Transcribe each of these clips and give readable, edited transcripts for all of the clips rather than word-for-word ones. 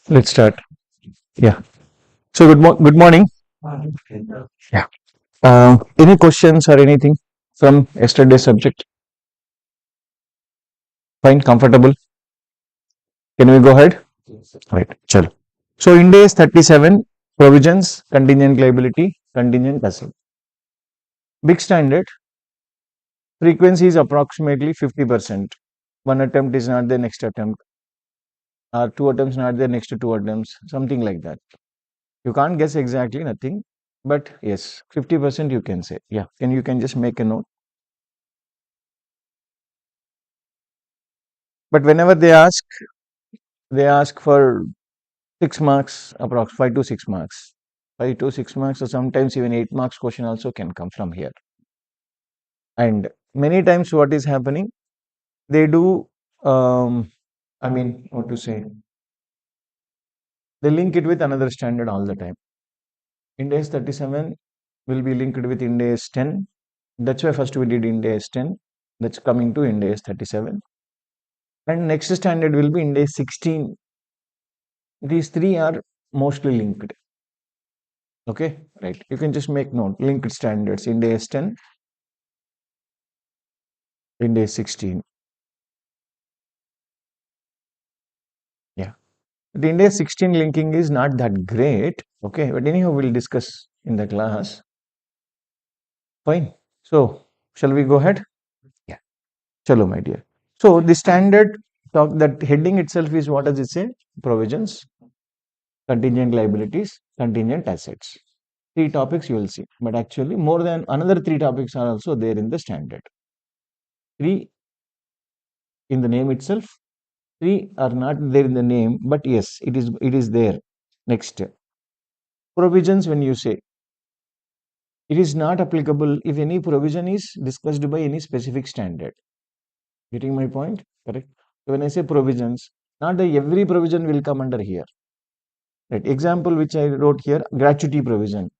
Let's start. Yeah. So good morning. Yeah. Any questions or anything from yesterday's subject? Fine, comfortable. Can we go ahead? Right. Chalo. So Ind AS 37 provisions, contingent liability, contingent asset. Big standard frequency is approximately 50%. One attempt is not the next attempt, or two attempts not the next two attempts, something like that. You can't guess exactly nothing, but yes, 50% you can say. Yeah. And you can just make a note. But whenever they ask for 6 marks, approx 5 to 6 marks. 5 to 6 marks, or sometimes even 8 marks question also can come from here. And many times what is happening, they do, what to say, they link it with another standard all the time. Ind AS 37 will be linked with Ind AS 10. That's why first we did Ind AS 10. That's coming to Ind AS 37. And next standard will be Ind AS 16. These three are mostly linked. Okay, right. You can just make note. Linked standards, Ind AS 10, Ind AS 16. Yeah. The Ind AS 16 linking is not that great. Okay, but anyhow, we'll discuss in the class. Fine. So, shall we go ahead? Yeah. Chalo, my dear. So, the standard talk, that heading itself is, what does it say? Provisions, contingent liabilities, contingent assets. Three topics you will see. But actually, more than another three topics are also there in the standard. Three in the name itself. Three are not there in the name, but yes, it is there. Next, provisions, when you say, it is not applicable if any provision is discussed by any specific standard. Getting my point? Correct. So when I say provisions, not that every provision will come under here. Right. Example which I wrote here, gratuity provision.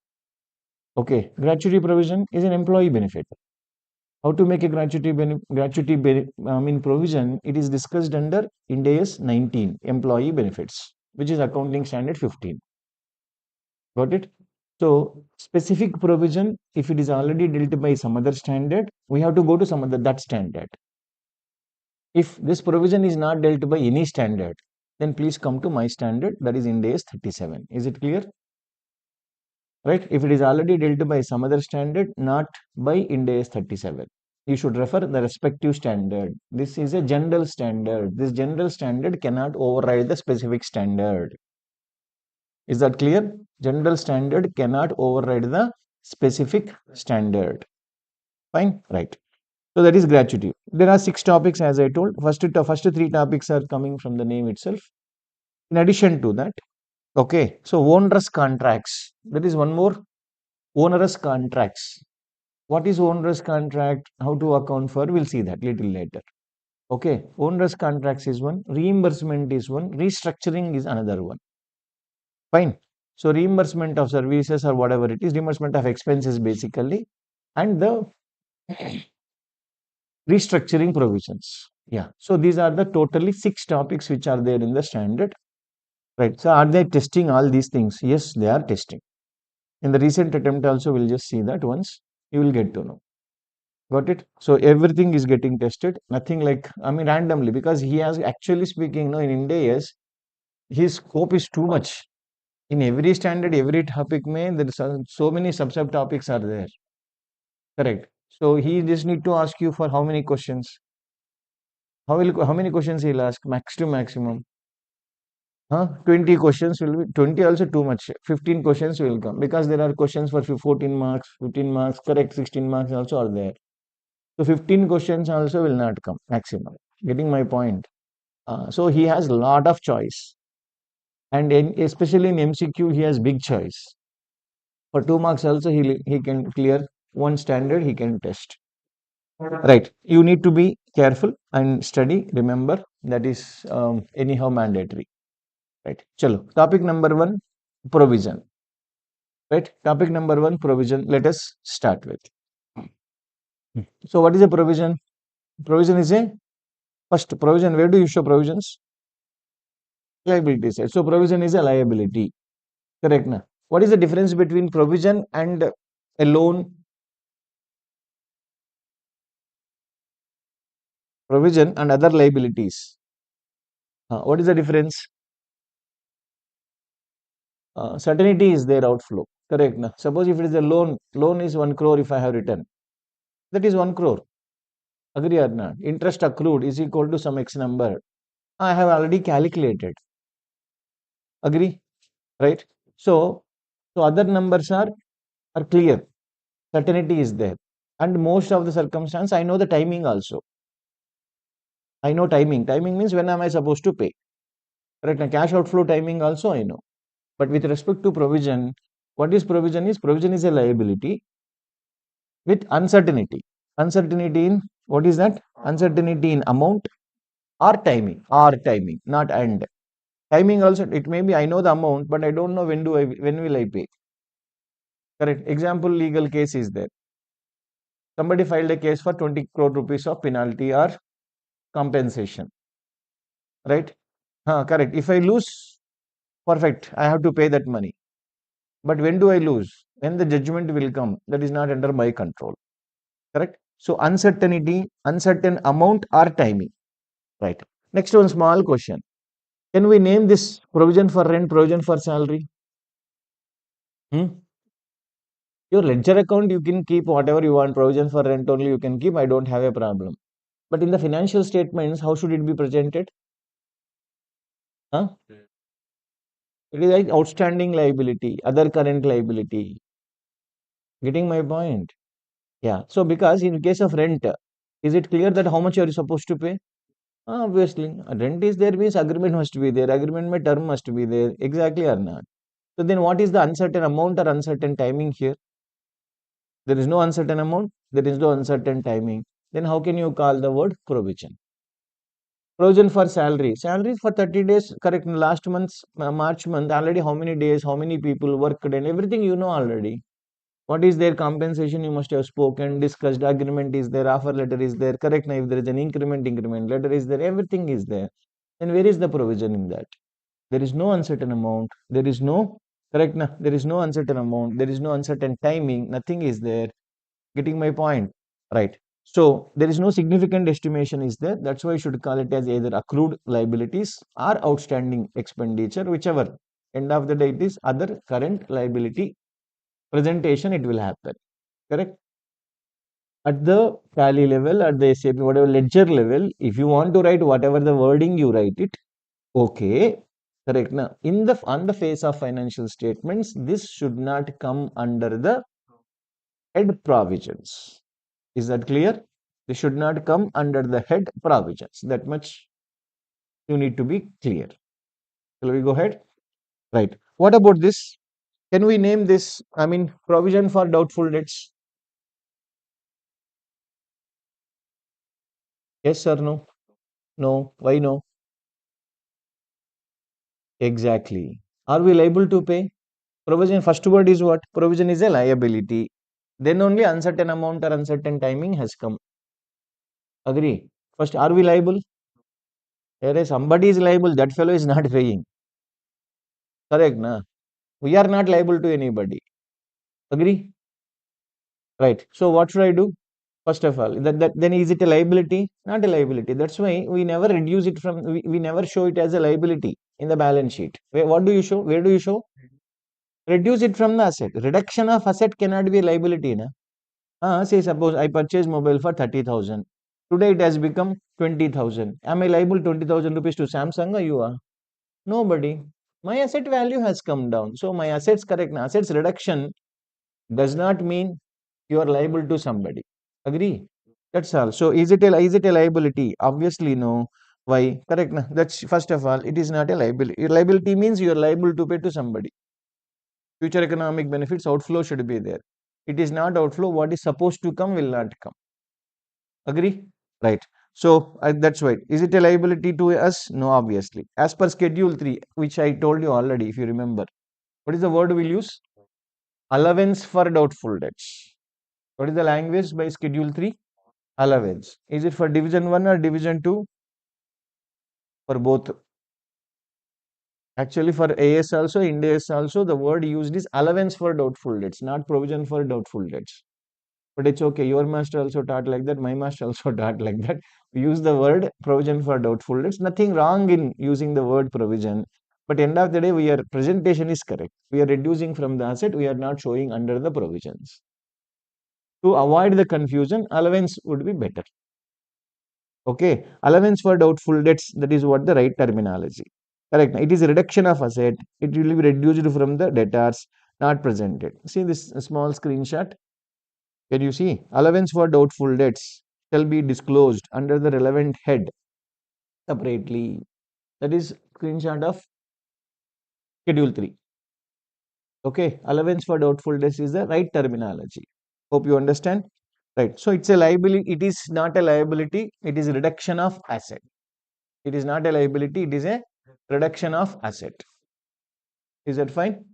Okay, gratuity provision is an employee benefit. How to make a provision? It is discussed under Ind AS 19, employee benefits, which is accounting standard 15. Got it? So specific provision, if it is already dealt by some other standard, we have to go to some other that standard. If this provision is not dealt by any standard, then please come to my standard, that is Ind AS 37. Is it clear? Right? If it is already dealt by some other standard, not by Ind AS 37, you should refer the respective standard. This is a general standard. This general standard cannot override the specific standard. Is that clear? General standard cannot override the specific standard. Fine? Right. So that is gratuity. There are 6 topics, as I told. First 3 topics are coming from the name itself. In addition to that, okay, so onerous contracts. That is one more. Onerous contracts. What is onerous contract? How to account for? We'll see that little later. Okay, onerous contracts is one. Reimbursement is one. Restructuring is another one. Fine. So reimbursement of services or whatever it is, reimbursement of expenses basically, and the restructuring provisions. Yeah. So these are the totally 6 topics which are there in the standard. Right. So are they testing all these things? Yes, they are testing. In the recent attempt also, we'll just see that once you will get to know. Got it? So everything is getting tested. Nothing like, randomly, because he has actually speaking, in India, yes, his scope is too much. In every standard, every topic, there is so many sub topics are there. Correct. So he just need to ask you for how many questions. How many questions he'll ask? Max to maximum. 20 questions will be 20 also too much. 15 questions will come because there are questions for 14 marks, 15 marks, correct, 16 marks also are there. So 15 questions also will not come maximum. Getting my point? So he has a lot of choice, and especially in MCQ he has big choice. For 2 marks also he can clear one standard, he can test. Right. You need to be careful and study. Remember that is anyhow mandatory. Right. Chalo. Topic number 1, provision. Right. Topic number 1, provision. Let us start with. So what is a provision? Provision is a first provision. Where do you show provisions? Liability side. So provision is a liability. Correct na? What is the difference between provision and a loan? Provision and other liabilities. What is the difference? Certainty is their outflow. Correct na? Suppose if it is a loan is 1 crore if I have written. That is 1 crore. Agree or not? Interest accrued is equal to some X number. I have already calculated. Agree? Right? So, so other numbers are clear. Certainty is there. And most of the circumstance, I know the timing also. I know timing. Timing means when am I supposed to pay? Correct? Now, cash outflow timing also I know. But with respect to provision, what is provision is? Provision is a liability with uncertainty. Uncertainty in what is that? Uncertainty in amount or timing, not and. Timing also, it may be I know the amount, but I don't know when will I pay. Correct. Example, legal case is there. Somebody filed a case for 20 crore rupees of penalty or compensation. Right? Correct. If I lose, perfect. I have to pay that money. But when do I lose? When the judgment will come, that is not under my control. Correct? So uncertainty, uncertain amount or timing. Right. Next one, small question. Can we name this provision for rent, provision for salary? Hmm? Your ledger account, you can keep whatever you want. Provision for rent only you can keep. I don't have a problem. But in the financial statements, how should it be presented? Huh? It is like outstanding liability, other current liability. Getting my point? Yeah. So because in case of rent, is it clear that how much are you supposed to pay? Obviously, rent is there means agreement must be there. Agreement my term must be there. Exactly or not? So then what is the uncertain amount or uncertain timing here? There is no uncertain amount. There is no uncertain timing. Then how can you call the word provision? Provision for salary. Salary for 30 days, correct. Last month's March month, already how many days, how many people worked and everything you know already. What is their compensation? You must have spoken, discussed, agreement is there, offer letter is there, correct. Now, if there is an increment letter is there, everything is there. Then where is the provision in that? There is no uncertain amount. There is no, correct. Now, there is no uncertain amount. There is no uncertain timing. Nothing is there. Getting my point? Right. So there is no significant estimation is there. That's why you should call it as either accrued liabilities or outstanding expenditure, whichever. End of the day, it is other current liability presentation, it will happen. Correct? At the tally level, at the SAP, whatever ledger level, if you want to write whatever the wording, you write it. Okay. Correct. Now, on the face of financial statements, this should not come under the head provisions. Is that clear? They should not come under the head provisions. That much you need to be clear. Shall we go ahead? Right. What about this? Can we name this? I mean, provision for doubtful debts? Yes or no? No. Why no? Exactly. Are we liable to pay? Provision, first word is what? Provision is a liability. Then only uncertain amount or uncertain timing has come. Agree? First, are we liable? Whereas somebody is liable, that fellow is not paying. Correct, na? We are not liable to anybody. Agree? Right. So what should I do? First of all, then is it a liability? Not a liability. That's why we never reduce it from, we never show it as a liability in the balance sheet. What do you show? Where do you show? Reduce it from the asset. Reduction of asset cannot be a liability. Na? Say suppose I purchase mobile for 30,000. Today it has become 20,000. Am I liable 20,000 rupees to Samsung or you are? Nobody. My asset value has come down. So my assets correct. Na? Assets reduction does not mean you are liable to somebody. Agree? That's all. So is it a liability? Obviously no. Why? Correct. Na? That's first of all, it is not a liability. Liability means you are liable to pay to somebody. Future economic benefits outflow should be there. It is not outflow. What is supposed to come will not come. Agree? Right. So that's why. Is it a liability to us? No, obviously. As per Schedule 3, which I told you already, if you remember. What is the word we'll use? Allowance for doubtful debts. What is the language by Schedule 3? Allowance. Is it for Division 1 or Division 2? For both. Actually, for AS also, Ind AS also, the word used is allowance for doubtful debts, not provision for doubtful debts. But it's okay. Your master also taught like that. My master also taught like that. We use the word provision for doubtful debts. Nothing wrong in using the word provision. But end of the day, we are presentation is correct. We are reducing from the asset. We are not showing under the provisions. To avoid the confusion, allowance would be better. Okay, allowance for doubtful debts. That is what the right terminology. Correct. It is a reduction of asset. It will be reduced from the debtors not presented. See this small screenshot. Can you see? Allowance for doubtful debts shall be disclosed under the relevant head separately. That is screenshot of Schedule 3. Okay, allowance for doubtful debts is the right terminology. Hope you understand. Right. So it's a liability. It is not a liability. It is a reduction of asset. It is not a liability. It is a reduction of asset. Is that fine?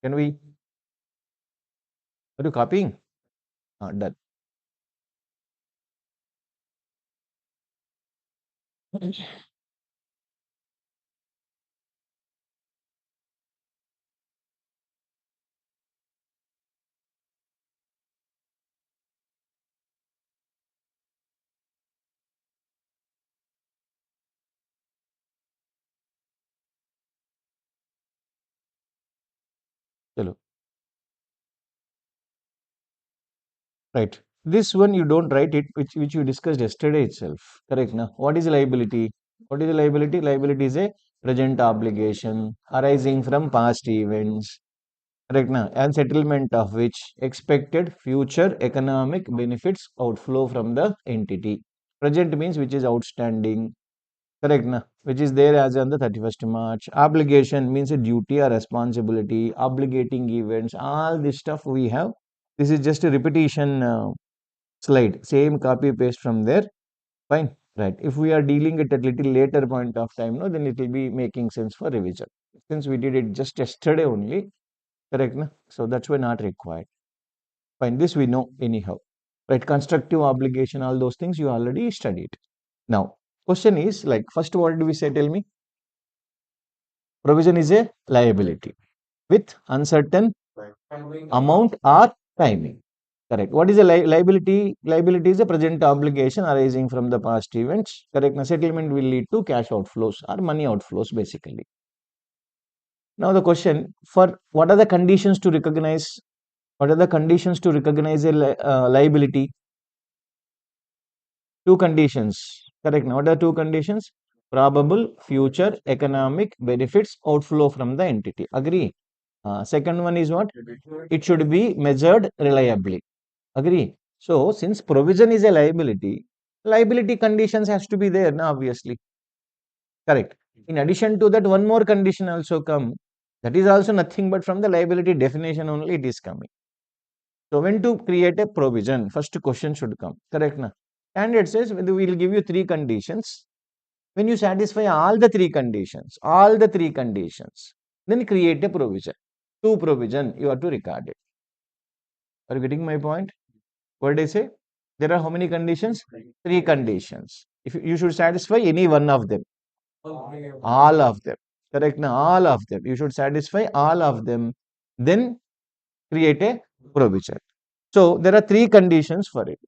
Can we? Are you copying? Done. Chalo. Right. This one you don't write it, which you discussed yesterday itself. Correct. Now, what is liability? What is a liability? Liability is a present obligation arising from past events. Correct. Now, and settlement of which expected future economic benefits outflow from the entity. Present means which is outstanding. Correct. Now, which is there as on the 31st March. Obligation means a duty or responsibility, obligating events. All this stuff we have. This is just a repetition. Slide, same copy paste from there. Fine, right? If we are dealing it at little later point of time, no, then it will be making sense for revision. Since we did it just yesterday only, correct? Na? So that's why not required. Fine, this we know anyhow. Right, constructive obligation, all those things you already studied. Now, question is like, first what do we say? Tell me. Provision is a liability with uncertain amount or timing. Correct. What is a liability? Liability is a present obligation arising from the past events. Correct. Now, settlement will lead to cash outflows or money outflows, basically. Now, the question for what are the conditions to recognize? What are the conditions to recognize a liability? Two conditions. Correct. Now, what are two conditions? Probable future economic benefits outflow from the entity. Agree. Second one is what? It should be measured reliably. Agree. So, since provision is a liability, liability conditions has to be there now, obviously. Correct. In addition to that, one more condition also come. That is also nothing but from the liability definition only it is coming. So, when to create a provision, first question should come. Correct na? And it says we will give you three conditions. When you satisfy all the three conditions, then create a provision. Two provision you have to record it. Are you getting my point? What did I say? There are how many conditions? Three conditions. If you should satisfy any one of them, all of them. Correct now, all of them. You should satisfy all of them. Then create a provision. So there are three conditions for it.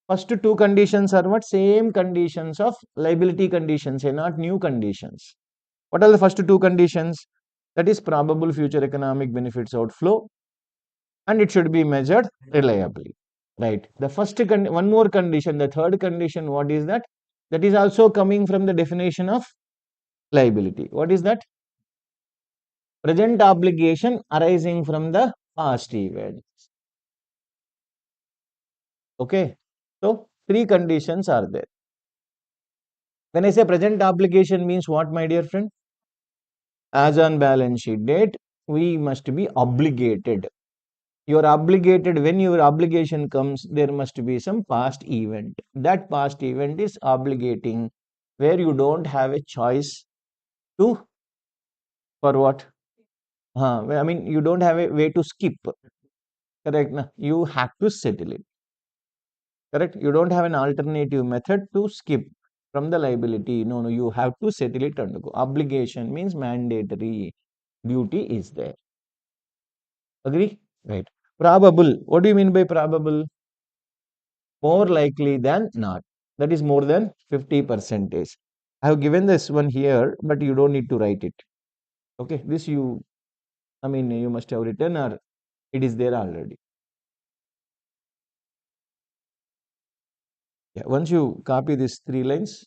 First two conditions are what? Same conditions of liability conditions, not new conditions. What are the first two conditions? That is probable future economic benefits outflow, and it should be measured reliably. Right. The first one more condition, the third condition, what is that? That is also coming from the definition of liability. What is that? Present obligation arising from the past event. Okay. So three conditions are there. When I say present obligation means what, my dear friend? As on balance sheet date, we must be obligated. You are obligated. When your obligation comes, there must be some past event. That past event is obligating, where you don't have a choice to, for what? I mean, you don't have a way to skip. Correct? Na? You have to settle it. Correct? You don't have an alternative method to skip. from the liability. No, no, you have to settle it and go. Obligation means mandatory. Duty is there. Agree? Right. Probable. What do you mean by probable? More likely than not. That is more than 50 percentage. I have given this one here, but you don't need to write it. Okay. This you, I mean, you must have written or it is there already. Yeah. Once you copy these three lines,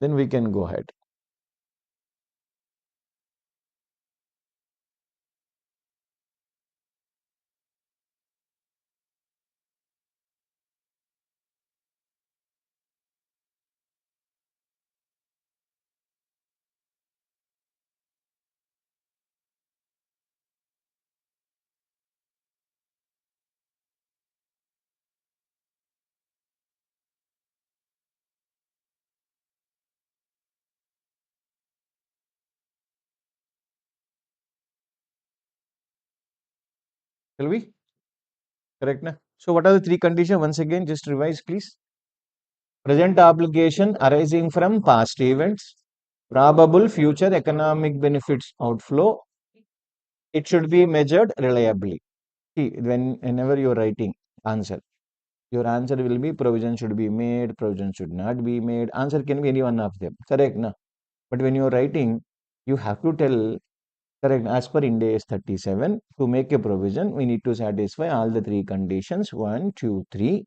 then we can go ahead. Shall we? Correct na? So what are the three conditions? Once again, just revise, please. Present obligation arising from past events, probable future economic benefits outflow. It should be measured reliably. See, whenever you're writing answer, your answer will be provision should be made, provision should not be made. Answer can be any one of them. Correct, na? But when you're writing, you have to tell correct as per Ind AS 37 to make a provision. We need to satisfy all the three conditions one, two, three.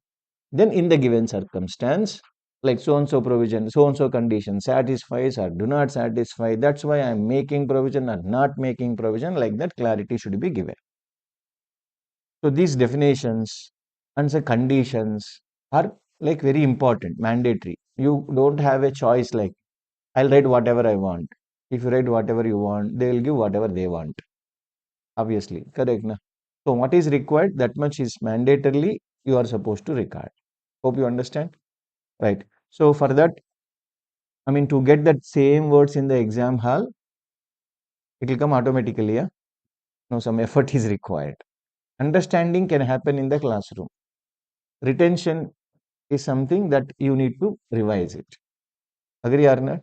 Then in the given circumstance, like so and so provision, so and so condition satisfies or do not satisfy. That's why I'm making provision or not making provision. Like that, clarity should be given. So these definitions and the conditions are like very important, mandatory. You don't have a choice like I'll write whatever I want. If you write whatever you want, they will give whatever they want. Obviously, correct. Na? So what is required, that much is mandatorily you are supposed to record. Hope you understand. Right. So for that, I mean to get that same words in the exam hall, it will come automatically. Yeah? No, some effort is required. Understanding can happen in the classroom. Retention is something that you need to revise it. Agree or not?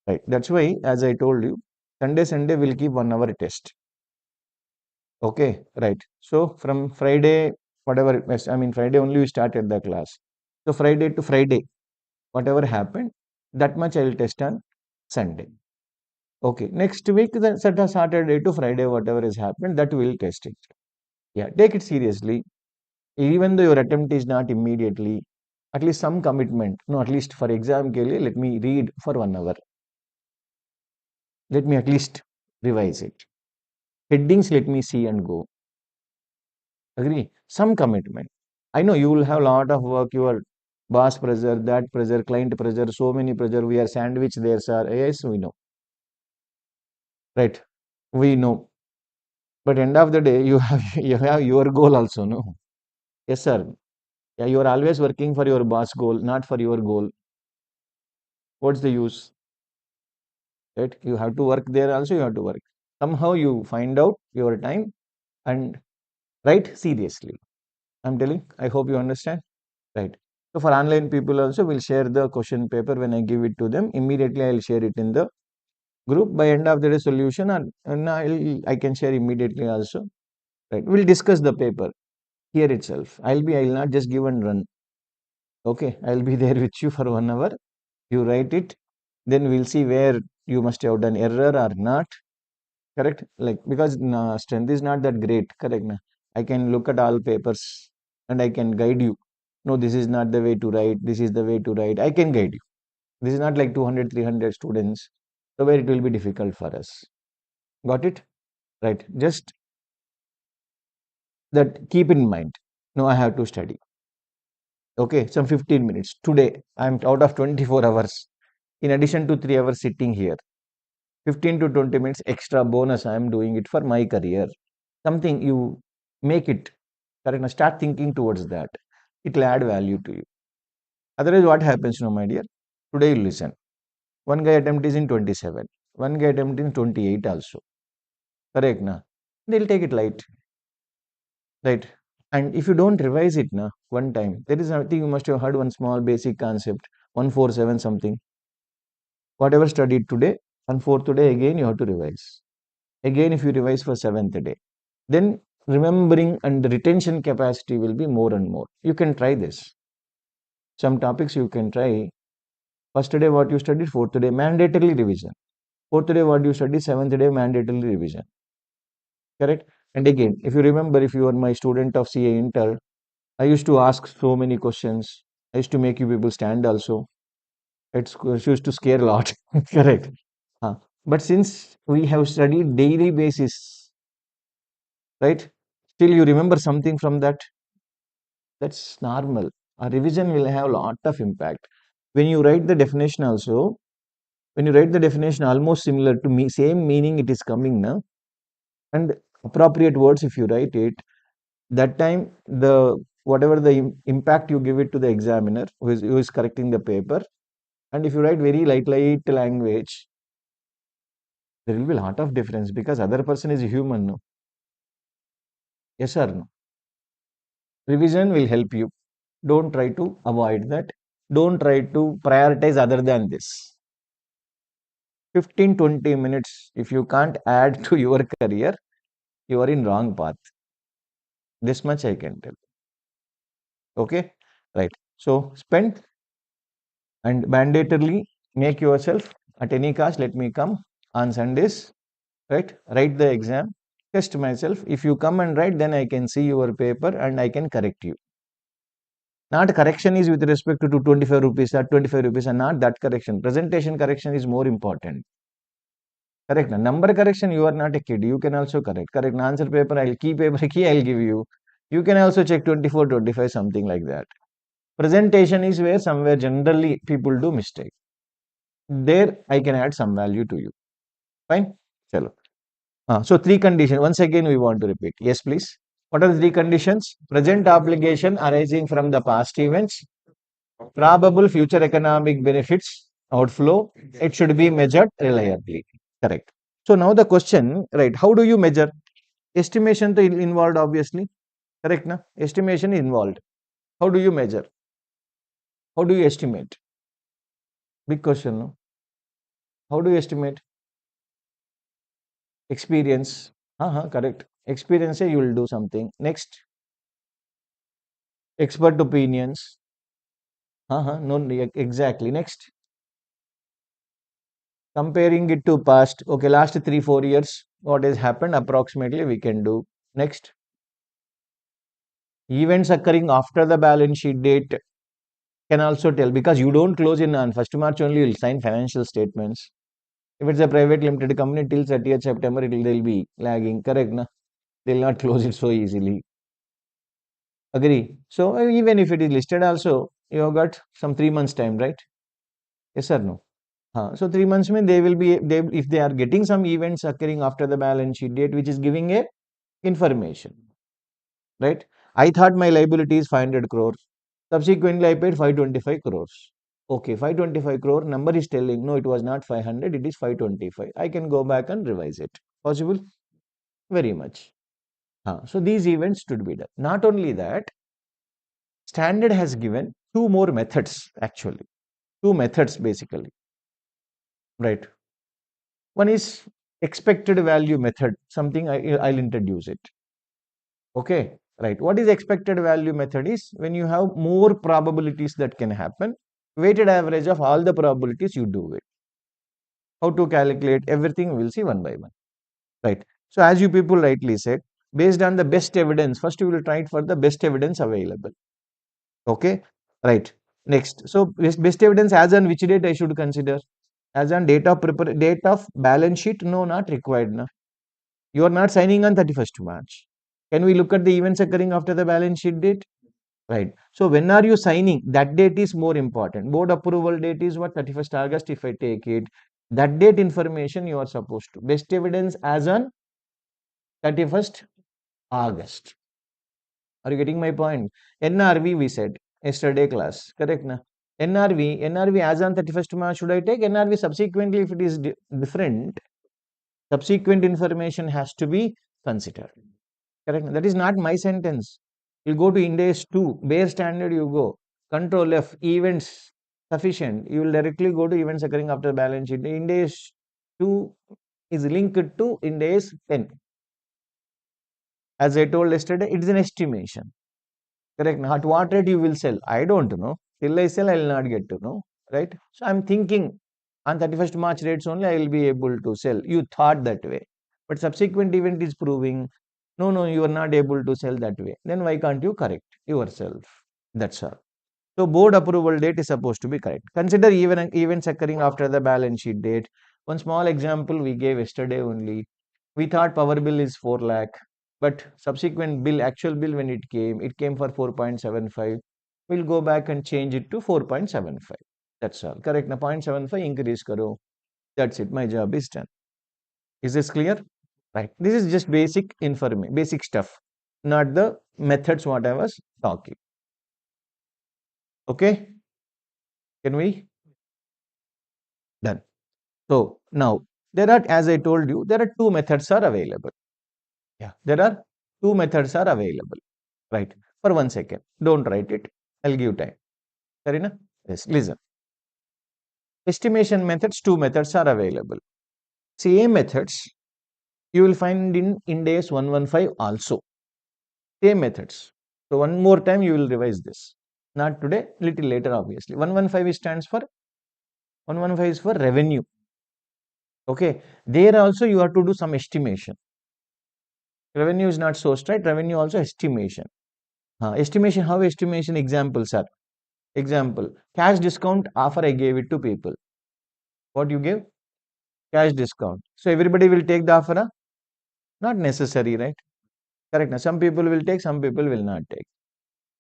Right. That's why, as I told you, Sunday we'll keep 1 hour test. Okay, right. So from Friday, whatever, I mean, Friday only we started the class. So Friday to Friday, whatever happened, that much I will test on Sunday. Okay, next week, then Saturday to Friday, whatever has happened, that will test it. Yeah, take it seriously. Even though your attempt is not immediately, at least some commitment. No, at least for exam, ke liye, let me read for 1 hour. Let me at least revise it. Headings, let me see and go. Agree? Some commitment. I know you will have a lot of work, your boss pressure, that pressure, client pressure, so many pressure. We are sandwiched there, sir. Yes, we know. Right? We know. But end of the day, you have you have your goal also, no? Yes, sir. Yeah, you are always working for your boss goal, not for your goal. What's the use? Right? You have to work there also, you have to work. Somehow you find out your time and write seriously. I'm telling, I hope you understand. Right. So for online people also, we'll share the question paper when I give it to them. Immediately, I'll share it in the group. By end of the day solution, and I can share immediately also. Right. We'll discuss the paper here itself. I'll not just give and run. Okay. I'll be there with you for 1 hour. You write it. Then we'll see where you must have done error or not. Correct? Like, because strength is not that great. Correct? Na? I can look at all papers and I can guide you. No, this is not the way to write. This is the way to write. I can guide you. This is not like 200, 300 students. So where it will be difficult for us. Got it? Right. Just that keep in mind. No, I have to study. Okay. Some 15 minutes. Today, I'm out of 24 hours. In addition to 3 hours sitting here. 15 to 20 minutes extra bonus. I am doing it for my career. Something you make it. Correct. Now start thinking towards that. It will add value to you. Otherwise, what happens, no, my dear? Today, you listen. One guy attempt is in 27. One guy attempt in 28 also. Correct, na? They'll take it light. Right. And if you don't revise it, na, one time, there is nothing you must have heard one small basic concept. 147 something. Whatever studied today, on fourth day again you have to revise. Again, if you revise for seventh day, then remembering and the retention capacity will be more and more. You can try this. Some topics you can try. First day what you studied, fourth day mandatory revision. Fourth day what you studied, seventh day mandatory revision. Correct? And again, if you remember, if you are my student of CA Inter, I used to ask so many questions. I used to make you people stand also. It used to scare a lot. Correct. Huh. But since we have studied daily basis, right? Still you remember something from that. That's normal. A revision will have a lot of impact. When you write the definition also, when you write the definition almost similar to me, same meaning it is coming now. And appropriate words if you write it, that time the whatever the impact you give it to the examiner who is correcting the paper, and if you write very light language, there will be a lot of difference because other person is a human, no? Yes or no? Revision will help you. Don't try to avoid that. Don't try to prioritize other than this. 15-20 minutes, if you can't add to your career, you are in wrong path. This much I can tell. Okay? Right. So spend and mandatorily make yourself at any cost. Let me come on Sundays, right? Write the exam, test myself. If you come and write, then I can see your paper and I can correct you. Not correction is with respect to 25 rupees or 25 rupees, and not that correction. Presentation correction is more important. Correct. Number correction, you are not a kid. You can also correct. Correct. Answer paper, key paper, key I'll give you. You can also check 24, 25, something like that. Presentation is where somewhere generally people do mistake. There I can add some value to you. Fine. Chalo. So three conditions. Once again, we want to repeat. Yes, please. What are the three conditions? Present obligation arising from the past events, probable future economic benefits outflow. It should be measured reliably. Correct. So now the question, right? How do you measure? Estimation to involved, obviously. Correct, na? Estimation is involved. How do you measure? How do you estimate? Big question, no? How do you estimate? Experience. Correct. Experience, you will do something. Next, expert opinions. No, exactly. Next, comparing it to past. Okay, last 3-4 years, what has happened approximately we can do. Next, events occurring after the balance sheet date can also tell because you don't close in on 1st March only, you'll sign financial statements. If it's a private limited company, till 30th September, they'll be lagging. Correct, na? They'll not close it so easily. Agree. So even if it is listed also, you have got some 3 months time, right? Yes or no? So 3 months mean they will be if they are getting some events occurring after the balance sheet date, which is giving a information, right? I thought my liability is 500 crores. Subsequently, I paid 525 crores. Okay, 525 crore number is telling no, it was not 500, it is 525. I can go back and revise it. Possible? Very much. So these events should be done. Not only that, standard has given two more methods actually. Two methods basically, right? One is expected value method, something I'll introduce it. Okay, right. What is expected value method is when you have more probabilities that can happen, weighted average of all the probabilities you do it. How to calculate everything we'll see one by one. Right. So as you people rightly said, based on the best evidence, first we will try it for the best evidence available. Okay. Right. Next. So best evidence as on which date I should consider? As on date of balance sheet? No, not required. No. You are not signing on 31st March. Can we look at the events occurring after the balance sheet date? Right. So when are you signing? That date is more important. Board approval date is what? 31st August if I take it. That date information you are supposed to. Best evidence as on 31st August. Are you getting my point? NRV we said yesterday class. Correct na? NRV as on 31st March should I take? NRV subsequently if it is different, subsequent information has to be considered. Correct? That is not my sentence. You go to Index 2, bare standard you go. Control F, events sufficient. You will directly go to events occurring after the balance sheet. Ind AS 2 is linked to Ind AS 10. As I told yesterday, it is an estimation. Correct. Now, at what rate you will sell? I don't know. Till I sell, I will not get to know. Right. So I'm thinking on 31st March rates only I will be able to sell. You thought that way. But subsequent event is proving no, no, you are not able to sell that way. Then why can't you correct yourself? That's all. So board approval date is supposed to be correct. Consider even events occurring after the balance sheet date. One small example we gave yesterday only. We thought power bill is 4 lakh, but subsequent bill, actual bill when it came for 4.75. We'll go back and change it to 4.75. That's all. Correct. Now 0.75 increase karo. That's it. My job is done. Is this clear? Right. This is just basic information, basic stuff, not the methods what I was talking. Okay. Can we? Done. So now there are, as I told you, there are two methods are available. Yeah, there are two methods are available. Right. For 1 second. Don't write it. I'll give time. Karina? Yes. Listen. Estimation methods, two methods are available. Same methods you will find in Ind AS 115 also. Same methods. So one more time you will revise this. Not today, little later obviously. 115 stands for 115 is for revenue. Okay. There also you have to do some estimation. Revenue is not source, right? Revenue also estimation. Estimation, how estimation examples are? Example, cash discount offer I gave it to people. What you give? Cash discount. So everybody will take the offer? Not necessary, right? Correct. Now, some people will take, some people will not take.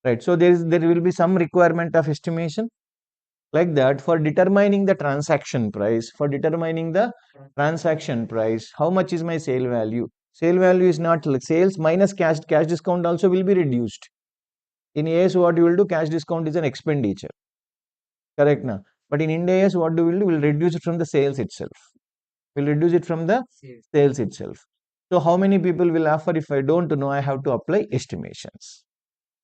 Right. So there will be some requirement of estimation like that for determining the transaction price. For determining the transaction price, how much is my sale value? Sale value is not like sales minus cash. Cash discount also will be reduced. In AS, what you will do? Cash discount is an expenditure. Correct now. But in Ind AS, what do we do? We'll reduce it from the sales itself. We'll reduce it from the sales itself. So how many people will offer? If I don't know, I have to apply estimations.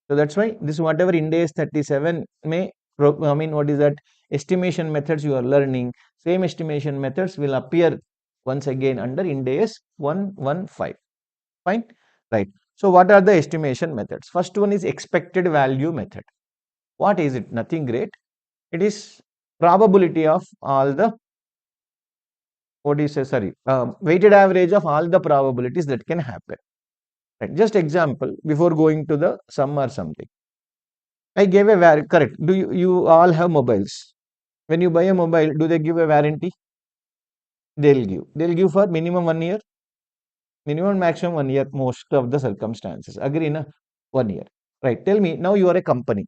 So that's why this whatever Ind AS 37 may, I mean, what is that? Estimation methods you are learning. Same estimation methods will appear once again under Ind AS 115. Fine? Right. So what are the estimation methods? First one is expected value method. What is it? Nothing great. It is probability of all the, what do you say, sorry, weighted average of all the probabilities that can happen. Right. Just example before going to the sum or something. I gave a correct. Do you all have mobiles? When you buy a mobile, do they give a warranty? They'll give. They'll give for minimum 1 year, minimum maximum 1 year, most of the circumstances. Agree, na? 1 year. Right. Tell me, now you are a company,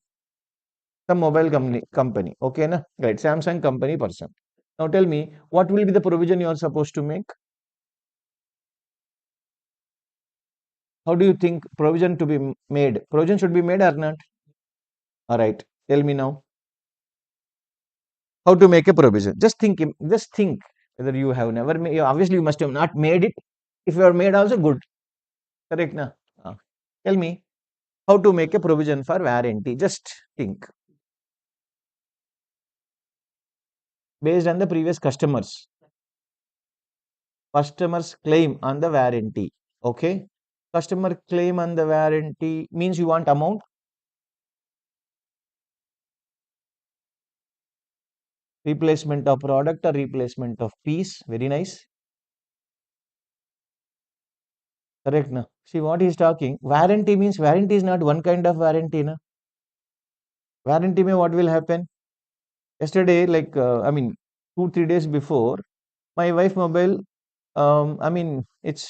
some mobile company. Okay, na? Right. Samsung company person. Now tell me, what will be the provision you are supposed to make? How do you think provision to be made? Provision should be made or not? All right. Tell me now how to make a provision. Just think whether you have never made. Obviously, you must have not made it. If you are made, also good. Correct, na? Tell me how to make a provision for warranty. Just think based on the previous customers claim on the warranty. Okay, customer claim on the warranty means you want amount. Replacement of product or replacement of piece. Very nice. Correct, na? See what he is talking. Warranty means warranty is not one kind of warranty, na? Warranty may what will happen? Yesterday, like I mean, 2 3 days before, my wife mobile. I mean, it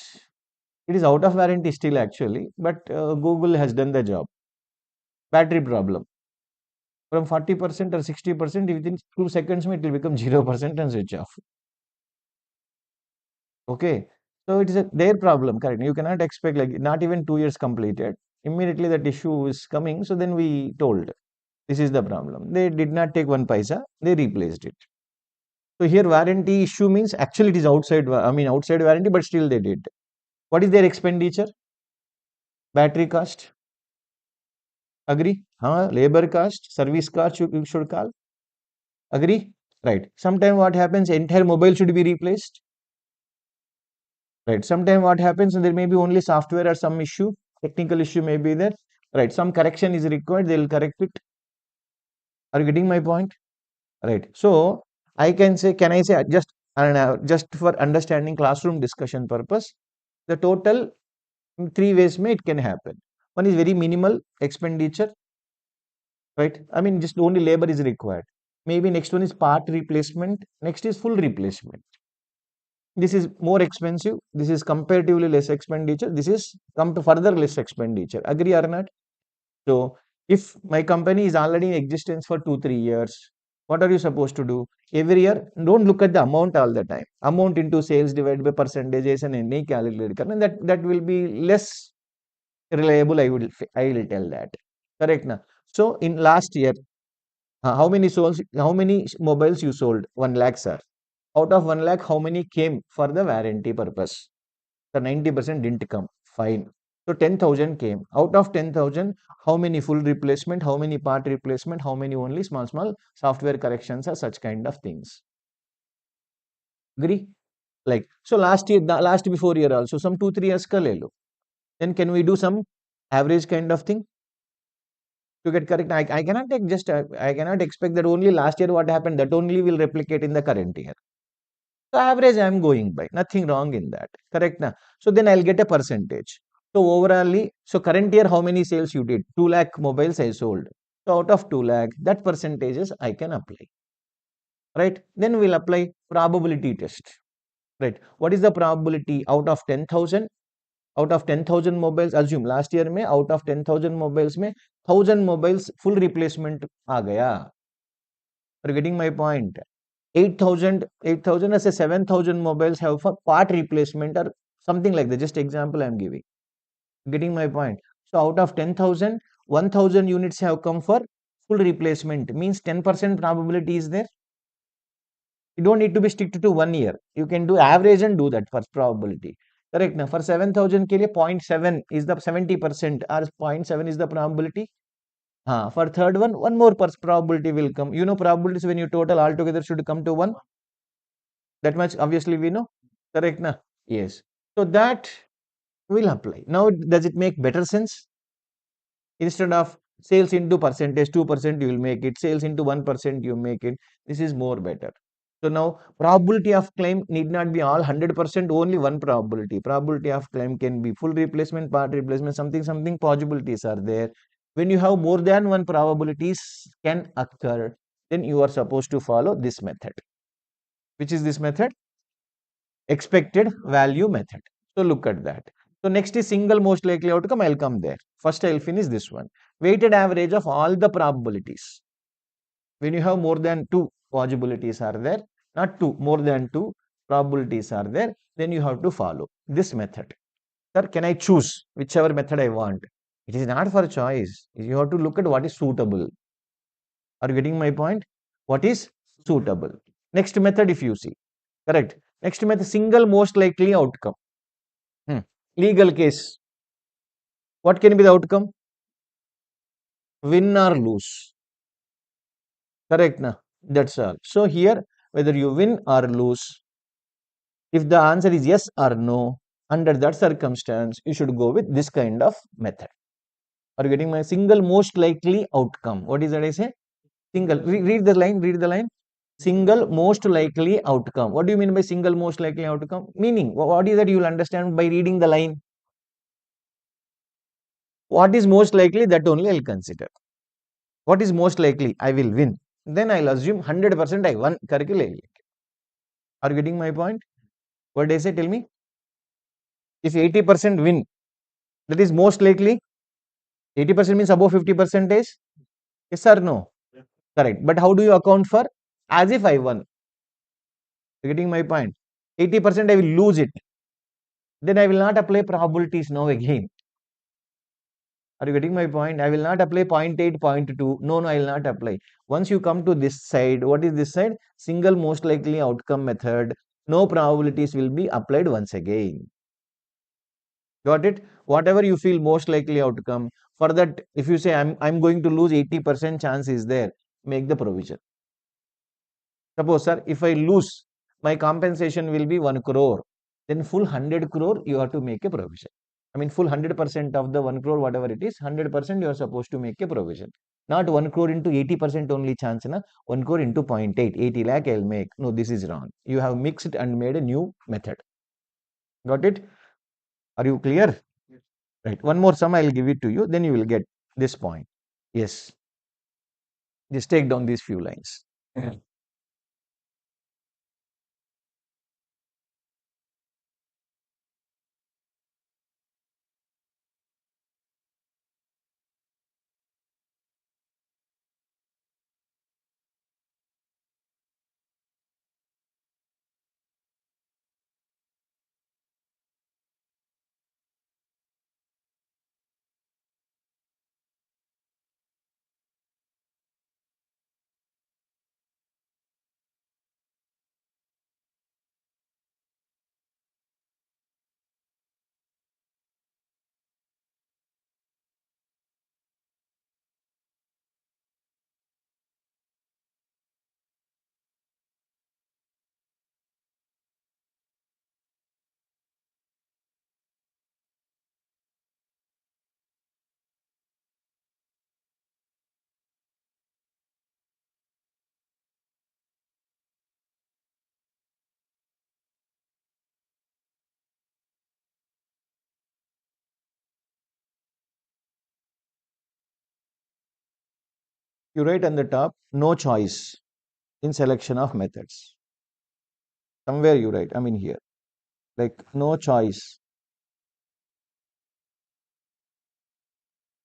is out of warranty still actually, but Google has done the job. Battery problem from 40% or 60% within 2 seconds, it will become 0% and switch off. Okay, so it is their problem. Correct. You cannot expect like not even 2 years completed. Immediately that issue is coming. So then we told this is the problem. They did not take one paisa. They replaced it. So here warranty issue means actually it is outside. I mean outside warranty, but still they did. What is their expenditure? Battery cost. Agree? Labor cost, service cost you should call. Agree? Right. Sometime what happens, entire mobile should be replaced. Right. Sometime what happens, there may be only software or some issue, technical issue may be there. Right. Some correction is required, they will correct it. Are you getting my point? Right. So I can say, can I say just for understanding classroom discussion purpose, the total in three ways may it can happen. One is very minimal expenditure, right? I mean, just only labor is required. Maybe next one is part replacement. Next is full replacement. This is more expensive. This is comparatively less expenditure. This is come to further less expenditure. Agree or not? So if my company is already in existence for 2 3 years, what are you supposed to do? Every year, don't look at the amount all the time. Amount into sales divided by percentages and any calculated, and that will be less reliable. I will tell that. Correct now. So in last year, how many mobiles you sold? 1 lakh, sir. Out of 1 lakh, how many came for the warranty purpose? The 90% didn't come. Fine. So 10,000 came. Out of 10,000, how many full replacement, how many part replacement, how many only small software corrections or such kind of things. Agree? Like, so last year, the last before year also, some 2 3 years ka le lo. Then can we do some average kind of thing to get correct? I cannot take just, I cannot expect that only last year what happened, that only will replicate in the current year. So average I am going by, nothing wrong in that. Correct na? So then I'll get a percentage. So overall, so current year, how many sales you did? 2 lakh mobiles I sold. So out of 2 lakh, that percentages I can apply. Right? Then we'll apply probability test. Right? What is the probability out of 10,000? Out of 10,000 mobiles, assume last year में out of 10,000 mobiles में 1,000 mobiles full replacement आ गया. Are you getting my point? 8,000 as a 7,000 mobiles have for part replacement or something like that. Just example I am giving. Getting my point? So out of 10,000, 1,000 units have come for full replacement. Means 10% probability is there. You don't need to be strict to 1 year. You can do average and do that for probability. Correct. Now for 7,000 ke liye 0.7 is the 70% or 0.7 is the probability. For third one more probability will come. You know probabilities when you total altogether should come to 1. That much obviously we know. Correct na? Yes. So that will apply. Now does it make better sense? Instead of sales into percentage, 2% you will make it, sales into 1% you make it. This is more better. So now probability of claim need not be all 100%, only one probability. Probability of claim can be full replacement, part replacement, something possibilities are there. When you have more than one probabilities can occur, then you are supposed to follow this method. Which is this method? Expected value method. So look at that. So next is single most likely outcome. I'll come there. First, I'll finish this one. Weighted average of all the probabilities. When you have more than two possibilities are there, not two, more than two probabilities are there, then you have to follow this method. Sir, can I choose whichever method I want? It is not for choice. You have to look at what is suitable. Are you getting my point? What is suitable? Next method, if you see. Correct. Next method, single most likely outcome. Legal case. What can be the outcome? Win or lose. Correct na? That's all. So here, whether you win or lose, if the answer is yes or no, under that circumstance, you should go with this kind of method. Are you getting my single most likely outcome? What is that I say? Single. Read the line. Read the line. Single most likely outcome. What do you mean by single most likely outcome? Meaning, what is that you will understand by reading the line? What is most likely, that only I'll consider. What is most likely? I will win. Then I'll assume 100% I won. Curriculum. Are you getting my point? What did I say? Tell me. If 80% win, that is most likely. 80% means above 50 percentage. Yes or no? Correct. But how do you account for as if I won? You getting my point? 80% I will lose it. Then I will not apply probabilities now again. Are you getting my point? I will not apply 0.8, 0.2. No, I will not apply. Once you come to this side, what is this side? Single most likely outcome method. No probabilities will be applied once again. Got it? Whatever you feel most likely outcome. For that, if you say I'm going to lose 80% chance is there, make the provision. Suppose, sir, if I lose, my compensation will be 1 crore. Then full 100 crore, you have to make a provision. I mean, full 100% of the 1 crore, whatever it is, 100% you are supposed to make a provision. Not 1 crore into 80% only chance, na? 1 crore into 0.8, 80 lakh I'll make. No, this is wrong. You have mixed and made a new method. Got it? Are you clear? Right. One more sum I'll give it to you, then you will get this point. Yes. Just take down these few lines. You write on the top, no choice in selection of methods. Somewhere you write, I mean here, like no choice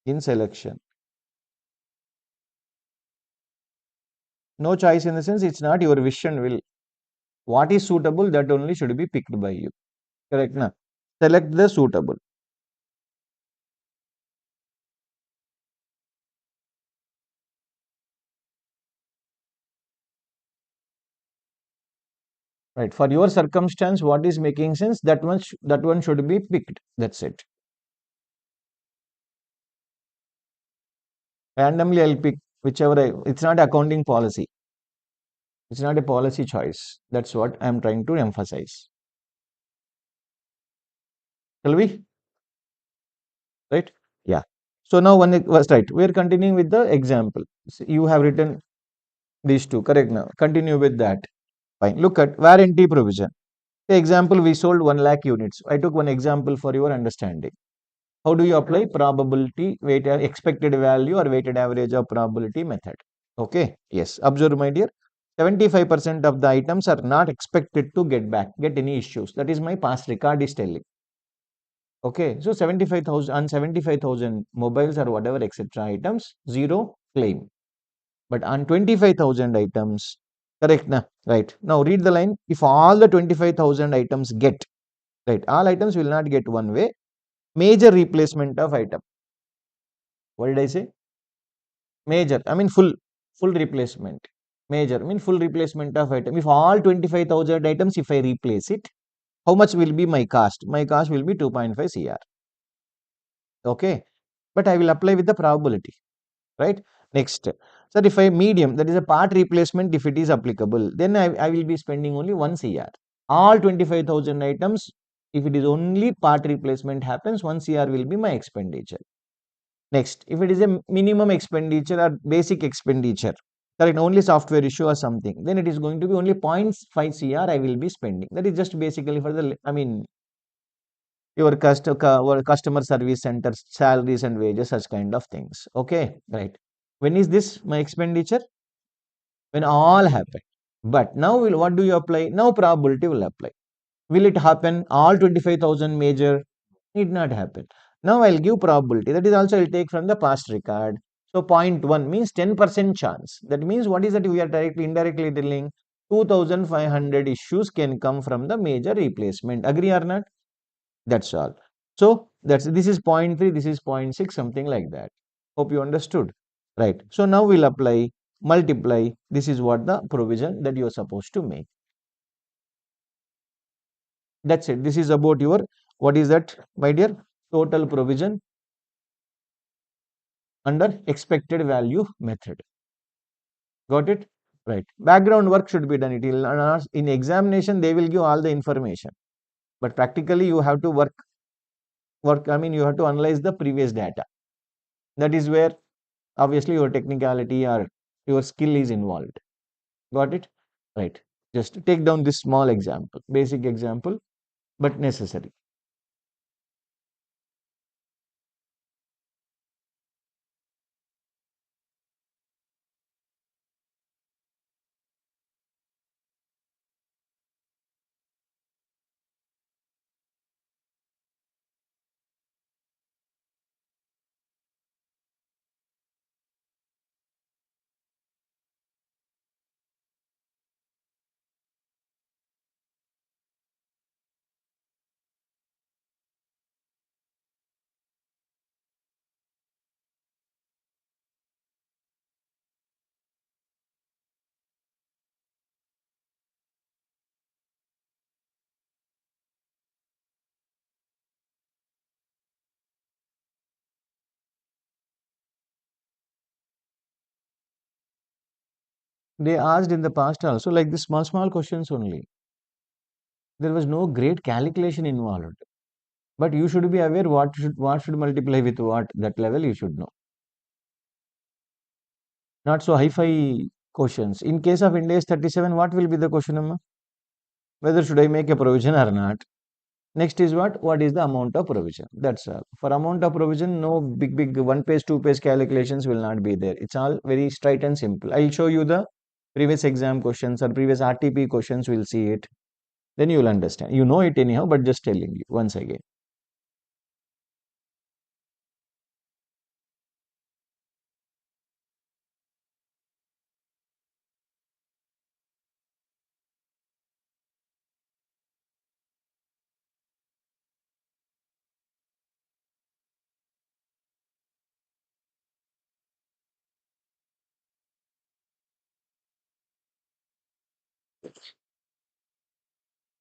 in selection. No choice in the sense it's not your wish and will. What is suitable, that only should be picked by you. Correct? Na? Select the suitable. Right. For your circumstance, what is making sense, that one should be picked. That's it. Randomly, I'll pick whichever it's not accounting policy. It's not a policy choice. That's what I'm trying to emphasize. Shall we? Right? Yeah. So now one was right. We are continuing with the example. So you have written these two, correct now. Continue with that. Fine. Look at warranty provision. The example, we sold 1 lakh units. I took one example for your understanding. How do you apply probability, weighted expected value or weighted average of probability method? Okay. Yes. Observe, my dear. 75% of the items are not expected to get any issues. That is my past record is telling. Okay, so 75,000 on 75,000 mobiles or whatever etc. items, zero claim. But on 25,000 items, correct na? Right. Now read the line. If all the 25,000 items get, right, all items will not get one way. Major replacement of item. What did I say? Major. I mean full replacement. Major. I mean full replacement of item. If all 25,000 items, if I replace it, how much will be my cost? My cost will be 2.5 CR. Okay. But I will apply with the probability. Right. Next, sir, if I medium, that is a part replacement, if it is applicable, then I will be spending only 1 CR. All 25,000 items, if it is only part replacement happens, 1 CR will be my expenditure. Next, if it is a minimum expenditure or basic expenditure, correct, only software issue or something, then it is going to be only 0.5 CR I will be spending. That is just basically for the, I mean, your customer service centers, salaries and wages, such kind of things. Okay, right. When is this my expenditure? When all happen. But now what do you apply? Now probability will apply. Will it happen? All 25,000 major? Need not happen. Now I'll give probability. That is also I'll take from the past record. So 0.1 means 10% chance. That means what is that we are directly indirectly telling? 2,500 issues can come from the major replacement. Agree or not? That's all. So this is 0.3, this is 0.6, something like that. Hope you understood. Right. So now we'll apply, multiply. This is what the provision that you are supposed to make. That's it. This is about your, what is that, my dear? Total provision under expected value method. Got it? Right. Background work should be done. It will not, in examination they will give all the information, but practically you have to work. I mean, you have to analyze the previous data. That is where obviously your technicality or your skill is involved. Got it? Right. Just take down this small example, basic example, but necessary. They asked in the past also, like the small questions only. There was no great calculation involved. But you should be aware what should multiply with what. That level you should know. Not so hi-fi questions. In case of India 37, what will be the question, Amma? Whether should I make a provision or not? Next is what? What is the amount of provision? That's all. For amount of provision, no big one page, two page calculations will not be there. It's all very straight and simple. I'll show you the previous exam questions or previous RTP questions. We'll see it. Then you will understand. You know it anyhow, but just telling you once again.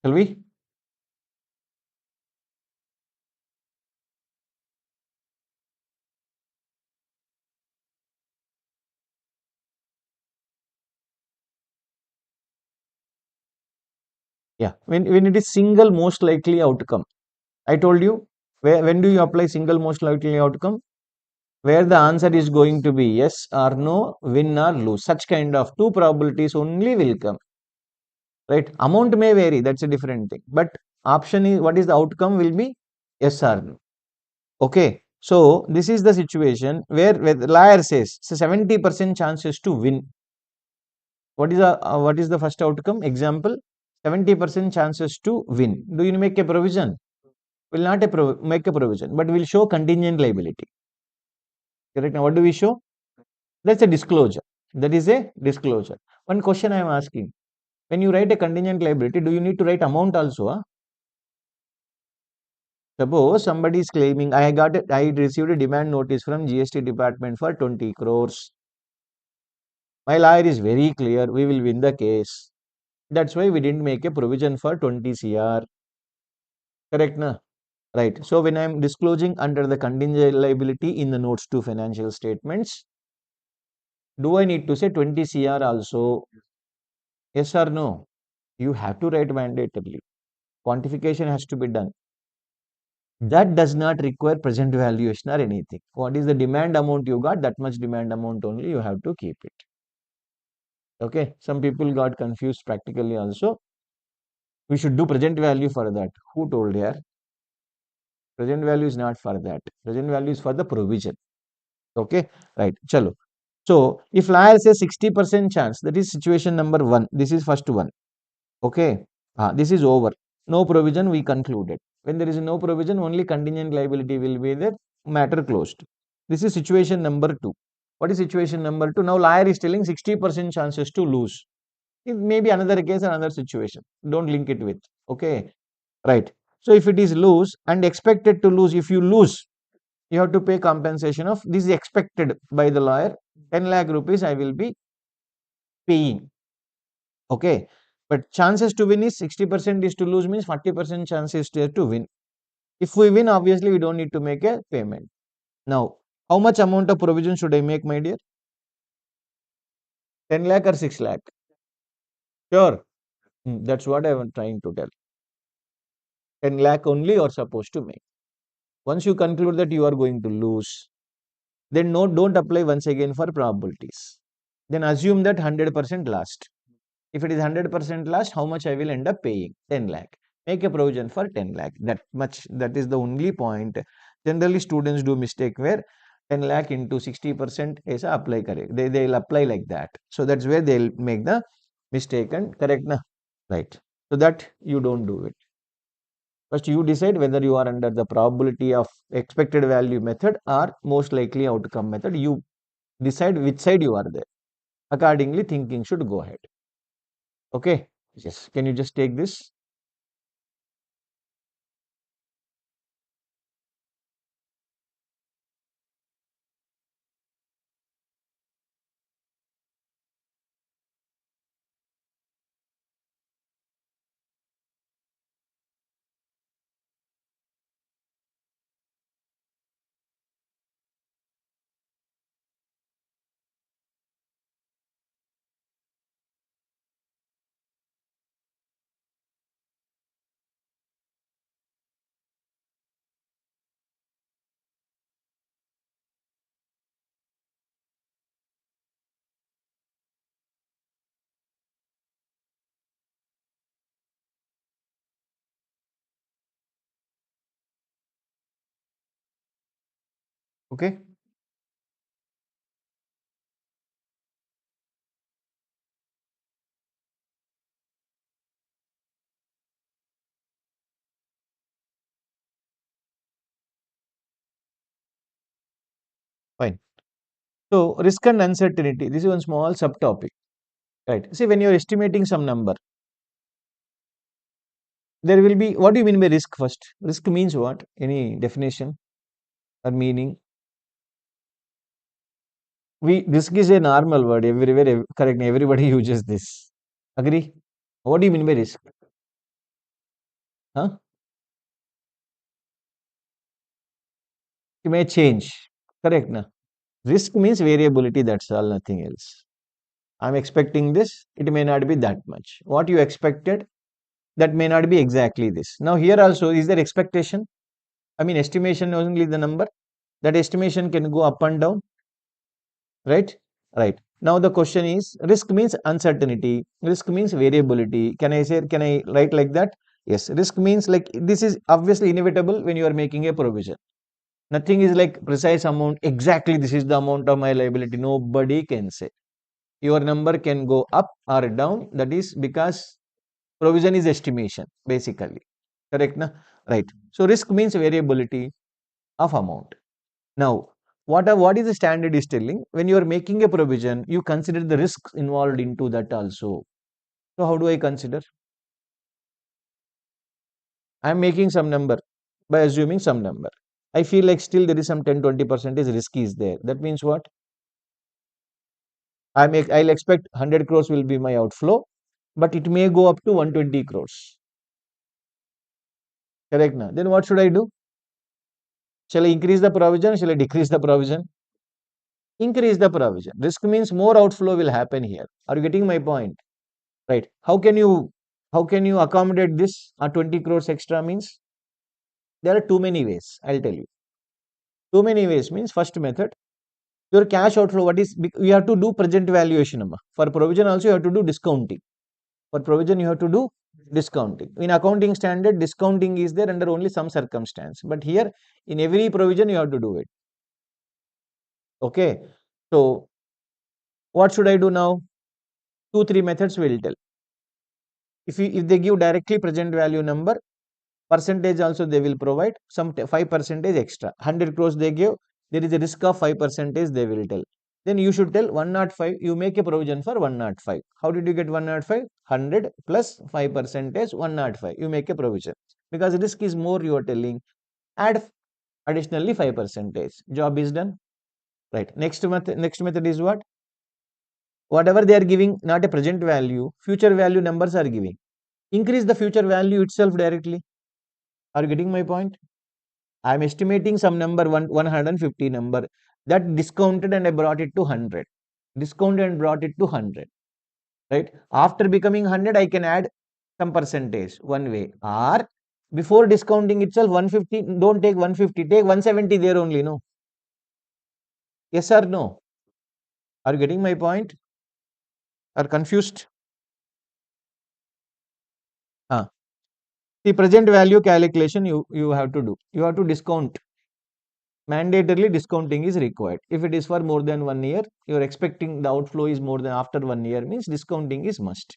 Shall we? Yeah. When it is single most likely outcome, I told you when do you apply single most likely outcome? Where the answer is going to be yes or no, win or lose. Such kind of two probabilities only will come. Right? Amount may vary. That's a different thing. But option is what is the outcome will be yes or no. Okay. So this is the situation where the lawyer says so 70% chances to win. What is the first outcome? Example 70% chances to win. Do you make a provision? Will not make a provision, but will show contingent liability. Correct. Now, what do we show? That's a disclosure. That is a disclosure. One question I am asking: when you write a contingent liability, do you need to write amount also? Huh? Suppose somebody is claiming I received a demand notice from GST department for 20 crores. My lawyer is very clear. We will win the case. That's why we didn't make a provision for 20 CR. Correct, na? Right. So when I am disclosing under the contingent liability in the notes to financial statements, do I need to say 20 CR also? Yes or no? You have to write mandatorily. Quantification has to be done. That does not require present valuation or anything. What is the demand amount you got? That much demand amount only you have to keep it. Okay. Some people got confused practically also. We should do present value for that. Who told here? Present value is not for that. Present value is for the provision. Okay. Right. Chalo. So if lawyer says 60% chance, that is situation number one. This is first one. Okay. This is over. No provision, we concluded. When there is no provision, only contingent liability will be there. Matter closed. This is situation number two. What is situation number two? Now lawyer is telling 60% chances to lose. It may be another case, another situation. Don't link it with. Okay. Right. So if it is lose and expected to lose, if you lose, you have to pay compensation of this is expected by the lawyer 10 lakh rupees I will be paying. Okay. But chances to win is 60% is to lose means 40% chances to win. If we win, obviously we don't need to make a payment. Now, how much amount of provision should I make, my dear? 10 lakh or 6 lakh? Sure. That's what I am trying to tell. 10 lakh only you are supposed to make. Once you conclude that you are going to lose, then no, don't apply once again for probabilities. Then assume that 100% last. If it is 100% last, how much I will end up paying? 10 lakh. Make a provision for 10 lakh. That much. That is the only point. Generally, students do mistake where 10 lakh into 60% is apply correct. They'll apply like that. So that's where they'll make the mistake and correct. Na? Right. So that you don't do it. First, you decide whether you are under the probability of expected value method or most likely outcome method. You decide which side you are there. Accordingly, thinking should go ahead. Okay. Yes. Can you just take this? Okay. Fine. So, risk and uncertainty. This is one small subtopic. Right. See, when you're estimating some number, there will be, what do you mean by risk first? Risk means what? Any definition or meaning? Risk is a normal word everywhere. Correct. Everybody uses this. Agree? What do you mean by risk? Huh? It may change. Correct. Na? Risk means variability. That's all. Nothing else. I'm expecting this. It may not be that much. What you expected, that may not be exactly this. Now, here also, is there expectation? I mean, estimation only the number. That estimation can go up and down, right? Right. Now the question is, risk means uncertainty. Risk means variability. Can I write like that? Yes. Risk means like this is obviously inevitable when you are making a provision. Nothing is like precise amount. Exactly this is the amount of my liability. Nobody can say. Your number can go up or down. That is because provision is estimation basically. Correct? Na? Right. So risk means variability of amount. Now, what is the standard is telling? When you are making a provision, you consider the risks involved into that also. So, how do I consider? I am making some number by assuming some number. I feel like still there is some 10-20% is risk is there. That means what? I'll expect 100 crores will be my outflow, but it may go up to 120 crores. Correct now. Then what should I do? Shall I increase the provision? Shall I decrease the provision? Increase the provision. Risk means more outflow will happen here. Are you getting my point? Right. How can you accommodate this 20 crores extra means? There are too many ways. I'll tell you. Too many ways means first method. Your cash outflow, what is you have to do present valuation. Amma. For provision also you have to do discounting. For provision you have to do discounting. In accounting standard, discounting is there under only some circumstance. But here in every provision you have to do it. Okay. So what should I do now? Two, three methods will tell. If they give directly present value number, percentage also they will provide some 5% extra. 100 crores they give, there is a risk of 5% they will tell. Then you should tell 105, you make a provision for 105. How did you get 105? 100 plus 5% 105. You make a provision. Because risk is more you are telling. Add additionally 5%. Job is done. Right. Next method is what? Whatever they are giving, not a present value, future value numbers are giving. Increase the future value itself directly. Are you getting my point? I am estimating some number 150 number that discounted and I brought it to 100. discounted and brought it to 100, right? After becoming 100, I can add some percentage one way, or before discounting itself 150, don't take 150, take 170 there only, no? Yes or no? Are you getting my point? Are confused? Ah, the present value calculation you have to do. You have to discount. Mandatorily discounting is required. If it is for more than 1 year, you are expecting the outflow is more than after 1 year, means discounting is must.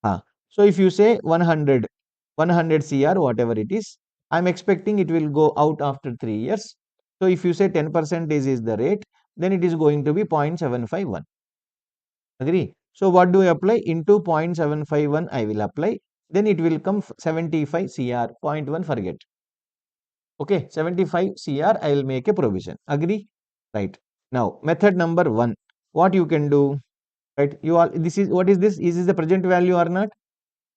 So if you say 100, 100 CR, whatever it is, I'm expecting it will go out after 3 years. So if you say 10% is the rate, then it is going to be 0.751. Agree? So what do I apply? Into 0.751 I will apply. Then it will come 75 CR, zero point 0.1 forget. Okay, 75 CR I will make a provision. Agree? Right. Now method number 1. What you can do? Right. You all, this is, what is this? Is this the present value or not?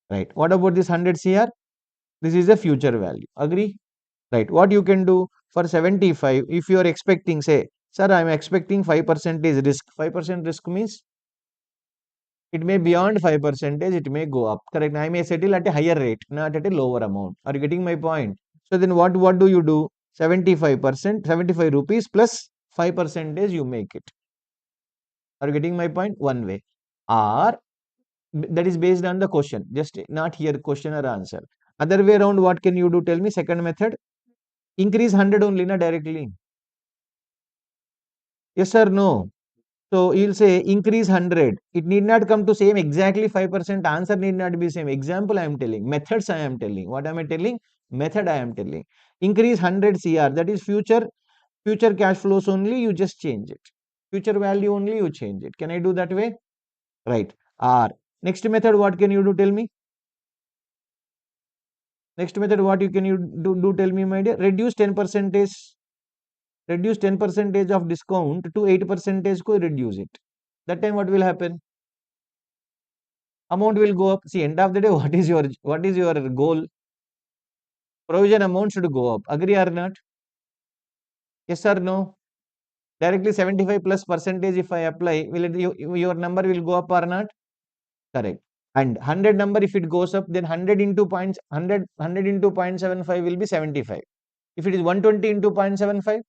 Right. What about this 100 CR? This is the future value. Agree? Right. What you can do for 75, if you are expecting, say, sir, I am expecting 5% is risk. 5% risk means it may beyond 5%, it may go up. Correct. I may settle at a higher rate, not at a lower amount. Are you getting my point? So then what do you do? 75%, 75 rupees plus 5% you make it. Are you getting my point? One way. Or that is based on the question, just not here question or answer. Other way around, what can you do? Tell me. Second method, increase 100 only, na, directly. Yes or no? So you'll say increase 100. It need not come to same exactly 5%. Answer need not be same. Example I am telling. Methods I am telling. What am I telling? Method I am telling. Increase 100 CR. That is future cash flows only. You just change it. Future value only you change it. Can I do that way? Right. Or next method, what can you do? Tell me. Next method, what you can you do? Tell me, my dear. Reduce 10 percentage of discount to 8 percentage ko reduce it. That time what will happen? Amount will go up. See, end of the day, what is your goal? Provision amount should go up. Agree or not? Yes or no? Directly 75 plus percentage if I apply, will it, your number will go up or not? Correct. And 100 number, if it goes up, then 100 into points 100 into 0.75 will be 75. If it is 120 into 0.75,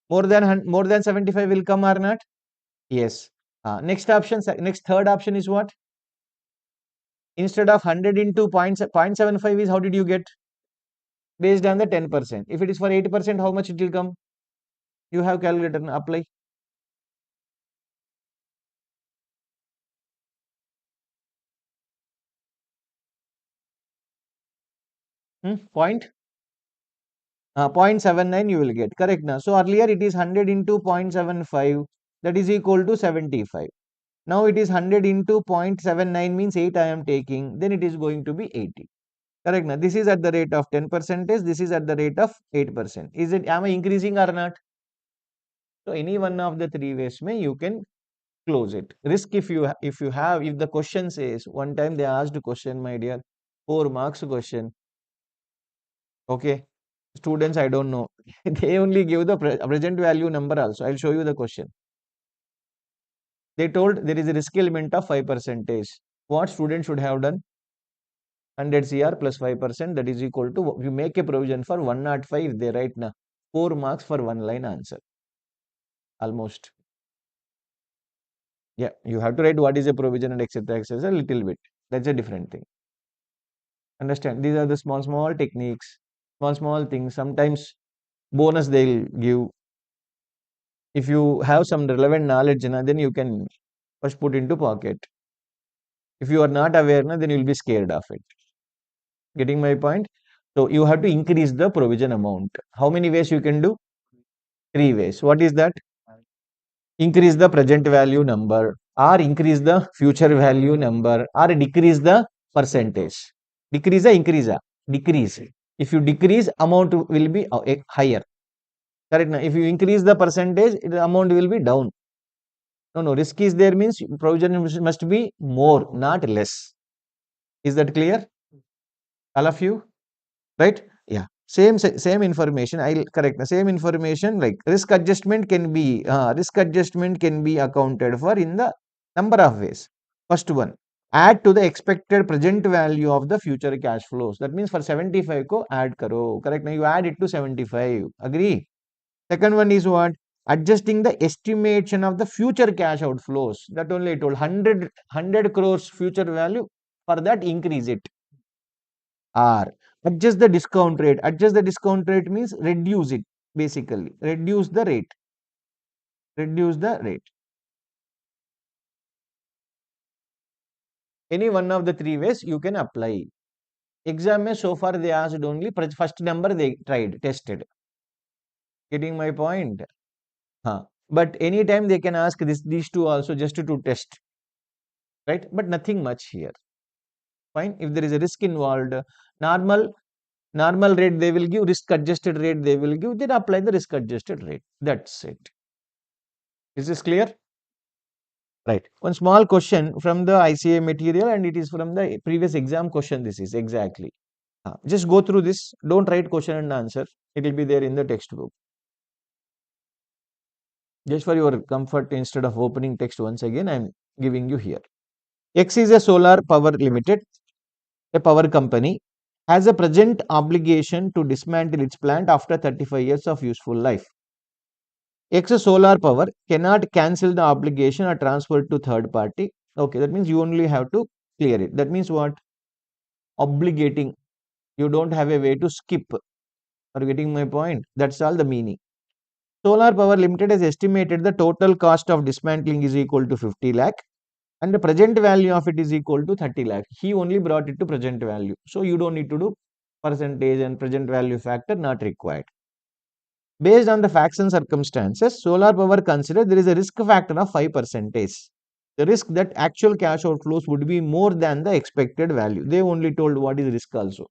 more than 75 will come or not? Yes. Next option, next third option is what? Instead of 100 into 0.75 is, how did you get? Based on the 10%. If it is for 8%, how much it will come? You have calculator, apply. Point 0.79 you will get. Correct now. So earlier it is 100 into 0.75, that is equal to 75. Now it is 100 into 0.79 means 8 I am taking, then it is going to be 80. Correct now. This is at the rate of 10%, this is at the rate of 8%. Is it, am I increasing or not? So any one of the three ways may you can close it. Risk, if the question says, one time they asked a question, my dear, 4 marks question. Okay. Students, I don't know. They only give the present value number also. I'll show you the question. They told there is a risk element of 5%. What student should have done? 100 CR plus 5%, that is equal to, you make a provision for 105. They write now 4 marks for one line answer. Almost. Yeah, you have to write what is a provision and etc. etc. a little bit. That's a different thing. Understand? These are the small techniques, small things. Sometimes bonus they'll give. If you have some relevant knowledge, then you can first put into pocket. If you are not aware, then you will be scared of it. Getting my point? So you have to increase the provision amount. How many ways you can do? 3 ways. What is that? Increase the present value number, or increase the future value number, or decrease the percentage. Decrease the increase. Decrease. If you decrease, amount will be higher. Correct. Now, if you increase the percentage, the amount will be down. No, risk is there means provision must be more, not less. Is that clear? All of you? Right? Yeah. Same information. I'll correct the same information. Like risk adjustment can be accounted for in the number of ways. First one, add to the expected present value of the future cash flows. That means for 75 ko add karo. Correct. Now you add it to 75. Agree. Second one is what? Adjusting the estimation of the future cash outflows. That only I told 100 crores future value. For that, increase it. Or adjust the discount rate. Adjust the discount rate means reduce it. Basically, reduce the rate. Reduce the rate. Any one of the three ways you can apply. Exam mein so far they asked only first number they tried, tested. Getting my point? Huh. But anytime they can ask these two also just to test, right? But nothing much here. Fine. If there is a risk involved, normal normal rate they will give, risk adjusted rate they will give, then apply the risk adjusted rate. That's it. Is this clear? Right. One small question from the ICA material, and it is from the previous exam question. This is exactly. Just go through this. Don't write question and answer. It will be there in the textbook. Just for your comfort, instead of opening text once again, I am giving you here. X is a solar power limited, a power company, has a present obligation to dismantle its plant after 35 years of useful life. X solar power cannot cancel the obligation or transfer it to third party. Okay, that means you only have to clear it. That means what? Obligating. You don't have a way to skip. Are you getting my point? That's all the meaning. Solar Power Limited has estimated the total cost of dismantling is equal to 50 lakh and the present value of it is equal to 30 lakh. He only brought it to present value. So you don't need to do percentage and present value factor, not required. Based on the facts and circumstances, Solar Power considered there is a risk factor of 5%. The risk that actual cash outflows would be more than the expected value. They only told what is risk also.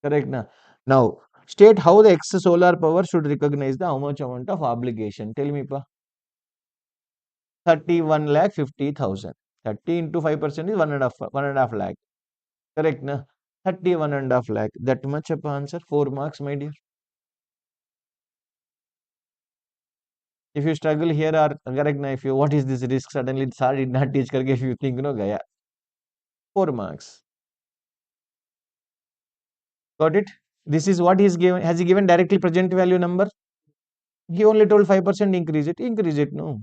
Correct na? Now, state how the ex solar power should recognize the how much amount of obligation. Tell me, pa. 31 lakh 50,000. 30 into 5% is 1.5 lakh. Correct na? 31.5 lakh. That much up answer. 4 marks, my dear. If you struggle here or correct na, if you what is this risk? Suddenly sir did not teach karke if you think no gaya. 4 marks. Got it? This is what he's given. Has he given directly present value number? He only told 5% increase it. Increase it, no.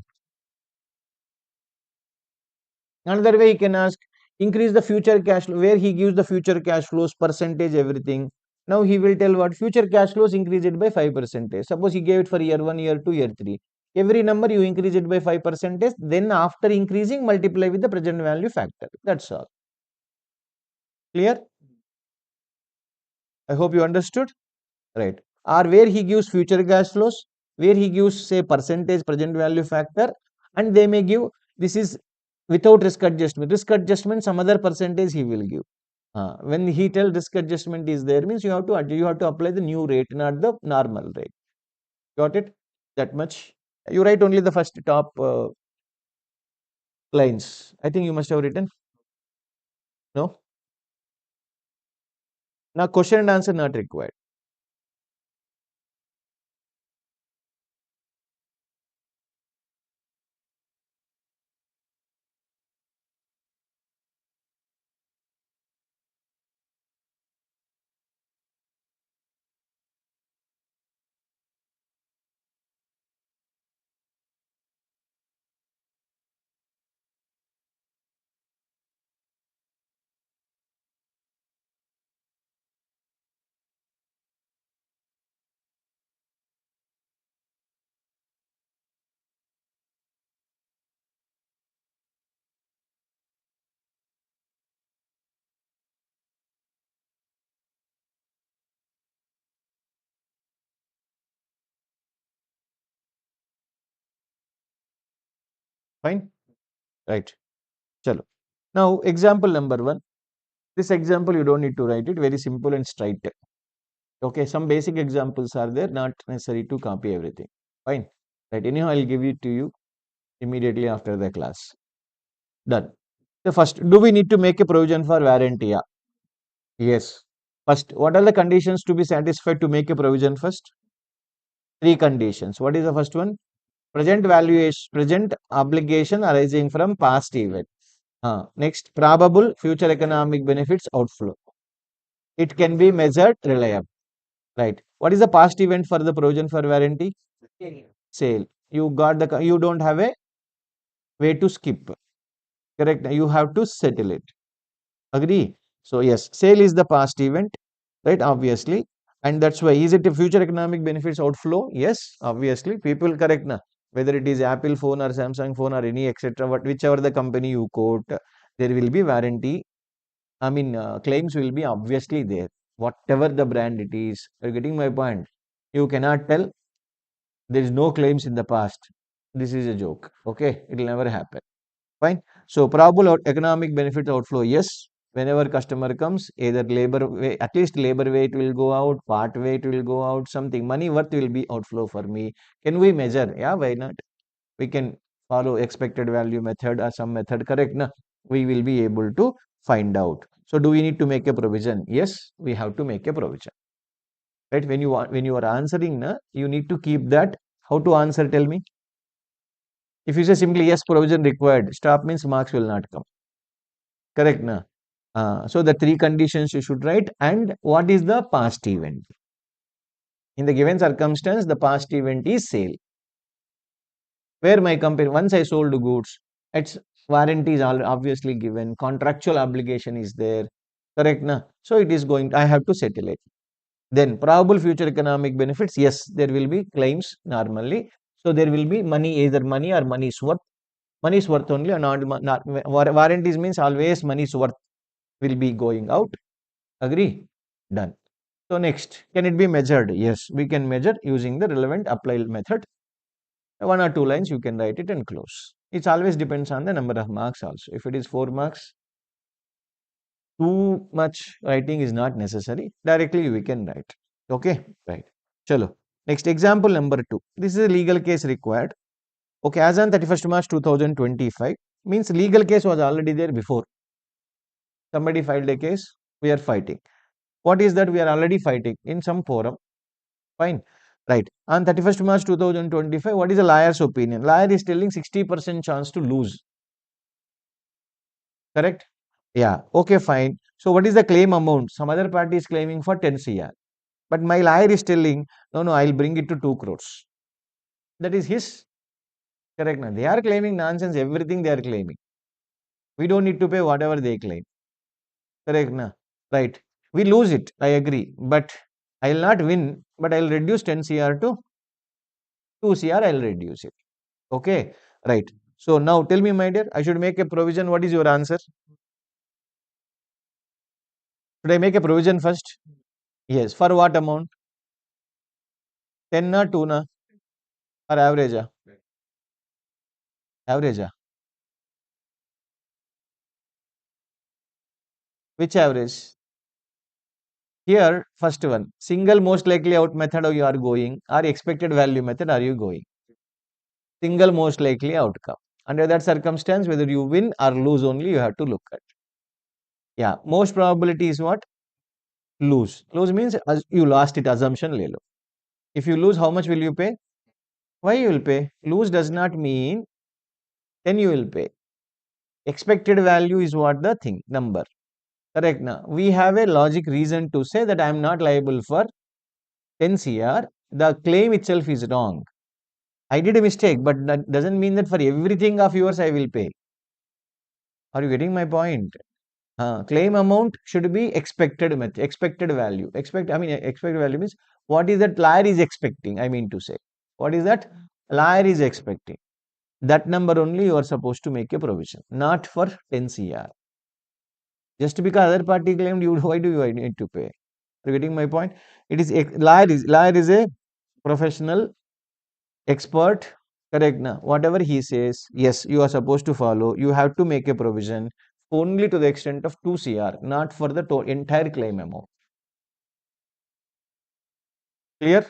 Another way he can ask, increase the future cash flow, where he gives the future cash flows, percentage, everything. Now he will tell what future cash flows increase it by 5%. Suppose he gave it for year 1, year 2, year 3. Every number you increase it by 5%. Then after increasing, multiply with the present value factor. That's all. Clear? I hope you understood. Right. Or where he gives future cash flows, where he gives say percentage present value factor, and they may give this is without risk adjustment. Risk adjustment, some other percentage he will give. When he tell risk adjustment is there, means you have to apply the new rate, not the normal rate. Got it? That much. You write only the first top lines. I think you must have written. No. Now question and answer not required. Fine. Right. Chalo. Now example number 1. This example you don't need to write it. Very simple and straight. Okay, some basic examples are there, not necessary to copy everything. Fine. Right. Anyhow, I'll give it to you immediately after the class. Done. The first, do we need to make a provision for warranty? Yeah. Yes. First, what are the conditions to be satisfied to make a provision first? Three conditions. What is the first one? Present valuation, present obligation arising from past event. Next, probable future economic benefits outflow. It can be measured reliable. Right. What is the past event for the provision for warranty? Sale. You got the, you don't have a way to skip. Correct. You have to settle it. Agree? So yes, sale is the past event, right? Obviously. And that's why, is it a future economic benefits outflow? Yes, obviously. People correct na. Whether it is Apple phone or Samsung phone or any etc. But whichever the company you quote, there will be warranty. I mean, claims will be obviously there. Whatever the brand it is. You're getting my point. You cannot tell there is no claims in the past. This is a joke. Okay, it will never happen. Fine. So probable economic benefit outflow, yes. Whenever customer comes, either labor way, at least labor weight will go out, part weight will go out, something money worth will be outflow for me. Can we measure? Yeah, why not? We can follow expected value method or some method, correct? Na? We will be able to find out. So do we need to make a provision? Yes, we have to make a provision. Right? When you are answering, na, you need to keep that. How to answer? Tell me. If you say simply yes, provision required, stop means marks will not come. Correct, na? So the three conditions you should write. And what is the past event? In the given circumstance, the past event is sale. Where my company, once I sold goods, its warranty is obviously given, contractual obligation is there. Correct, na? So it is going, I have to settle it. Then probable future economic benefits, yes, there will be claims normally. So there will be money, either money or money is worth. Money is worth only, and not warranties means always money is worth will be going out. Agree? Done. So next, can it be measured? Yes, we can measure using the relevant apply method. One or two lines you can write it and close. It always depends on the number of marks also. If it is 4 marks, too much writing is not necessary. Directly we can write. Okay, right. Chalo. Next example number 2. This is a legal case required. Okay, as on 31st March 2025 means legal case was already there before. Somebody filed a case, we are fighting. What is that? We are already fighting in some forum. Fine. Right. On 31st March 2025, what is the lawyer's opinion? Lawyer is telling 60% chance to lose. Correct? Yeah. Okay, fine. So what is the claim amount? Some other party is claiming for 10 CR. But my lawyer is telling, no, no, I'll bring it to 2 crores. That is his. Correct. Now, they are claiming nonsense, everything they are claiming. We don't need to pay whatever they claim. Correct. Now, right. We lose it. I agree. But I'll not win, but I'll reduce 10 CR to 2 CR. I'll reduce it. Okay. Right. So now tell me, my dear, I should make a provision. What is your answer? Should I make a provision first? Yes. For what amount? 10 na 2 na or average? Average. Which average? Here, first one, single most likely out method you are going or expected value method are you going? Single most likely outcome. Under that circumstance, whether you win or lose only you have to look at. Yeah, most probability is what? Lose. Lose means you lost it, assumption le lo. If you lose, how much will you pay? Why you will pay? Lose does not mean then you will pay. Expected value is what the thing, number. Correct now. We have a logic reason to say that I am not liable for 10 CR. The claim itself is wrong. I did a mistake, but that doesn't mean that for everything of yours I will pay. Are you getting my point? Claim amount should be expected method, expected value. Expected value means what is that liar is expecting? I mean to say, what is that liar is expecting? That number only you are supposed to make a provision, not for 10 CR. Just because other party claimed, you why do you need to pay? Are you getting my point? It is liar is a professional expert. Correct now. Whatever he says, yes, you are supposed to follow. You have to make a provision only to the extent of 2 CR, not for the entire claim amount. Clear?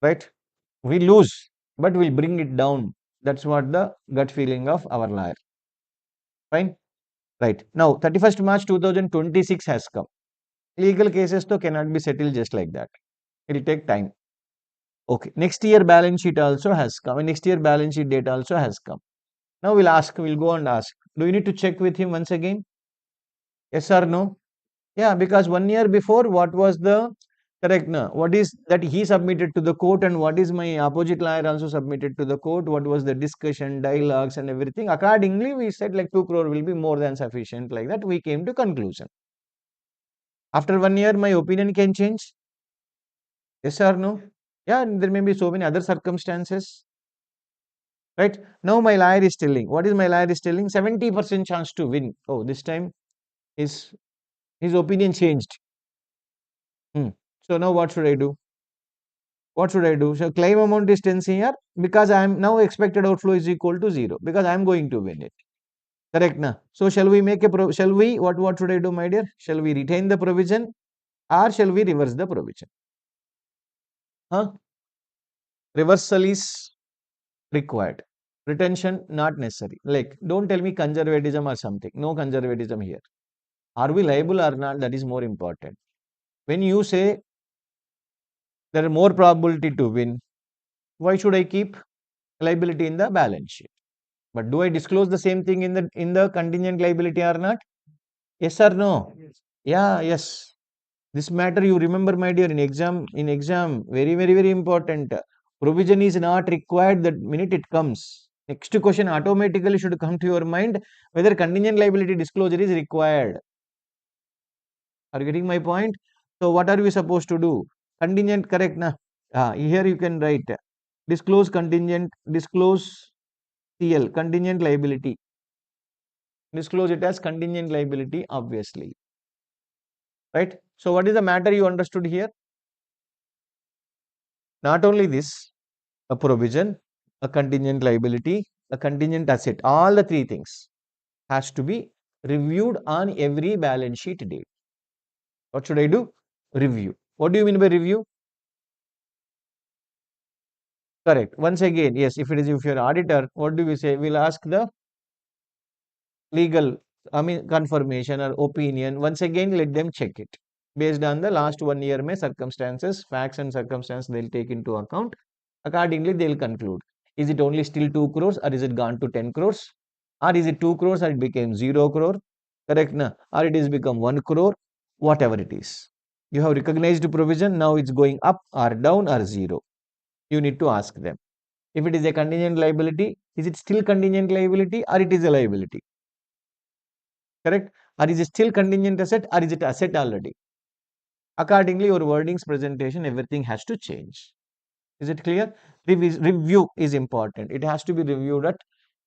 Right? We lose, but we'll bring it down. That's what the gut feeling of our lawyer. Fine? Right. Now, 31st March 2026 has come. Legal cases though cannot be settled just like that. It will take time. Okay. Next year balance sheet also has come. And next year balance sheet date also has come. Now we'll go and ask. Do you need to check with him once again? Yes or no? Yeah, because 1 year before, what was the correct? No, what is that he submitted to the court, and what is my opposite lawyer also submitted to the court? What was the discussion, dialogues, and everything? Accordingly, we said like 2 crore will be more than sufficient. Like that, we came to conclusion. After 1 year, my opinion can change. Yes or no? Yeah, and there may be so many other circumstances. Right now, my lawyer is telling. What is my lawyer is telling? 70% chance to win. Oh, this time his opinion changed. Hmm. So now what should I do? What should I do? So claim amount is 10 CR because I am now expected outflow is equal to 0 because I am going to win it. Correct na? So shall we make a shall we what should I do, my dear? Shall we retain the provision or shall we reverse the provision? Huh? Reversal is required. Retention not necessary. Like don't tell me conservatism or something. No conservatism here. Are we liable or not? That is more important. When you say there are more probability to win, why should I keep liability in the balance sheet? But do I disclose the same thing in the contingent liability or not? Yes or no? Yeah, yes. This matter you remember, my dear, in exam, very important. Provision is not required the minute it comes. Next question automatically should come to your mind whether contingent liability disclosure is required. Are you getting my point? So what are we supposed to do? Contingent, correct na? Here you can write disclose CL, contingent liability. Disclose it as contingent liability, obviously. Right? So what is the matter you understood here? Not only this, a provision, a contingent liability, a contingent asset, all the three things has to be reviewed on every balance sheet date. What should I do? Review. What do you mean by review? Correct. Once again, yes, if you're auditor, what do we say? We'll ask the legal, confirmation or opinion. Once again, let them check it. Based on the last 1 year may circumstances, facts and circumstances they'll take into account. Accordingly, they'll conclude. Is it only still 2 crores or is it gone to 10 crores? Or is it 2 crores or it became 0 crore? Correct, na? Or it has become 1 crore? Whatever it is. You have recognized provision, now it's going up or down or 0. You need to ask them. If it is a contingent liability, is it still contingent liability or it is a liability? Correct? Or is it still contingent asset or is it asset already? Accordingly, your wordings, presentation, everything has to change. Is it clear? Review is important. It has to be reviewed at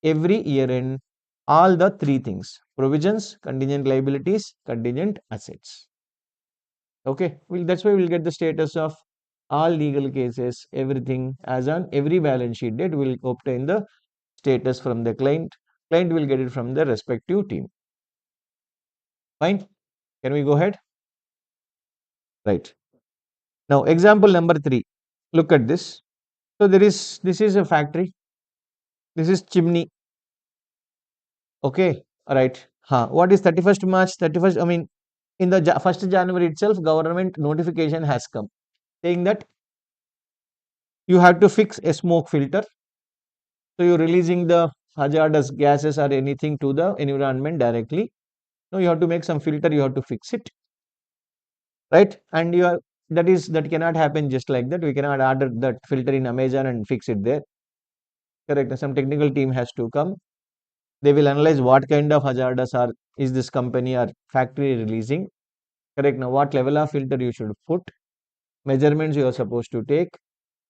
every year end. All the three things: provisions, contingent liabilities, contingent assets. Okay, that's why we'll get the status of all legal cases, everything as on every balance sheet date. We'll obtain the status from the client. Client will get it from the respective team. Fine. Can we go ahead? Right. Now, example number 3. Look at this. So this is a factory. This is chimney. Okay. All right. What is 31st March? 31st, in the 1st January itself, government notification has come saying that you have to fix a smoke filter. So you're releasing the hazardous gases or anything to the environment directly. No, you have to make some filter, you have to fix it. Right? And that cannot happen just like that. We cannot order that filter in Amazon and fix it there. Correct. Some technical team has to come. They will analyze what kind of hazardous are is this company or factory releasing. Correct. Now, what level of filter you should put, measurements you are supposed to take,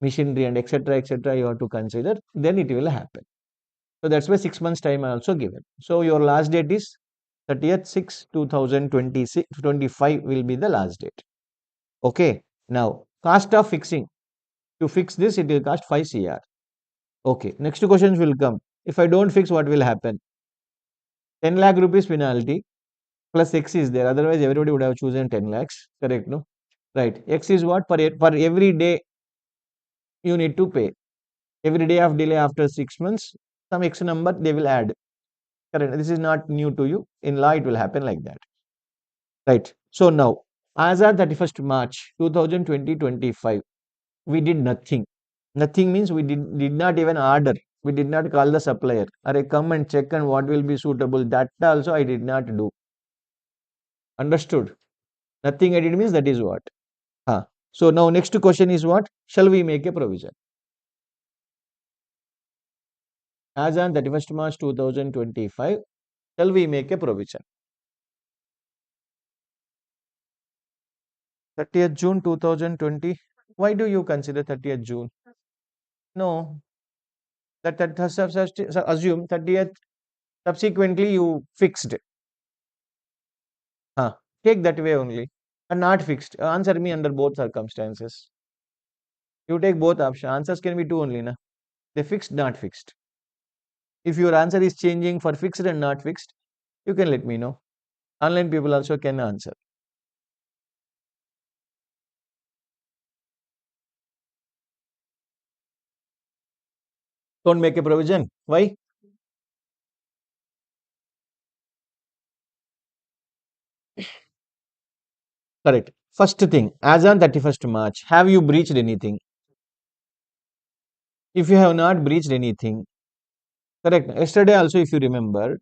machinery and etc. you have to consider. Then it will happen. So that's why 6 months time I also given. So your last date is 30th 6 2026 25 will be the last date. Okay. Now cost of fixing. To fix this, it will cost 5 CR. Okay. Next two questions will come. If I don't fix, what will happen? 10 lakh rupees penalty plus X is there. Otherwise, everybody would have chosen 10 lakhs. Correct, no? Right. X is what? Per every day you need to pay. Every day of delay after 6 months, some X number they will add. Correct. This is not new to you. In law, it will happen like that. Right. So now, As on 31st March 2025, we did nothing. Nothing means we did not even order. We did not call the supplier. Or come and check and what will be suitable. That also I did not do. Understood? Nothing I did means that is what. Huh. So now next question is what? Shall we make a provision? As on 31st March 2025, shall we make a provision? 30th June 2020. Why do you consider 30th June? No, assume 30th. Subsequently, you fixed. Huh. Take that way only. And not fixed. Answer me under both circumstances. You take both options. Answers can be two only. Na? They fixed, not fixed. If your answer is changing for fixed and not fixed, you can let me know. Online people also can answer. Don't make a provision. Why? Correct. First thing, as on 31st March, have you breached anything? If you have not breached anything, correct. Yesterday also, if you remember,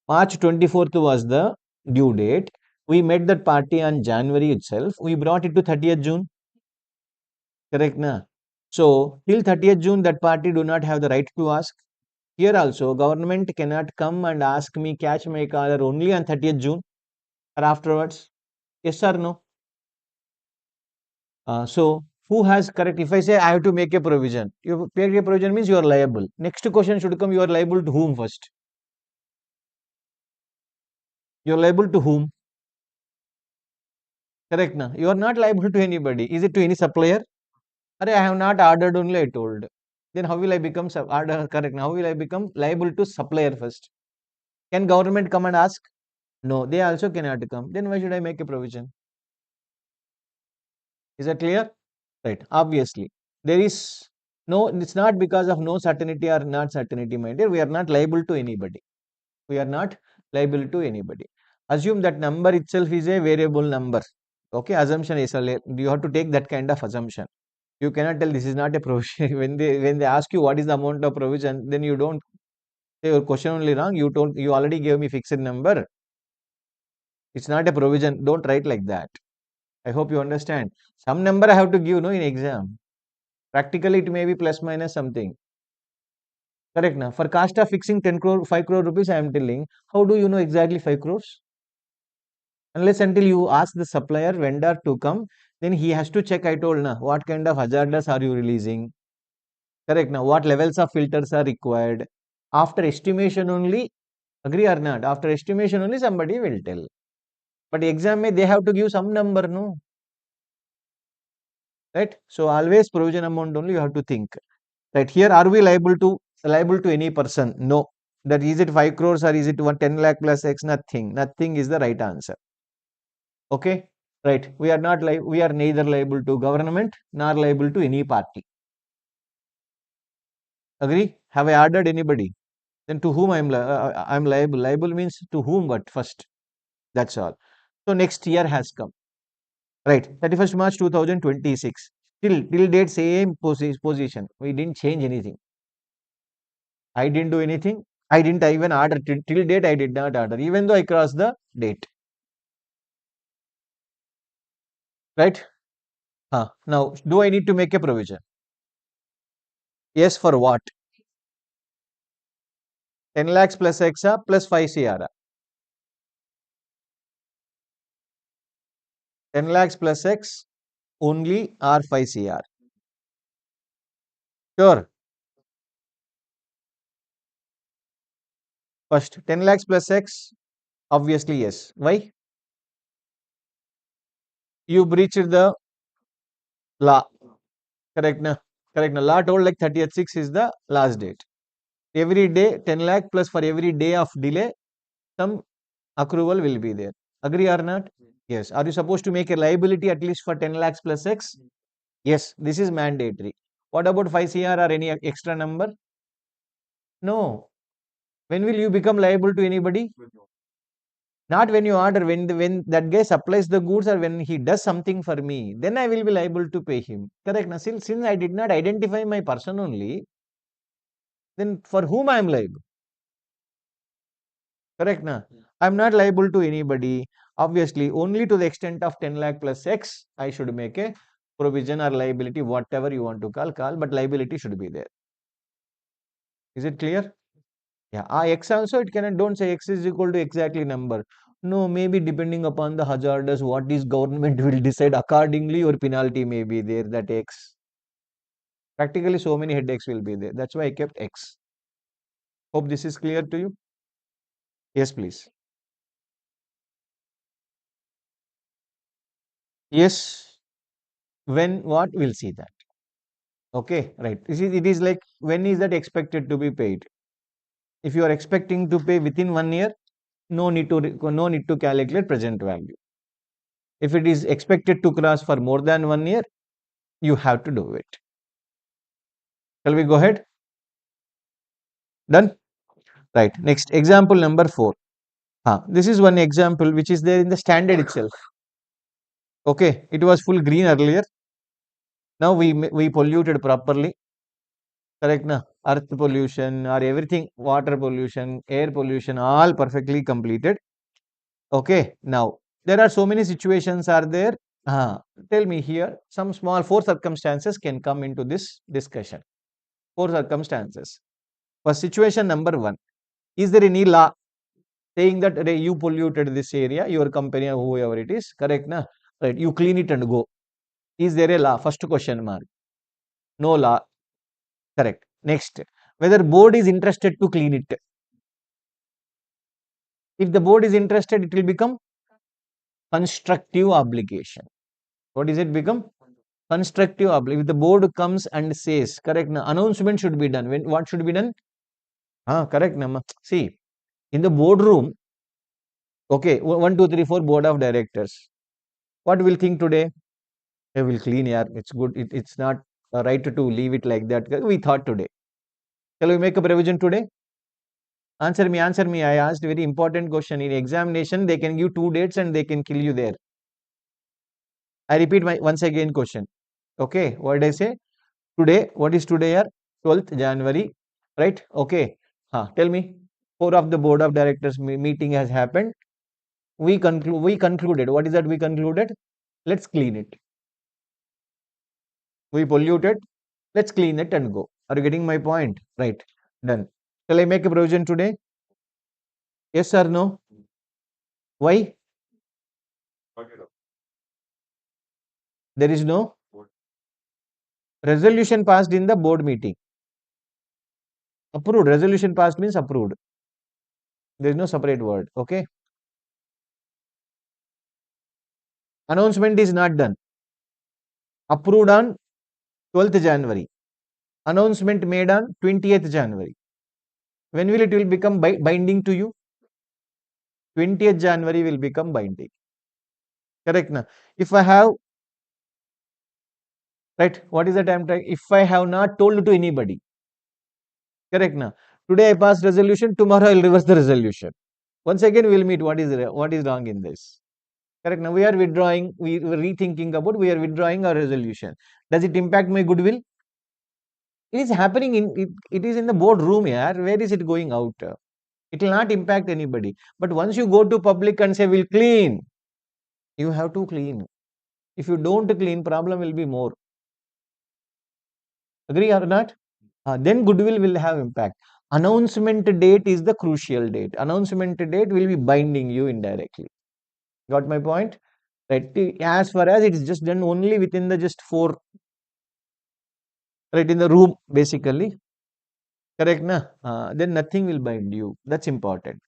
March 24th was the due date. We met that party on January itself. We brought it to 30th June. Correct, na? So, till 30th June, that party do not have the right to ask. Here also, government cannot come and ask me catch my collar only on 30th June or afterwards. Yes or no? So, who has correct? If I say I have to make a provision, you make a provision means you are liable. Next question should come, you are liable to whom first? You are liable to whom? Correct, na? You are not liable to anybody. Is it to any supplier? Arey, I have not ordered only, I told. Then how will I become order correct? Now how will I become liable to supplier first? Can government come and ask? No, they also cannot come. Then why should I make a provision? Is that clear? Right. Obviously, there is no, it's not because of no certainty or not certainty, my dear. We are not liable to anybody. We are not liable to anybody. Assume that number itself is a variable number. Okay, assumption is you have to take that kind of assumption. You cannot tell this is not a provision. When they ask you what is the amount of provision, then you don't say your question only wrong. You already gave me fixed number. It's not a provision. Don't write like that. I hope you understand. Some number I have to give no in exam. Practically it may be plus minus something. Correct now. For cost of fixing 10 crore, 5 crore rupees, I am telling. How do you know exactly 5 crores? Unless until you ask the supplier, vendor to come, then he has to check. I told na what kind of hazardous are you releasing? Correct now. What levels of filters are required? After estimation only, agree or not? After estimation only somebody will tell. But exam may they have to give some number, no? Right? So always provision amount only you have to think. Right here, are we liable to any person? No. That is it 5 crores or is it 10 lakh plus X? Nothing. Nothing is the right answer. Okay. Right. We are neither liable to government nor liable to any party. Agree? Have I ordered anybody? Then to whom I'm liable? Liable means to whom but first. That's all. So next year has come. Right. 31st March 2026. Till date same position. We didn't change anything. I didn't do anything. I didn't even order till date. I did not order, even though I crossed the date. Right? Now, do I need to make a provision? Yes, for what? 10 lakhs plus XA plus 5 CR. 10 lakhs plus X only or 5 CR. Sure. First, 10 lakhs plus X. Obviously, yes. Why? You breached the law. Correct. Na? Correct. Na? Law told like 30th 6 is the last date. Every day, 10 lakh plus for every day of delay, some accrual will be there. Agree or not? Yes. Are you supposed to make a liability at least for 10 lakhs plus X? Yes, this is mandatory. What about 5 CR or any extra number? No. When will you become liable to anybody? Not when you order, when that guy supplies the goods or when he does something for me, then I will be liable to pay him. Correct? Now, since I did not identify my person only, then for whom I am liable? Correct? Now, I am not liable to anybody. Obviously, only to the extent of 10 lakh plus X, I should make a provision or liability, whatever you want to call, but liability should be there. Is it clear? Yeah, X also it cannot, don't say X is equal to exactly number. No, maybe depending upon the hazardous, what is government will decide accordingly, your penalty may be there, that X. Practically so many headaches will be there. That's why I kept X. Hope this is clear to you. Yes, please. Yes, when what we'll see that. Okay, right. It is like when is that expected to be paid? If you are expecting to pay within 1 year, no need to calculate present value. If it is expected to cross for more than 1 year, you have to do it. Shall we go ahead? Done? Right. Next, example number 4. This is one example which is there in the standard itself. Okay, it was full green earlier. Now we polluted properly. Correct na? Earth pollution or everything, water pollution, air pollution, all perfectly completed. Okay, now there are so many situations are there. Tell me here, some small 4 circumstances can come into this discussion. 4 circumstances. For situation number 1, is there any law saying that "Arey, you polluted this area, your company or whoever it is, correct na? Right, you clean it and go. Is there a law? First question mark. No law. Correct. Next, whether board is interested to clean it. If the board is interested, it will become constructive obligation. What is it become? Constructive obligation. If the board comes and says, correct na, announcement should be done. When what should be done? Correct na. See, in the boardroom, okay, 1, 2, 3, 4 board of directors. What will think today? Hey, we'll clean, yeah. It's good. It's not right to leave it like that. We thought today. Shall we make a provision today? Answer me, answer me. I asked very important question. In examination, they can give 2 dates and they can kill you there. I repeat my once again question. Okay, what did I say? Today, what is today? Here? 12th January, right? Okay. Tell me. 4 of the board of directors meeting has happened. We concluded. What is that we concluded? Let's clean it. We polluted. Let's clean it and go. Are you getting my point? Right. Done. Shall I make a provision today? Yes or no? Why? There is no resolution passed in the board meeting. Approved. Resolution passed means approved. There is no separate word. Okay. Announcement is not done. Approved on 12th January. Announcement made on 20th January. When will become binding to you? 20th January will become binding. Correct na? If I have, right, what is the time trying? If I have not told to anybody, correct na? Today I pass resolution, tomorrow I will reverse the resolution. Once again we will meet what is wrong in this. Correct now we are withdrawing, we were rethinking about, we are withdrawing our resolution. Does it impact my goodwill? It is happening it is in the board room here. Where is it going out? It will not impact anybody. But once you go to public and say we'll clean, you have to clean. If you don't clean, problem will be more. Agree or not? Then goodwill will have impact. Announcement date is the crucial date. Announcement date will be binding you indirectly. Got my point? Right. As far as it is just done only within the just 4, right, in the room, basically. Correct, na? Then nothing will bind you. That's important.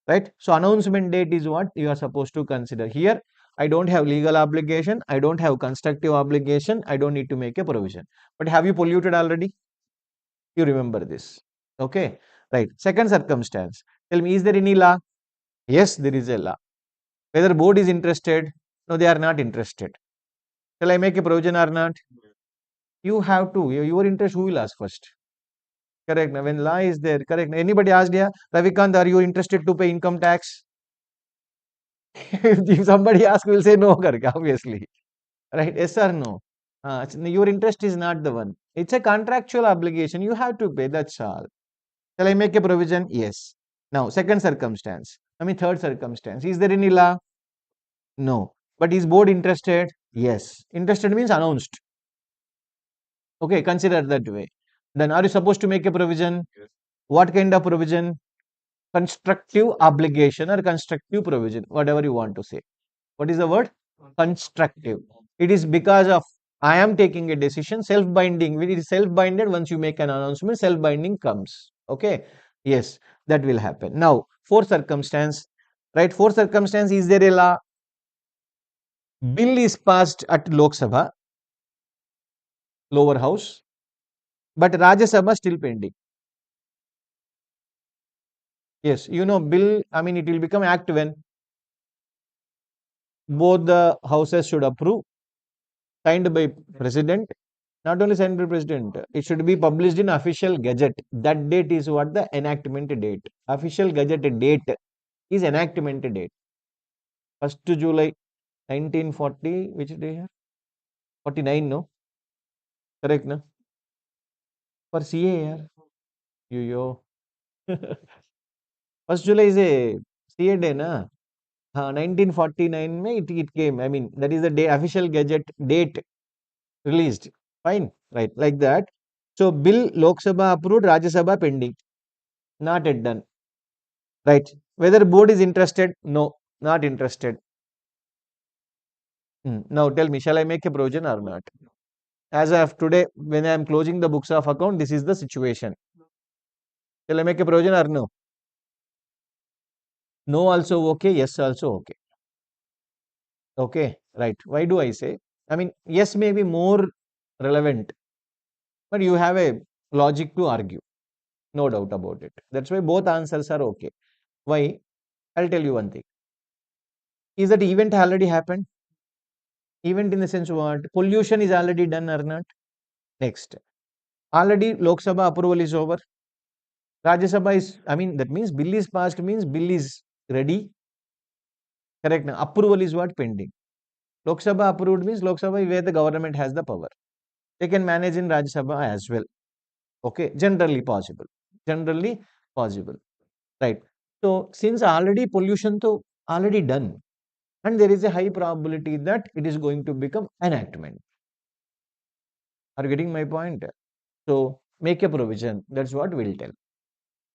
Right? So announcement date is what you are supposed to consider. Here, I don't have legal obligation. I don't have constructive obligation. I don't need to make a provision. But have you polluted already? You remember this. Okay. Right. Second circumstance. Tell me, is there any law? Yes, there is a law. Whether board is interested? No, they are not interested. Shall I make a provision or not? You have to. Your interest, who will ask first? Correct. Now, when law is there, correct. Anybody asked, yeah, Ravi Kanth, are you interested to pay income tax? If somebody asks, we'll say no, karke, obviously. Right? Yes or no? Your interest is not the one. It's a contractual obligation. You have to pay. That's all. Shall I make a provision? Yes. Now, second circumstance. Third circumstance. Is there any law? No. But is board interested? Yes. Interested means announced. Okay, consider that way. Then are you supposed to make a provision? What kind of provision? Constructive obligation or constructive provision, whatever you want to say. What is the word? Constructive. It is because of I am taking a decision, self-binding. It is self-binded. Once you make an announcement, self-binding comes. Okay. Yes, that will happen. Now, fourth circumstance, right? Fourth circumstance, is there a law? Bill is passed at Lok Sabha, lower house, but Rajya Sabha still pending. Yes, bill, it will become act when both the houses should approve, signed by president. Not only signed by president, it should be published in official gazette. That date is what? The enactment date. Official gazette date is enactment date. 1st July 1940, which day here? 49, no? Correct, no? For CA here. Yo. 1st July is a CA day, na? 1949 mein it came. That is the day, official gazette date released. Fine, right? Like that. So, bill Lok Sabha approved, Rajya Sabha pending. Not yet done. Right. Whether board is interested? No, not interested. Now tell me, shall I make a provision or not? As of today, when I am closing the books of account, this is the situation. Shall I make a provision or no? No also okay, yes also okay. Okay, right. Why do I say? Yes may be more relevant, but you have a logic to argue. No doubt about it. That's why both answers are okay. Why? I'll tell you one thing. Is that event already happened? Event in the sense what? Pollution is already done or not? Next. Already Lok Sabha approval is over. Rajya Sabha is, that means bill is passed means bill is ready. Correct. Now, approval is what? Pending. Lok Sabha approved means Lok Sabha is where the government has the power. They can manage in Rajya Sabha as well. Okay. Generally possible. Generally possible. Right. So, since already pollution to already done, and there is a high probability that it is going to become enactment. Are you getting my point? So, make a provision. That's what we'll tell.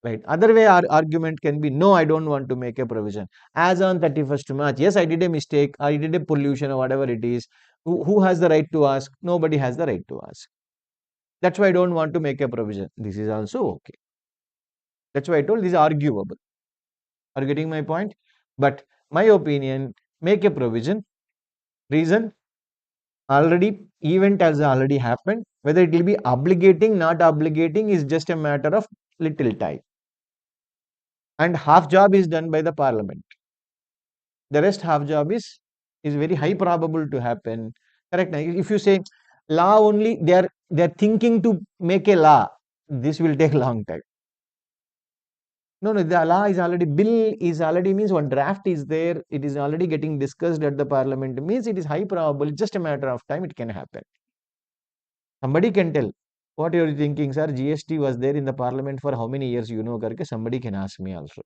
Right. Other way, our argument can be no, I don't want to make a provision. As on 31st March, yes, I did a mistake, I did a pollution or whatever it is. Who has the right to ask? Nobody has the right to ask. That's why I don't want to make a provision. This is also okay. That's why I told this is arguable. Are you getting my point? But my opinion, make a provision. Reason, already event has already happened. Whether it will be obligating, not obligating is just a matter of little time. And half job is done by the parliament. The rest half job is very high probable to happen. Correct. Now, if you say law only, they are thinking to make a law. This will take long time. No, the law is already, bill is already means one draft is there. It is already getting discussed at the parliament. Means it is high probable. Just a matter of time. It can happen. Somebody can tell. What you are thinking, sir? GST was there in the parliament for how many years? Karke somebody can ask me also.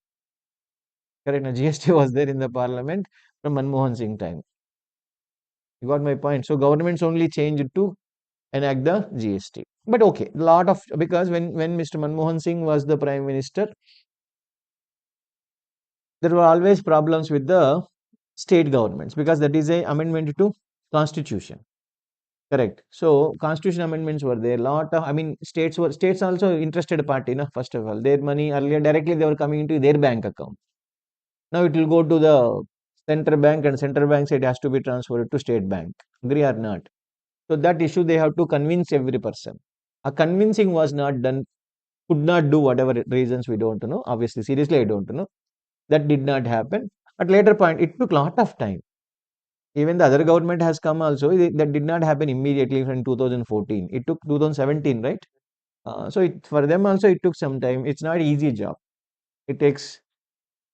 Correct. Now, GST was there in the parliament from Manmohan Singh time. You got my point. So governments only changed to enact the GST. But okay, lot of because when Mr. Manmohan Singh was the prime minister, there were always problems with the state governments because that is a amendment to constitution. Correct. So constitution amendments were there. Lot of states also interested party. No, first of all, their money earlier directly they were coming into their bank account. Now it will go to the central bank and central bank said it has to be transferred to state bank. Agree or not? So that issue they have to convince every person. A convincing was not done, could not do whatever reasons we don't know. Obviously, seriously, I don't know. That did not happen. At later point, it took lot of time. Even the other government has come also. That did not happen immediately from 2014. It took 2017, right? For them also it took some time. It's not easy job. It takes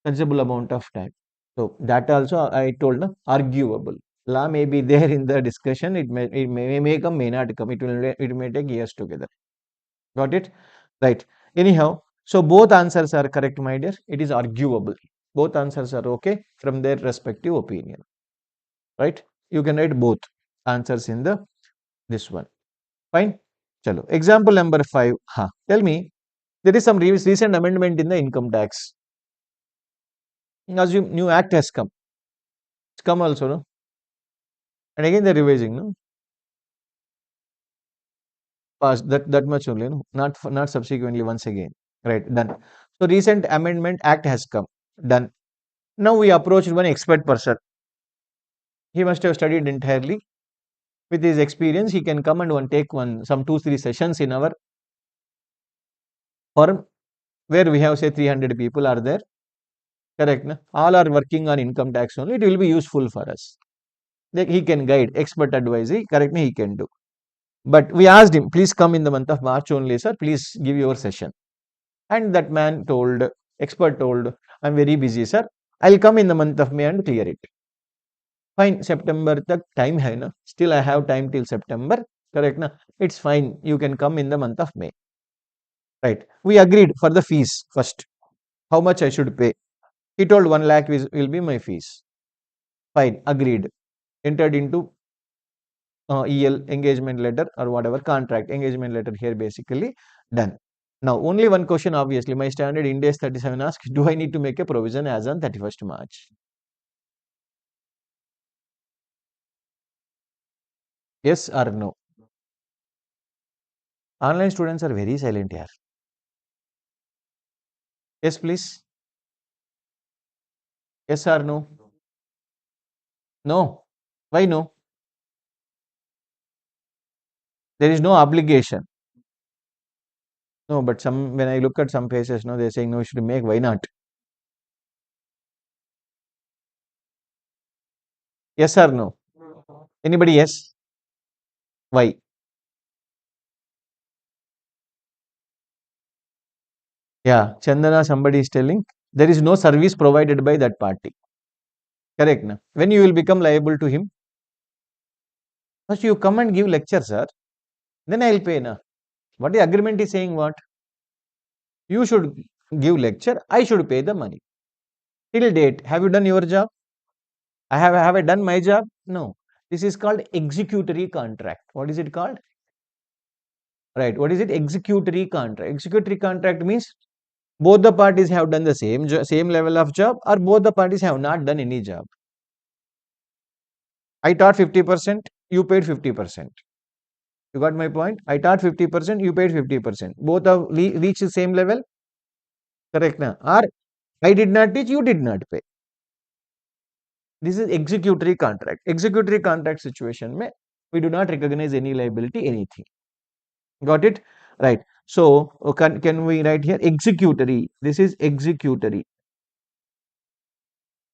considerable amount of time. So that also I told na, arguable. Law may be there in the discussion. It may come, may not come. It may take years together. Got it? Right. Anyhow, so both answers are correct, my dear. It is arguable. Both answers are okay from their respective opinion. Right? You can write both answers in the this one. Fine. Chalo. Example number 5. Ha. Tell me, there is some recent amendment in the income tax. Assume new act has come. It's come also, no? And again they're revising, no? Past that much only, no? Not subsequently once again. Right, done. So recent amendment act has come. Done. Now we approached one expert person. He must have studied entirely. With his experience, he can come and take some 2 3 sessions in our firm where we have say 300 people are there. Correct. Na? All are working on income tax only. It will be useful for us. Like he can guide, expert advisory. Correct. He can do. But we asked him, please come in the month of March only, sir. Please give your session. And that man told, expert told, I'm very busy, sir. I'll come in the month of May and clear it. Fine, September the time hai na. Still I have time till September. Correct na? It's fine. You can come in the month of May. Right. We agreed for the fees first. How much I should pay? He told 1 lakh will be my fees. Fine, agreed. Entered into EL engagement letter or whatever contract engagement letter here basically done. Now only one question obviously my standard Ind AS 37 asks, do I need to make a provision as on 31st March? Yes or no? Online students are very silent here. Yes please. Yes or no? No. Why no? There is no obligation. No, but some when I look at some places, no, they're saying no, you should make. Why not? Yes or no? Anybody? Yes. Why? Yeah, Chandana, somebody is telling there is no service provided by that party. Correct. Na? When you will become liable to him, first you come and give lecture, sir. Then I will pay. Na? What the agreement is saying? What? You should give lecture. I should pay the money. Till date, have you done your job? Have I done my job? No. This is called executory contract. What is it called? Right. What is it? Executory contract. Executory contract means both the parties have done the same level of job, or both the parties have not done any job. I taught 50%, you paid 50%. You got my point? I taught 50%, you paid 50%. Both have reached the same level, correct na? Or I did not teach, you did not pay. This is executory contract. Executory contract situation mein we do not recognize any liability, anything. Got it? Right. So can we write here executory? This is executory.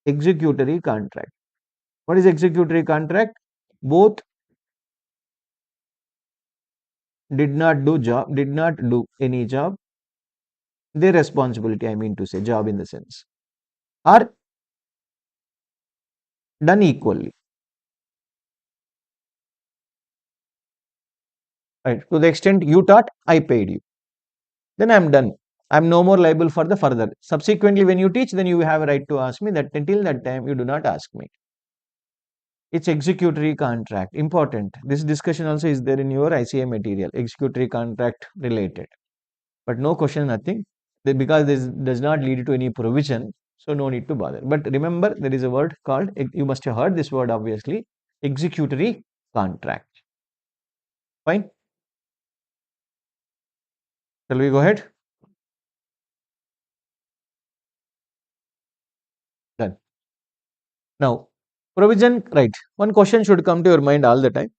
Executory contract. What is executory contract? Both did not do any job. Their responsibility, I mean to say, job in the sense, are done equally. Right. To the extent you taught, I paid you. Then I'm done. I'm no more liable for the further. Subsequently, when you teach, then you have a right to ask me that until that time you do not ask me. It's executory contract. Important. This discussion also is there in your ICA material, executory contract related. But no question, nothing. Because this does not lead to any provision, so no need to bother. But remember, there is a word called, you must have heard this word obviously, executory contract. Fine. Shall we go ahead? Done. Now, provision, right. One question should come to your mind all the time.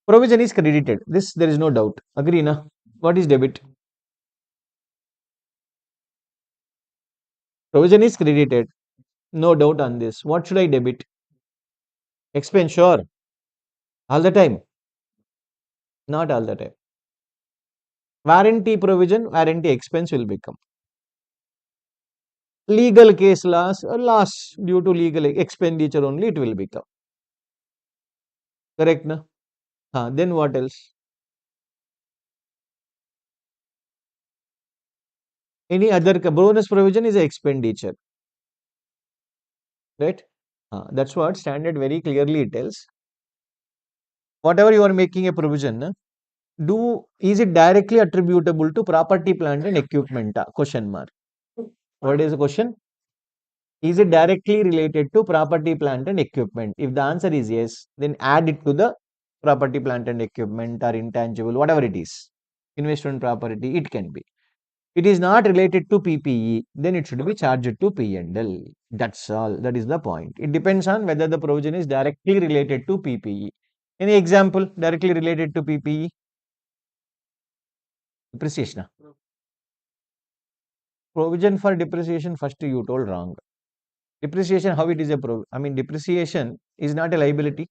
Provision is credited. This there is no doubt. Agree, na? What is debit? Provision is credited. No doubt on this. What should I debit? Expense, sure. All the time. Not all the time. Warranty provision, warranty expense will become. Legal case loss due to legal expenditure only it will become. Correct, na? Then what else? Any other bonus provision is a expenditure, right? That's what standard very clearly tells. Whatever you are making a provision, na, is it directly attributable to property, plant and equipment? Question mark. What is the question? Is it directly related to property, plant and equipment? If the answer is yes, then add it to the property, plant and equipment or intangible, whatever it is. Investment property, it can be. It is not related to PPE, then it should be charged to P&L. That's all. That is the point. It depends on whether the provision is directly related to PPE. Any example directly related to PPE? Depreciation. Provision for depreciation, first you told wrong. Depreciation, how it is a I mean, depreciation is not a liability.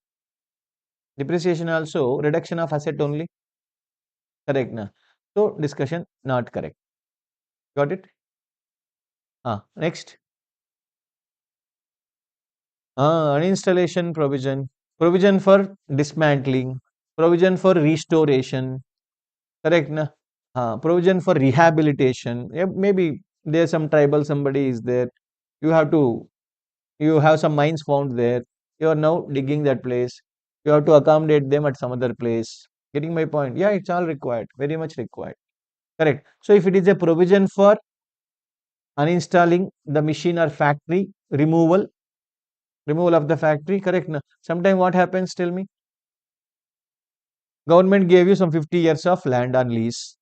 Depreciation also reduction of asset only. Correct, na? So discussion not correct. Got it? Next. Uninstallation provision. Provision for dismantling. Provision for restoration. Correct, na? Provision for rehabilitation. Yeah, maybe there's some tribal somebody is there. You have to you have some mines found there. You are now digging that place. You have to accommodate them at some other place. Getting my point? Yeah, it's all required. Very much required. Correct. So if it is a provision for uninstalling the machine or factory, removal of the factory, correct. Na? Sometime what happens? Tell me. Government gave you some 50 years of land on lease.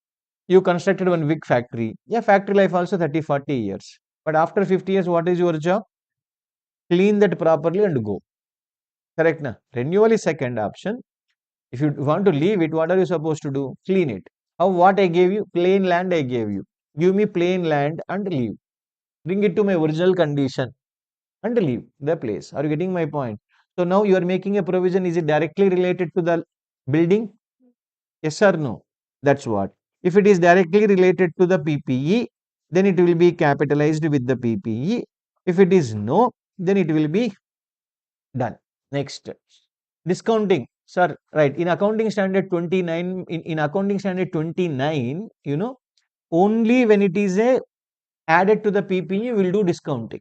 You constructed one big factory. Yeah, factory life also 30, 40 years. But after 50 years, what is your job? Clean that properly and go. Correct, na? Renewal is second option. If you want to leave it, what are you supposed to do? Clean it. How? What I gave you? Plain land I gave you. Give me plain land and leave. Bring it to my original condition and leave the place. Are you getting my point? So now you are making a provision. Is it directly related to the building? Yes or no? That's what. If it is directly related to the PPE, then it will be capitalized with the PPE. If it is no, then it will be done. Next. Discounting. Sir, right. In accounting standard 29, in accounting standard 29, only when it is a added to the PPE, we will do discounting.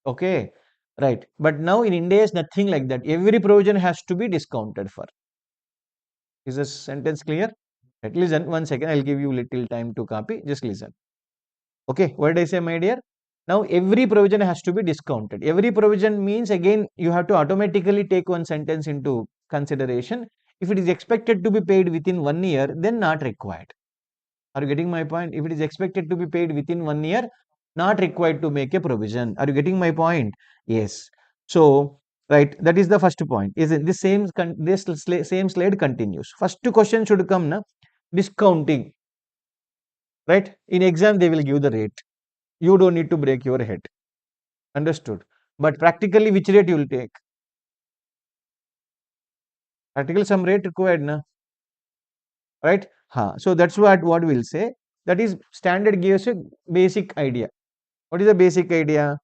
Okay. Right. But now in India is nothing like that. Every provision has to be discounted for. Is this sentence clear? Right. Listen, 1 second. I'll give you little time to copy. Just listen. Okay. What did I say, my dear? Now every provision has to be discounted. Every provision means again you have to automatically take one sentence into consideration. If it is expected to be paid within 1 year, then not required. Are you getting my point? If it is expected to be paid within 1 year, not required to make a provision. Are you getting my point? Yes. So, right, that is the first point. Is it the same? Same slide continues. First question should come na discounting. Right? In exam they will give the rate. You don't need to break your head. Understood. But practically, which rate you will take? Practical some rate required, na? Right? So that's what we'll say. That is standard gives a basic idea. What is the basic idea?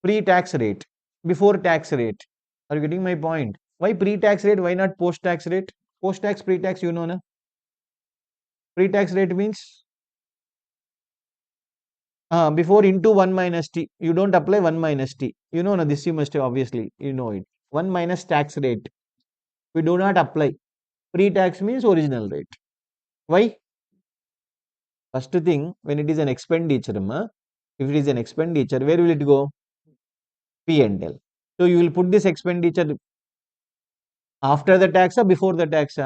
Pre-tax rate, before tax rate. Are you getting my point? Why pre-tax rate? Why not post-tax rate? Post-tax, pre-tax, you know, na? Pre-tax rate means before into 1 minus t. You don't apply 1 minus t. You know, na, this you must have obviously, you know it. 1 minus tax rate. We do not apply. Pre-tax means original rate. Why? First thing, when it is an expenditure, if it is an expenditure, where will it go? P&L. So you will put this expenditure after the tax or before the tax?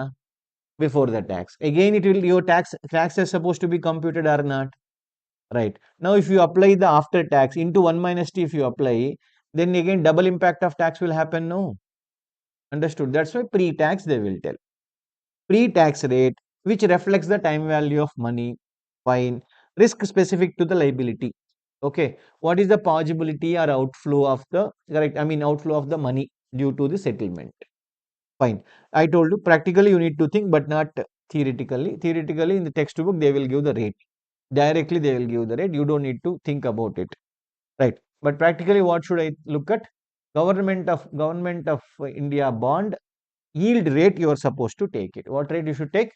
Before the tax. Again, it will your tax is supposed to be computed or not? Right. Now, if you apply the after tax into 1 minus t, if you apply, then again double impact of tax will happen. No. Understood. That's why pre-tax they will tell. Pre-tax rate, which reflects the time value of money, fine, risk specific to the liability. Okay, what is the possibility or outflow of the correct? I mean, outflow of the money due to the settlement. Fine. I told you practically you need to think, but not theoretically. Theoretically, in the textbook, they will give the rate. Directly they will give the rate. You don't need to think about it, right? But practically, what should I look at? Government of India bond yield rate you are supposed to take it. What rate you should take?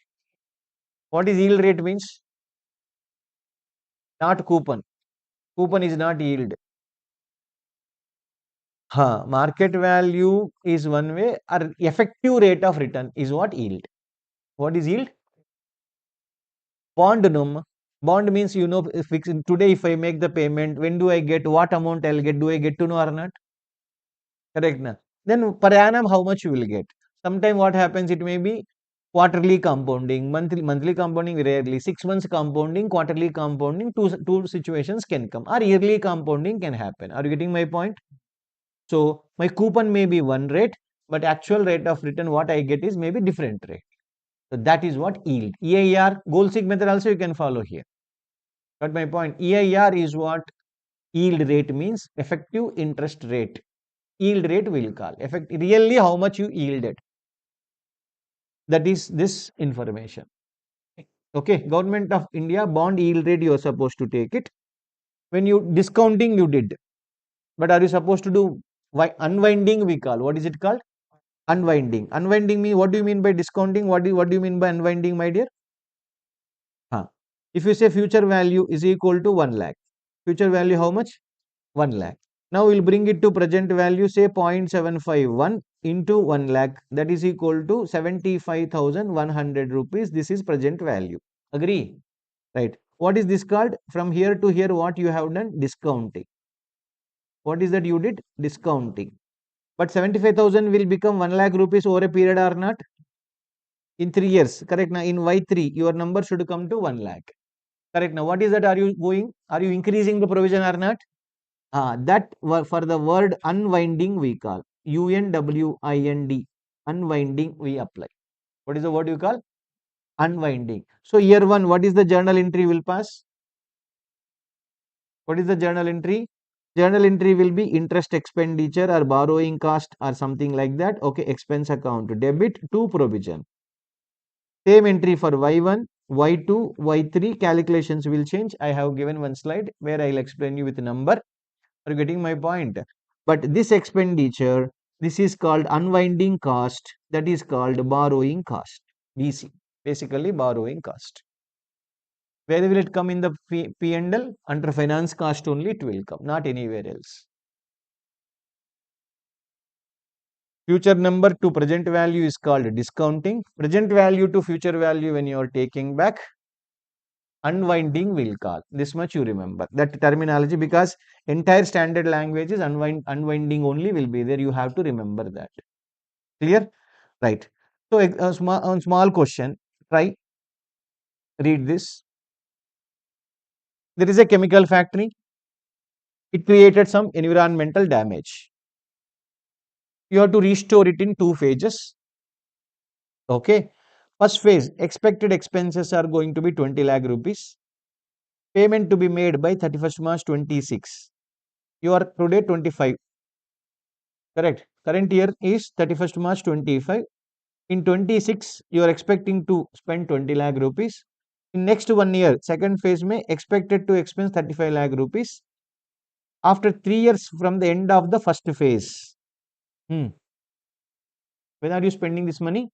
What is yield rate means? Not coupon. Coupon is not yield. Market value is one way, or effective rate of return is what? Yield. What is yield? Bond num. Bond means if today if I make the payment, when do I get, what amount I'll get? Do I get to know or not? Correct na? Then per annum how much you will get? Sometime what happens, it may be quarterly compounding, monthly compounding rarely, 6 months compounding, quarterly compounding, two situations can come, or yearly compounding can happen. Are you getting my point? So my coupon may be one rate, but actual rate of return what I get is maybe different rate. So that is what yield. EIR, goal seek method also you can follow here. Got my point? EIR is what? Yield rate means effective interest rate. Yield rate will call. Really how much you yielded. That is this information. Okay, Government of India bond yield rate you are supposed to take it. When you discounting you did, but are you supposed to do unwinding we call? What is it called? Unwinding. Unwinding mean, what do you mean by discounting? What do you mean by unwinding, my dear? If you say future value is equal to 1 lakh, future value how much? 1 lakh. Now we'll bring it to present value, say 0.751 into 1 lakh, that is equal to 75,100 rupees. This is present value. Agree? Right. What is this called? From here to here, what you have done? Discounting. What is that you did? Discounting. But 75,000 will become 1 lakh rupees over a period or not? In 3 years. Correct. Now in Y3, your number should come to 1 lakh. Correct. Now what is that? Are you going? Are you increasing the provision or not? That for the word unwinding we call UNWIND. Unwinding we apply. What is the word you call? Unwinding. So year one, what is the journal entry will pass? What is the journal entry? Journal entry will be interest expenditure or borrowing cost or something like that. Okay, expense account debit to provision. Same entry for Y1, Y2, Y3. Calculations will change. I have given one slide where I'll explain you with a number. Are you getting my point? But this expenditure, this is called unwinding cost. That is called borrowing cost. BC. Basically borrowing cost. Where will it come in the P&L? Under finance cost only it will come, not anywhere else. Future number to present value is called discounting. Present value to future value when you are taking back, unwinding will call. This much you remember. That terminology, because entire standard language is unwinding only will be there. You have to remember that. Clear? Right. So a small question. Try. Read this. There is a chemical factory. It created some environmental damage. You have to restore it in 2 phases. Okay. First phase, expected expenses are going to be 20 lakh rupees. Payment to be made by 31st March 26. You are today 25. Correct. Current year is 31st March 25. In 26, you are expecting to spend 20 lakh rupees. In next 1 year, second phase may expected to expense 35 lakh rupees. After 3 years from the end of the first phase. When are you spending this money?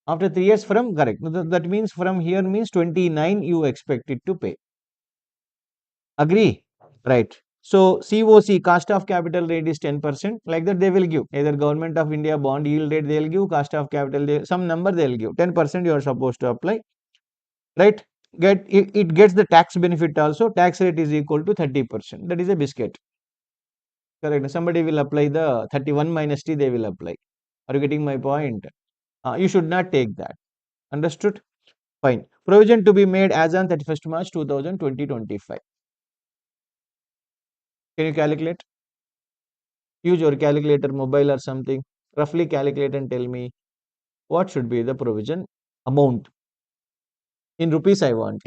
After 3 years from, correct. That means from here means 29 you expected to pay. Agree? Right. So COC, cost of capital rate is 10%. Like that they will give. Either Government of India bond yield rate they will give, cost of capital, some number they will give. 10% you are supposed to apply. Right? It gets the tax benefit also. Tax rate is equal to 30%. That is a biscuit. Correct. Somebody will apply the 31 minus T, they will apply. Are you getting my point? You should not take that. Understood? Fine. Provision to be made as on 31st March 2025. Can you calculate? Use your calculator, mobile or something. Roughly calculate and tell me what should be the provision amount. In rupees I want.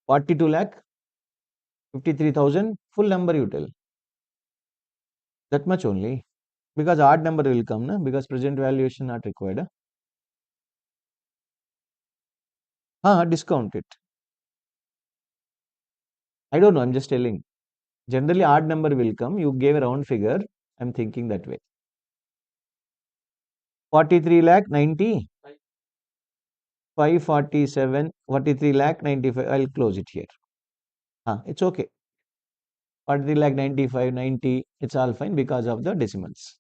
42 lakh, 53,000. Full number you tell. That much only. Because odd number will come, na? Because present valuation not required. Discount it. I don't know, I'm just telling. Generally, odd number will come. You gave a round figure. I'm thinking that way. 43 lakh 90, 547, 43 lakh 95. I'll close it here. It's okay. 43 lakh 95, 90. It's all fine because of the decimals.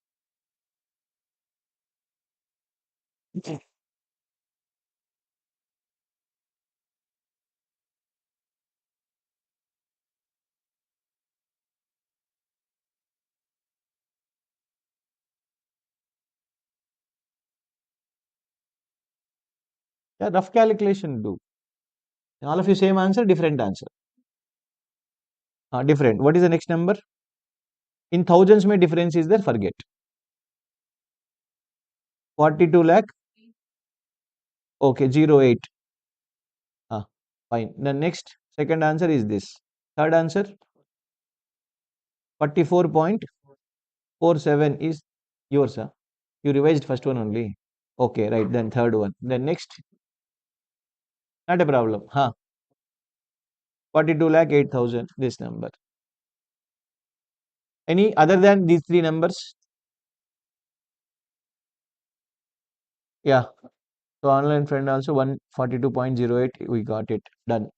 Yeah, rough calculation do. All of you same answer, different answer. Different. What is the next number? In thousands, may difference is there. Forget. 42 lakh. Okay, 08. Fine. The next second answer is this. Third answer 44.47 is yours. You revised first one only. Okay, right. Then third one. Then next, not a problem. 42 lakh 8,000. This number. Any other than these three numbers? Yeah. So online friend also 142.08. We got it. Done.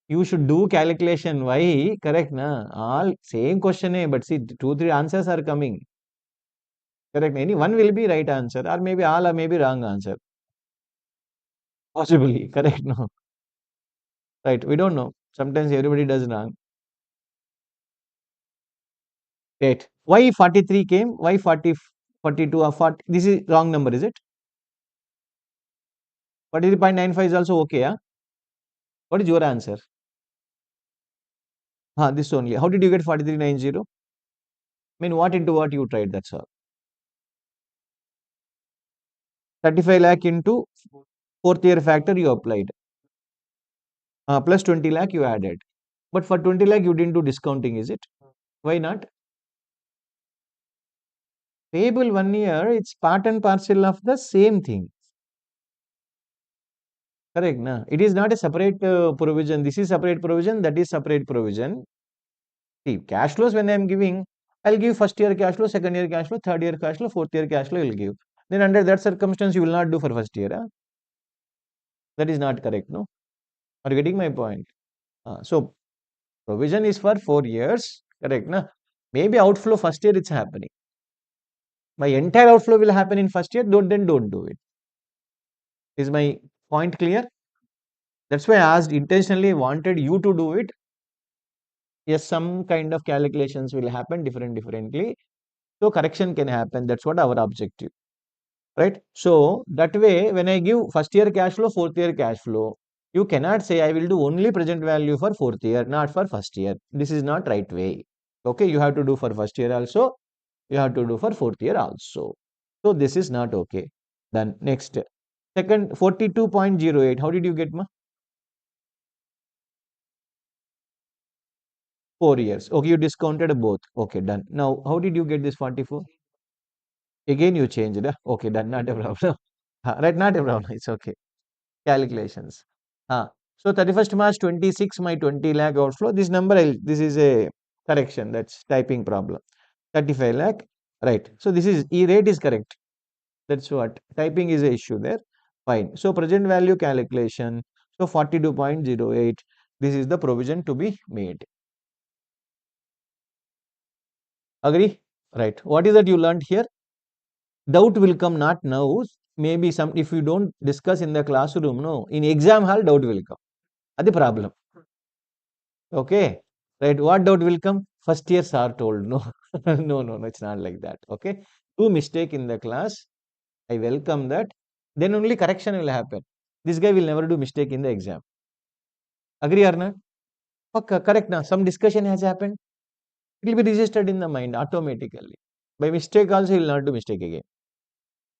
You should do calculation. Why? Correct, na? All same question, but see, two, three answers are coming. Correct. Any one will be right answer, or maybe all, or maybe wrong answer. Possibly. Correct. No. Right. We don't know. Sometimes everybody does wrong. Right. Why 43 came? Why 40, 42 or 40? This is wrong number, is it? 43.95 is also okay. What is your answer? This only. How did you get 4390? I mean, what into what you tried? That's all. 35 lakh into fourth year factor you applied. Plus 20 lakh you added. But for 20 lakh you didn't do discounting, is it? Why not? Payable 1 year, it's part and parcel of the same thing. Correct, na? It is not a separate provision. This is separate provision, that is separate provision. See, cash flows when I am giving, I'll give first year cash flow, second year cash flow, third year cash flow, fourth year cash flow, will give. Then under that circumstance, you will not do for first year. That is not correct, no? Are you getting my point? So, provision is for 4 years, correct, na? Maybe outflow first year it's happening. My entire outflow will happen in first year, then don't do it. Is my point clear? That's why I asked intentionally, wanted you to do it. Yes, some kind of calculations will happen differently. So correction can happen. That's what our objective, right? So that way, when I give first year cash flow, fourth year cash flow, you cannot say I will do only present value for fourth year, not for first year. This is not right way. Okay, you have to do for first year also. You have to do for fourth year also. So this is not okay. Then next, second 42.08. How did you get ma? 4 years. Okay, you discounted both. Okay, done. Now, how did you get this 44? Again, you changed. Okay, done. Not a problem. Right, not a problem. It's okay. Calculations. So 31st March 26, my 20 lakh outflow. This number, this is a correction. That's typing problem. 35 lakh. Right. So this is E rate is correct. That's what. Typing is a issue there. Fine. So present value calculation. So 42.08. This is the provision to be made. Agree? Right. What is that you learned here? Doubt will come not now. Maybe some if you don't discuss in the classroom, no. In exam hall, doubt will come. That's the problem. Okay. Right. What doubt will come? First years are told. No. No. It's not like that. Okay. Do mistake in the class. I welcome that. Then only correction will happen. This guy will never do mistake in the exam. Agree or not? Okay, correct now. Some discussion has happened. It will be registered in the mind automatically. By mistake also, he will not do mistake again.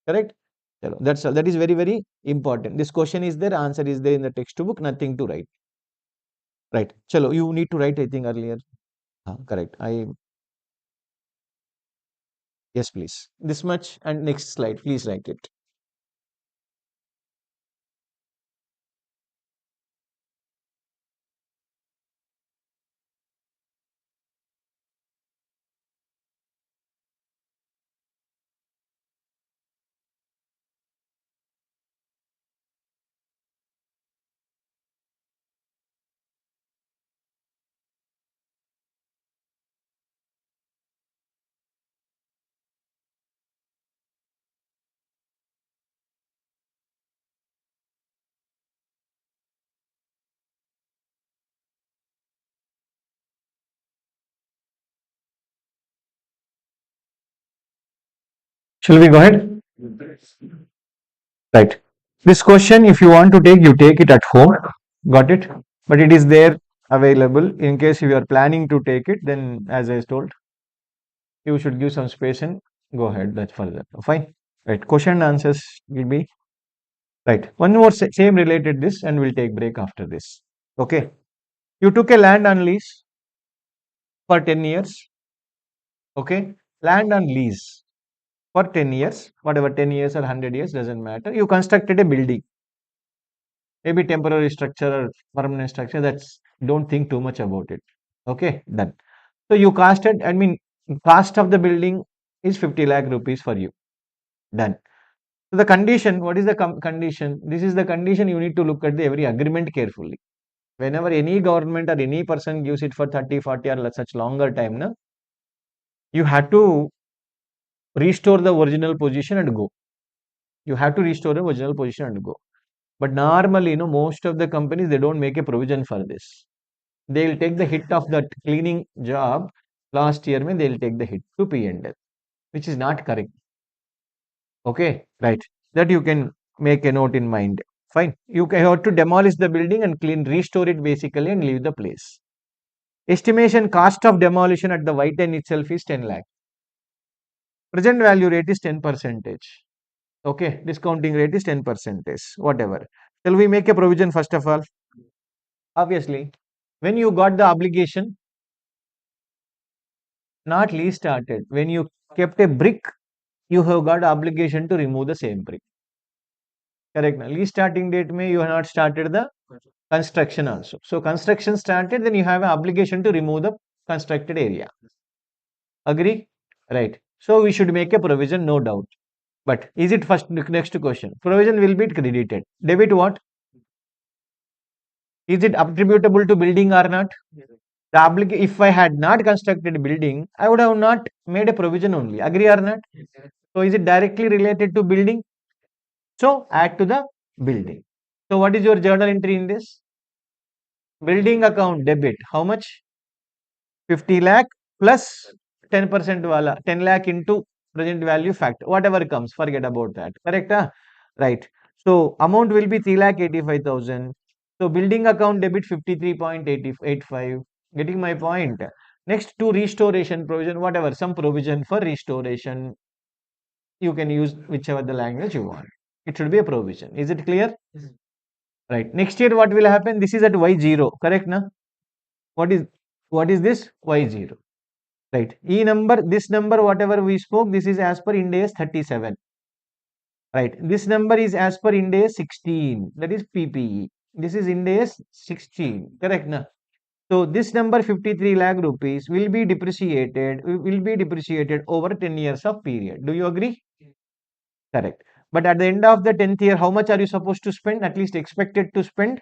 Correct? That's all. That is very, very important. This question is there, answer is there in the textbook, nothing to write. Right. Chalo, you need to write, I think, earlier. Correct. Yes, please. This much and next slide. Please write it. Shall we go ahead? Right. This question, if you want to take, you take it at home. Got it? But it is there available in case you are planning to take it. Then, as I told, you should give some space and go ahead. That's further. Fine. Right. Question and answers will be right. One more same related this, and we'll take break after this. Okay. You took a land on lease for 10 years. Okay. Land on lease for 10 years, whatever 10 years or 100 years doesn't matter. You constructed a building, maybe temporary structure or permanent structure. That's don't think too much about it. Okay, done. So you costed, I mean, cost of the building is 50 lakh rupees for you. Done. So the condition, what is the condition? This is the condition you need to look at the every agreement carefully. Whenever any government or any person gives it for 30, 40 or such longer time, na, you have to restore the original position and go. You have to restore the original position and go. But normally, most of the companies, they don't make a provision for this. They'll take the hit of that cleaning job last year, when they'll take the hit to P&L, which is not correct. Okay, right. That you can make a note in mind. Fine. You have to demolish the building and restore it basically and leave the place. Estimation cost of demolition at the white end itself is 10 lakh. Present value rate is 10 percentage. Okay, discounting rate is 10 percentage, whatever. Shall we make a provision first of all? Obviously, when you got the obligation, not lease started. When you kept a brick, you have got obligation to remove the same brick. Correct. Now, lease starting date may you have not started the construction also. So construction started, then you have an obligation to remove the constructed area. Agree? Right. So we should make a provision, no doubt. But is it first next question? Provision will be credited. Debit what? Is it attributable to building or not? The if I had not constructed a building, I would have not made a provision only. Agree or not? So is it directly related to building? So add to the building. So what is your journal entry in this? Building account debit. How much? 50 lakh plus 10% wala. 10 lakh into present value factor. Whatever comes, forget about that. Correct? Huh? Right. So amount will be 3 lakh 85,000. So building account debit 53.85. Getting my point. Next to restoration provision, whatever, some provision for restoration. You can use whichever the language you want. It should be a provision. Is it clear? Right. Next year, what will happen? This is at Y0. Correct, na? What is what is this? Y0. Right. E number, this number, whatever we spoke, this is as per Ind AS 37. Right. This number is as per Ind AS 16. That is PPE. This is Ind AS 16. Correct, na? So this number 53 lakh rupees will be depreciated over 10 years of period. Do you agree? Correct. But at the end of the 10th year, how much are you supposed to spend? At least expected to spend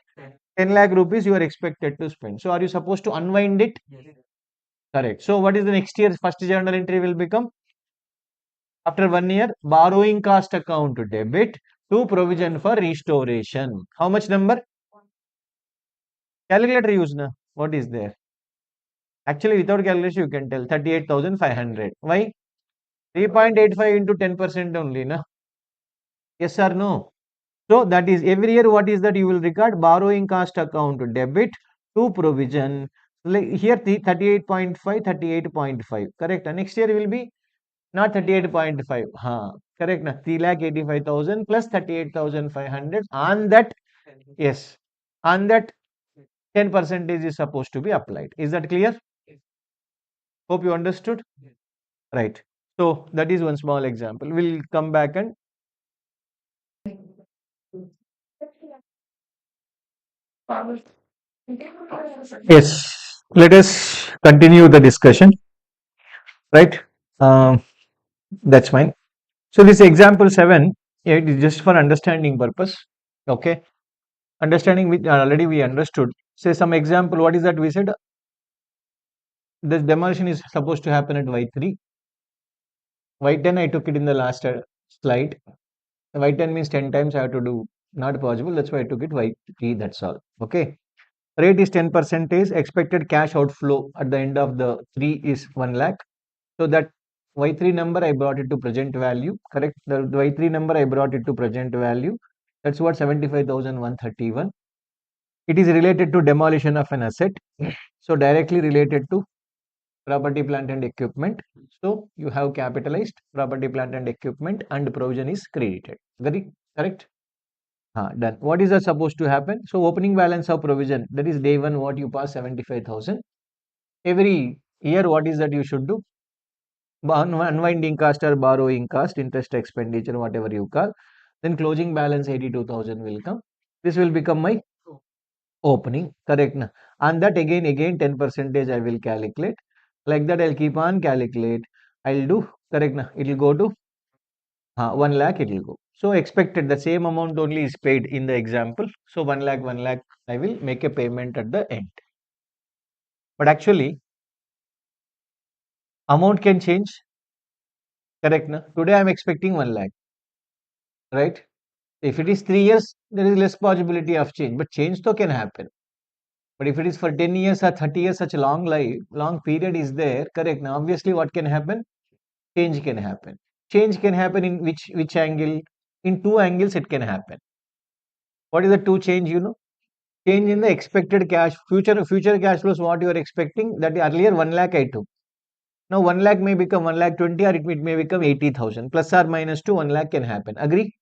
10 lakh rupees you are expected to spend. So are you supposed to unwind it? Correct. So what is the next year's first journal entry will become? After 1 year, borrowing cost account debit to provision for restoration. How much number? Calculator use na? What is there? Actually, without calculation, you can tell 38,500. Why? 3.85 into 10% only, na? Yes or no? So that is every year, what is that you will record? Borrowing cost account debit to provision. Like here 38.5, 38.5. Correct. Next year will be not 38.5. Correct. 3,85,000 plus 38,500. On that, yes. On that 10% is supposed to be applied. Is that clear? Hope you understood. Right. So that is one small example. We'll come back and yes, let us continue the discussion. Right. Um, that's fine. So this example 7, it is just for understanding purpose. Okay. Understanding which already we understood. Say some example. What is that we said? This demolition is supposed to happen at Y3. Y10 I took it in the last slide. Y10 means 10 times I have to do. Not possible. That's why I took it Y3. That's all. Okay. Rate is 10 percentage. Expected cash outflow at the end of the 3 is 1 lakh. So that Y3 number I brought it to present value. Correct. The Y3 number I brought it to present value. That's what 75,131. It is related to demolition of an asset. So directly related to property, plant and equipment. So you have capitalized property, plant and equipment and provision is credited. Very correct. Done. What is that supposed to happen? So opening balance of provision, that is day one what you pass 75,000. Every year what is that you should do? Unwinding cost or borrowing cost, interest expenditure, whatever you call. Then closing balance 82,000 will come. This will become my opening, correct na? And that again 10 percentage I will calculate. Like that I'll keep on calculate. I'll do, correct na? It will go to 1 lakh it will go. So expected the same amount only is paid in the example. So 1 lakh I will make a payment at the end. But actually amount can change, correct na? Today I'm expecting 1 lakh, right? If it is 3 years, there is less possibility of change, but change though can happen. But if it is for 10 years or 30 years, such a long life, long period is there, correct? Now, obviously, what can happen? Change can happen. Change can happen in which angle? In two angles, it can happen. What is the two change? Change in the expected cash, future cash flows. What you are expecting? That earlier 1 lakh I took. Now 1 lakh may become 1 lakh 20 or it may become 80,000 plus or minus to 1 lakh can happen. Agree?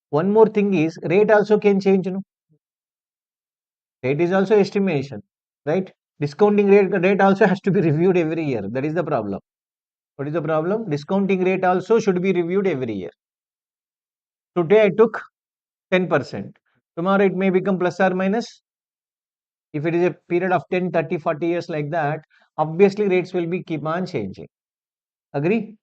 One more thing is rate also can change. Rate is also estimation, right? Discounting rate also has to be reviewed every year. That is the problem. What is the problem? Discounting rate also should be reviewed every year. Today I took 10%. Tomorrow it may become plus or minus. If it is a period of 10, 30, 40 years like that, obviously rates will be keep on changing. Agree?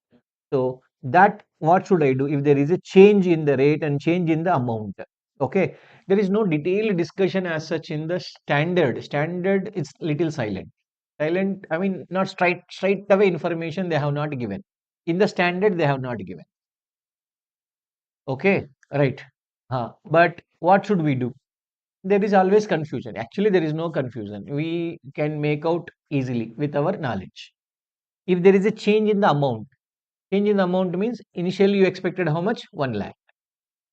So that what should I do if there is a change in the rate and change in the amount? Okay. There is no detailed discussion as such in the standard. Standard is little silent. Silent, I mean, not straight away information they have not given. In the standard, they have not given. Okay, right. But what should we do? There is always confusion. Actually, there is no confusion. We can make out easily with our knowledge. If there is a change in the amount means initially you expected how much? 1 lakh.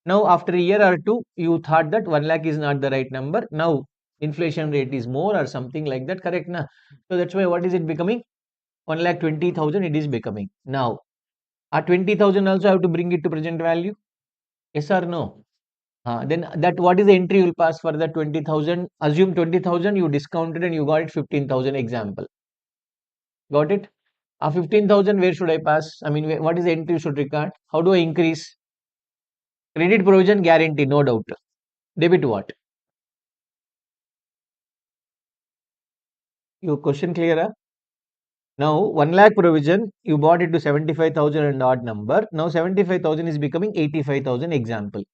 Now, after a year or two, you thought that 1 lakh is not the right number. Now, inflation rate is more or something like that, correct? Na? So, that's why what is it becoming? 1 lakh 20,000 it is becoming. Now, at 20,000 also I have to bring it to present value. Yes or no? Then that what is the entry you will pass for the 20,000? Assume 20,000 you discounted and you got it 15,000 example. Got it? 15,000 where should I pass? I mean, what is the entry you should record? How do I increase? Credit provision guarantee, no doubt. Debit what? Your question clear? Huh? Now 1 lakh provision, you bought it to 75,000 and odd number. Now 75,000 is becoming 85,000 example.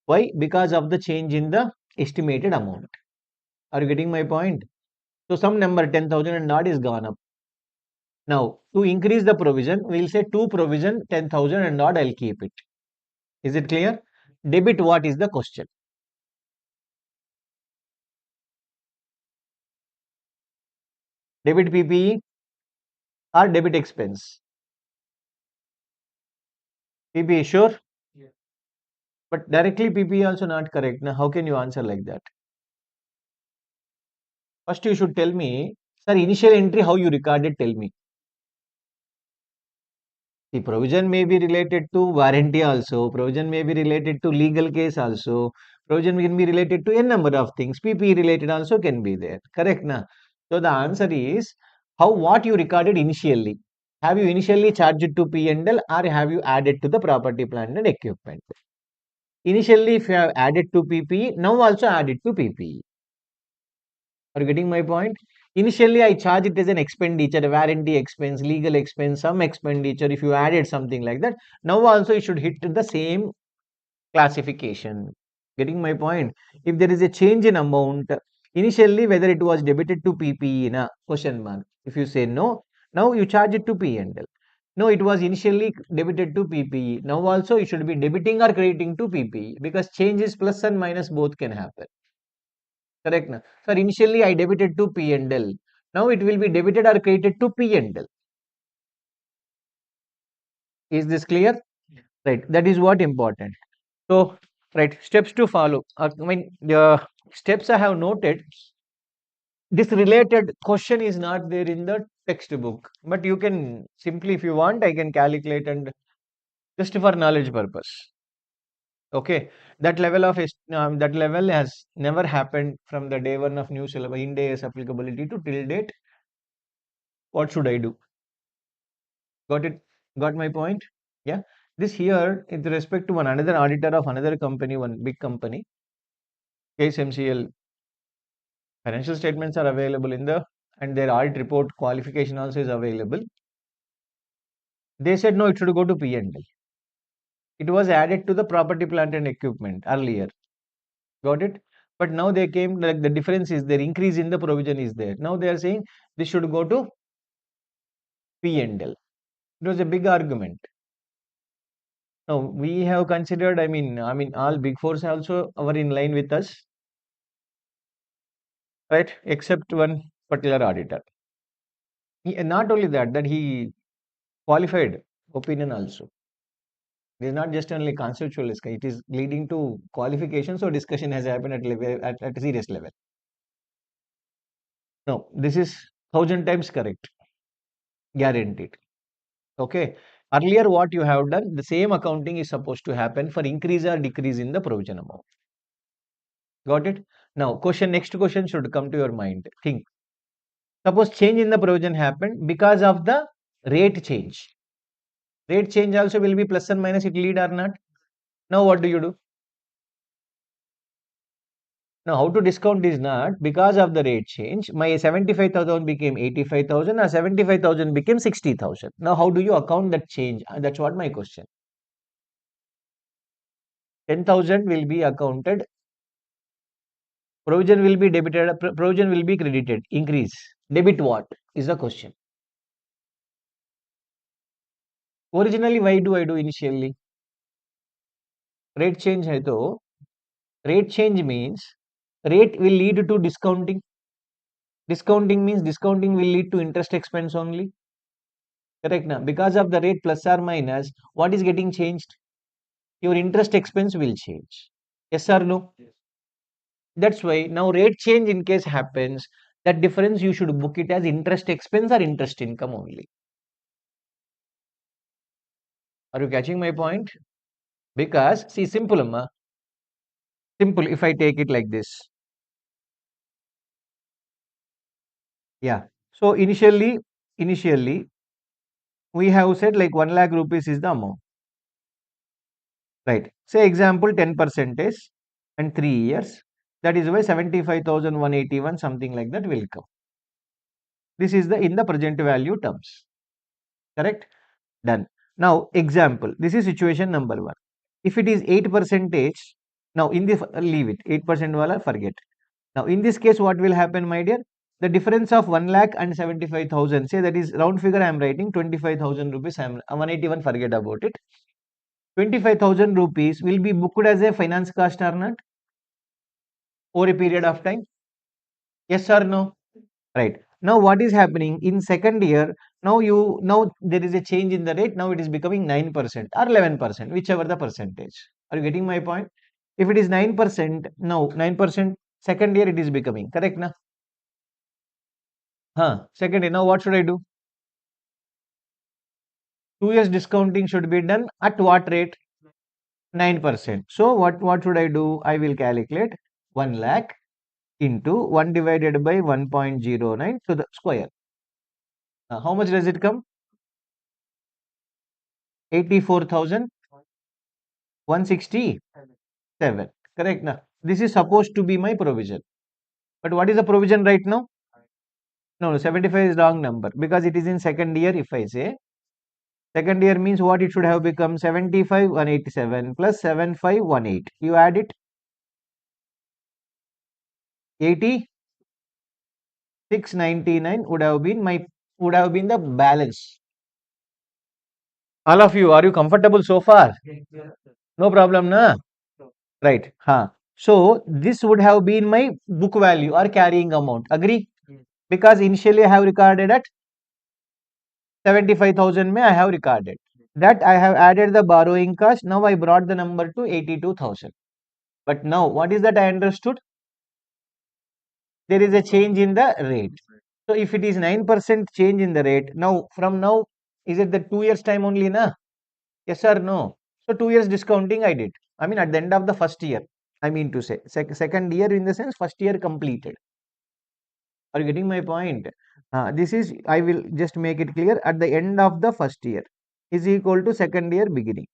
Why? Because of the change in the estimated amount. Are you getting my point? So some number 10,000 and odd is gone up. Now to increase the provision, we'll say 2 provision 10,000 and odd I'll keep it. Is it clear? Debit what is the question? Debit PPE or debit expense? PPE sure? But directly PPE also not correct. Now how can you answer like that? First you should tell me, sir, initial entry how you recorded, tell me. The provision may be related to warranty also. Provision may be related to legal case also. Provision can be related to a number of things. PPE related also can be there. Correct na? So the answer is What you recorded initially. Have you initially charged it to P&L or have you added to the property, plant and equipment? Initially, if you have added to PPE, now also add it to PPE. Are you getting my point? Initially, I charge it as an expenditure, a warranty expense, legal expense, some expenditure. If you added something like that, now also it should hit the same classification. Getting my point? If there is a change in amount, initially whether it was debited to PPE in a question mark. If you say no, now you charge it to P&L. No, it was initially debited to PPE. Now also it should be debiting or crediting to PPE because changes plus and minus both can happen. Correct? Na? Sir, initially I debited to P&L. Now it will be debited or credited to P&L. Is this clear? Right. That is what important. So, right, steps to follow. The steps I have noted, this related question is not there in the textbook, but you can simply, if you want, I can calculate and just for knowledge purpose. Okay, that level has never happened from the day one of new syllabus Ind AS applicability to till date. What should I do? Got it? Got my point? Yeah. This here, with respect to one another auditor of another company, one big company, KSMCL. Financial statements are available in the and their audit report qualification also is available. They said no, it should go to P&L. It was added to the property, plant and equipment earlier. Got it? But now they came like the difference is there, increase in the provision is there. Now they are saying this should go to P&L. It was a big argument. Now we have considered, I mean all big fours also are in line with us, right? Except one particular auditor. Not only that he qualified opinion also. It is not just only conceptual discussion, it is leading to qualification. So discussion has happened at a serious level. No, this is 1,000 times correct, guaranteed. Okay. Earlier, what you have done, the same accounting is supposed to happen for increase or decrease in the provision amount. Got it? Now, next question should come to your mind. Think. Suppose change in the provision happened because of the rate change. Rate change also will be plus and minus, it lead or not. Now, what do you do? Now, how to discount is not because of the rate change. My 75,000 became 85,000 or 75,000 became 60,000. Now, how do you account that change? That's what my question. 10,000 will be accounted. Provision will be debited. Provision will be credited. Increase. Debit what is the question. Originally, why do I do initially? Rate change hai to. Rate change means rate will lead to discounting. Discounting means discounting will lead to interest expense only. Correct now. Because of the rate plus or minus, what is getting changed? Your interest expense will change. Yes or no? That's why now rate change in case happens, that difference you should book it as interest expense or interest income only. Are you catching my point? Because see, simple, amma. Simple if I take it like this. Yeah. So initially we have said like 1 lakh rupees is the amount. Right. Say example 10% and 3 years. That is why 75,181 something like that will come. This is the in the present value terms. Correct? Done. Now example. This is situation number 1. If it is 8 percentage, now in the leave it 8% wala forget. Now in this case what will happen, my dear? The difference of 1 lakh and 75,000, say that is round figure I am writing 25,000 rupees. I am 181, forget about it. 25,000 rupees will be booked as a finance cost or not over a period of time. Yes or no? Right. Now what is happening in second year? Now there is a change in the rate. Now it is becoming 9% or 11%, whichever the percentage. Are you getting my point? If it is 9%, now 9% second year it is becoming correct now. Second year. Now what should I do? 2 years discounting should be done at what rate? 9%. So what should I do? I will calculate 1 lakh into 1 divided by 1.09 to the square. How much does it come? 84,167. Correct. Now, this is supposed to be my provision. But what is the provision right now? No, no, 75 is wrong number because it is in second year. If I say second year means what it should have become 75, 187 plus 7518. You add it 8699 would have been the balance. All of you, are you comfortable so far? No problem, na? Right. Huh. So this would have been my book value or carrying amount. Agree? Because initially I have recorded at 75,000 may I have recorded. That I have added the borrowing cost. Now I brought the number to 82,000. But now what is that I understood? There is a change in the rate. So if it is 9% change in the rate, now from now, is it the 2 years time only na? Yes or no? So 2 years discounting I did. I mean at the end of the first year. I mean to say second year in the sense first year completed. Are you getting my point? This is, I will just make it clear, at the end of the first year is equal to second year beginning.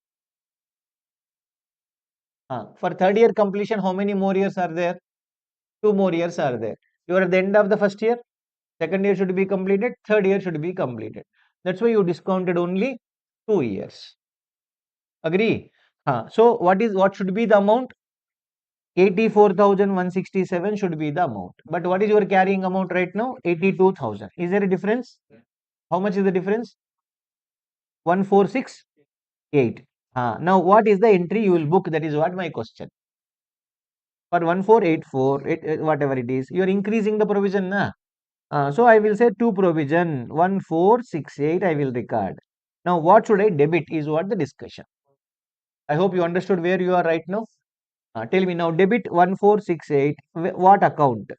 For third year completion, how many more years are there? 2 more years are there. You are at the end of the first year, second year should be completed, third year should be completed. That's why you discounted only 2 years. Agree? So what should be the amount? 84,167 should be the amount. But what is your carrying amount right now? 82,000. Is there a difference? How much is the difference? 1468. Now, what is the entry you will book? That is what my question. For 1484, whatever it is, you are increasing the provision. Na? So, I will say two provision 1468 I will record. Now, what should I debit is what the discussion. I hope you understood where you are right now. Tell me now, debit 1468, what account?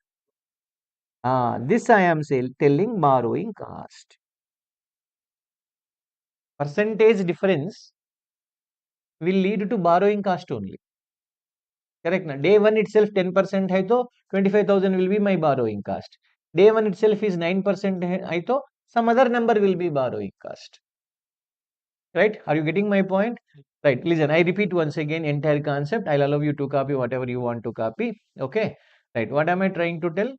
This I am telling borrowing cost. Percentage difference will lead to borrowing cost only. Correct na? Day 1 itself 10% hai to 25,000 will be my borrowing cost. Day 1 itself is 9% hai to some other number will be borrowing cost. Right? Are you getting my point? Right. Listen, I repeat once again entire concept. I'll allow you to copy whatever you want to copy. Okay. Right. What am I trying to tell?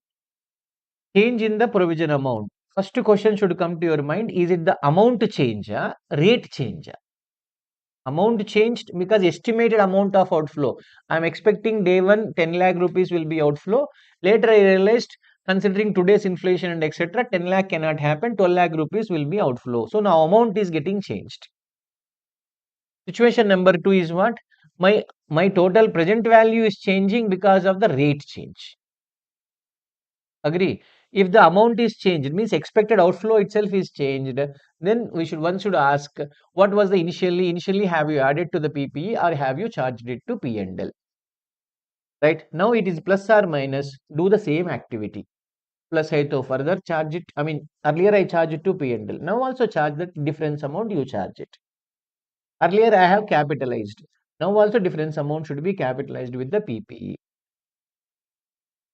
Change in the provision amount. First question should come to your mind. Is it the amount change? Rate change? Amount changed because estimated amount of outflow. I'm expecting day one 10 lakh rupees will be outflow. Later I realized considering today's inflation and etc. 10 lakh cannot happen. 12 lakh rupees will be outflow. So now amount is getting changed. Situation number two is what? My total present value is changing because of the rate change. Agree? If the amount is changed, it means expected outflow itself is changed, then one should ask what was the initially have you added to the PPE or have you charged it to P&L? Right? Now it is plus or minus, do the same activity. Plus hai to further charge it. I mean earlier I charged it to P&L. Now also charge the difference amount you charge it. Earlier I have capitalized. Now also difference amount should be capitalized with the PPE.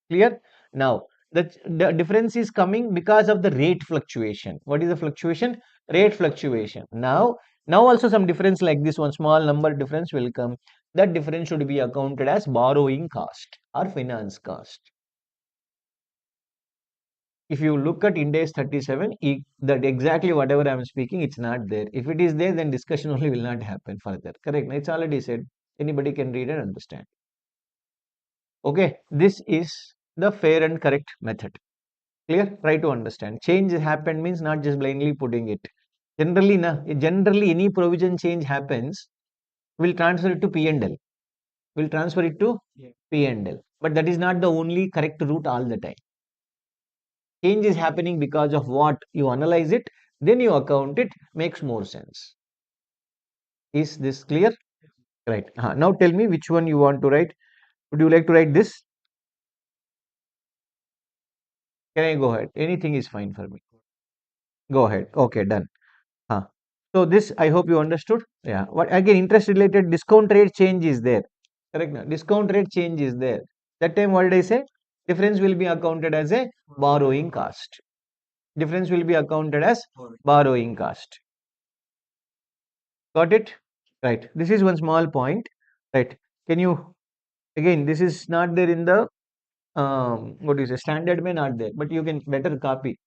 Clear? Now, the difference is coming because of the rate fluctuation. What is the fluctuation? Rate fluctuation. Now also some difference like this one small number difference will come. That difference should be accounted as borrowing cost or finance cost. If you look at Index 37, that exactly whatever I am speaking, it's not there. If it is there, then discussion only will not happen further. Correct? It's already said. Anybody can read and understand. Okay, this is the fair and correct method. Clear? Try to understand. Change happened means not just blindly putting it. Generally any provision change happens, we'll transfer it to P&L. We'll transfer it to P&L. But that is not the only correct route all the time. Change is happening because of what you analyze it, then you account it, makes more sense. Is this clear? Right. Now tell me which one you want to write. Would you like to write this? Can I go ahead? Anything is fine for me. Go ahead. Okay, done. So this I hope you understood. Yeah. What again? Interest related discount rate change is there. Correct. Now, discount rate change is there. That time what did I say? Difference will be accounted as a borrowing cost. Difference will be accounted as borrowing cost. Got it? Right. This is one small point. Right. Can you again? This is not there in the what do you say? Standard may not there, but you can better copy.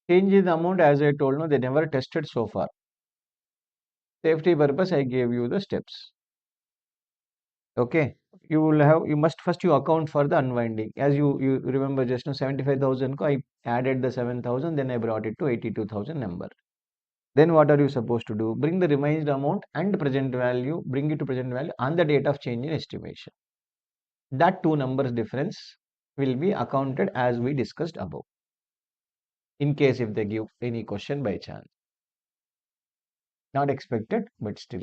Change in the amount, as I told, no, they never tested so far. Safety purpose, I gave you the steps. Okay, you must first you account for the unwinding. As you remember just now, 75,000 I added the 7,000, then I brought it to 82,000 number. Then what are you supposed to do? Bring the remaining amount and present value, bring it to present value on the date of change in estimation. That two numbers difference will be accounted as we discussed above. In case if they give any question by chance. Not expected, but still.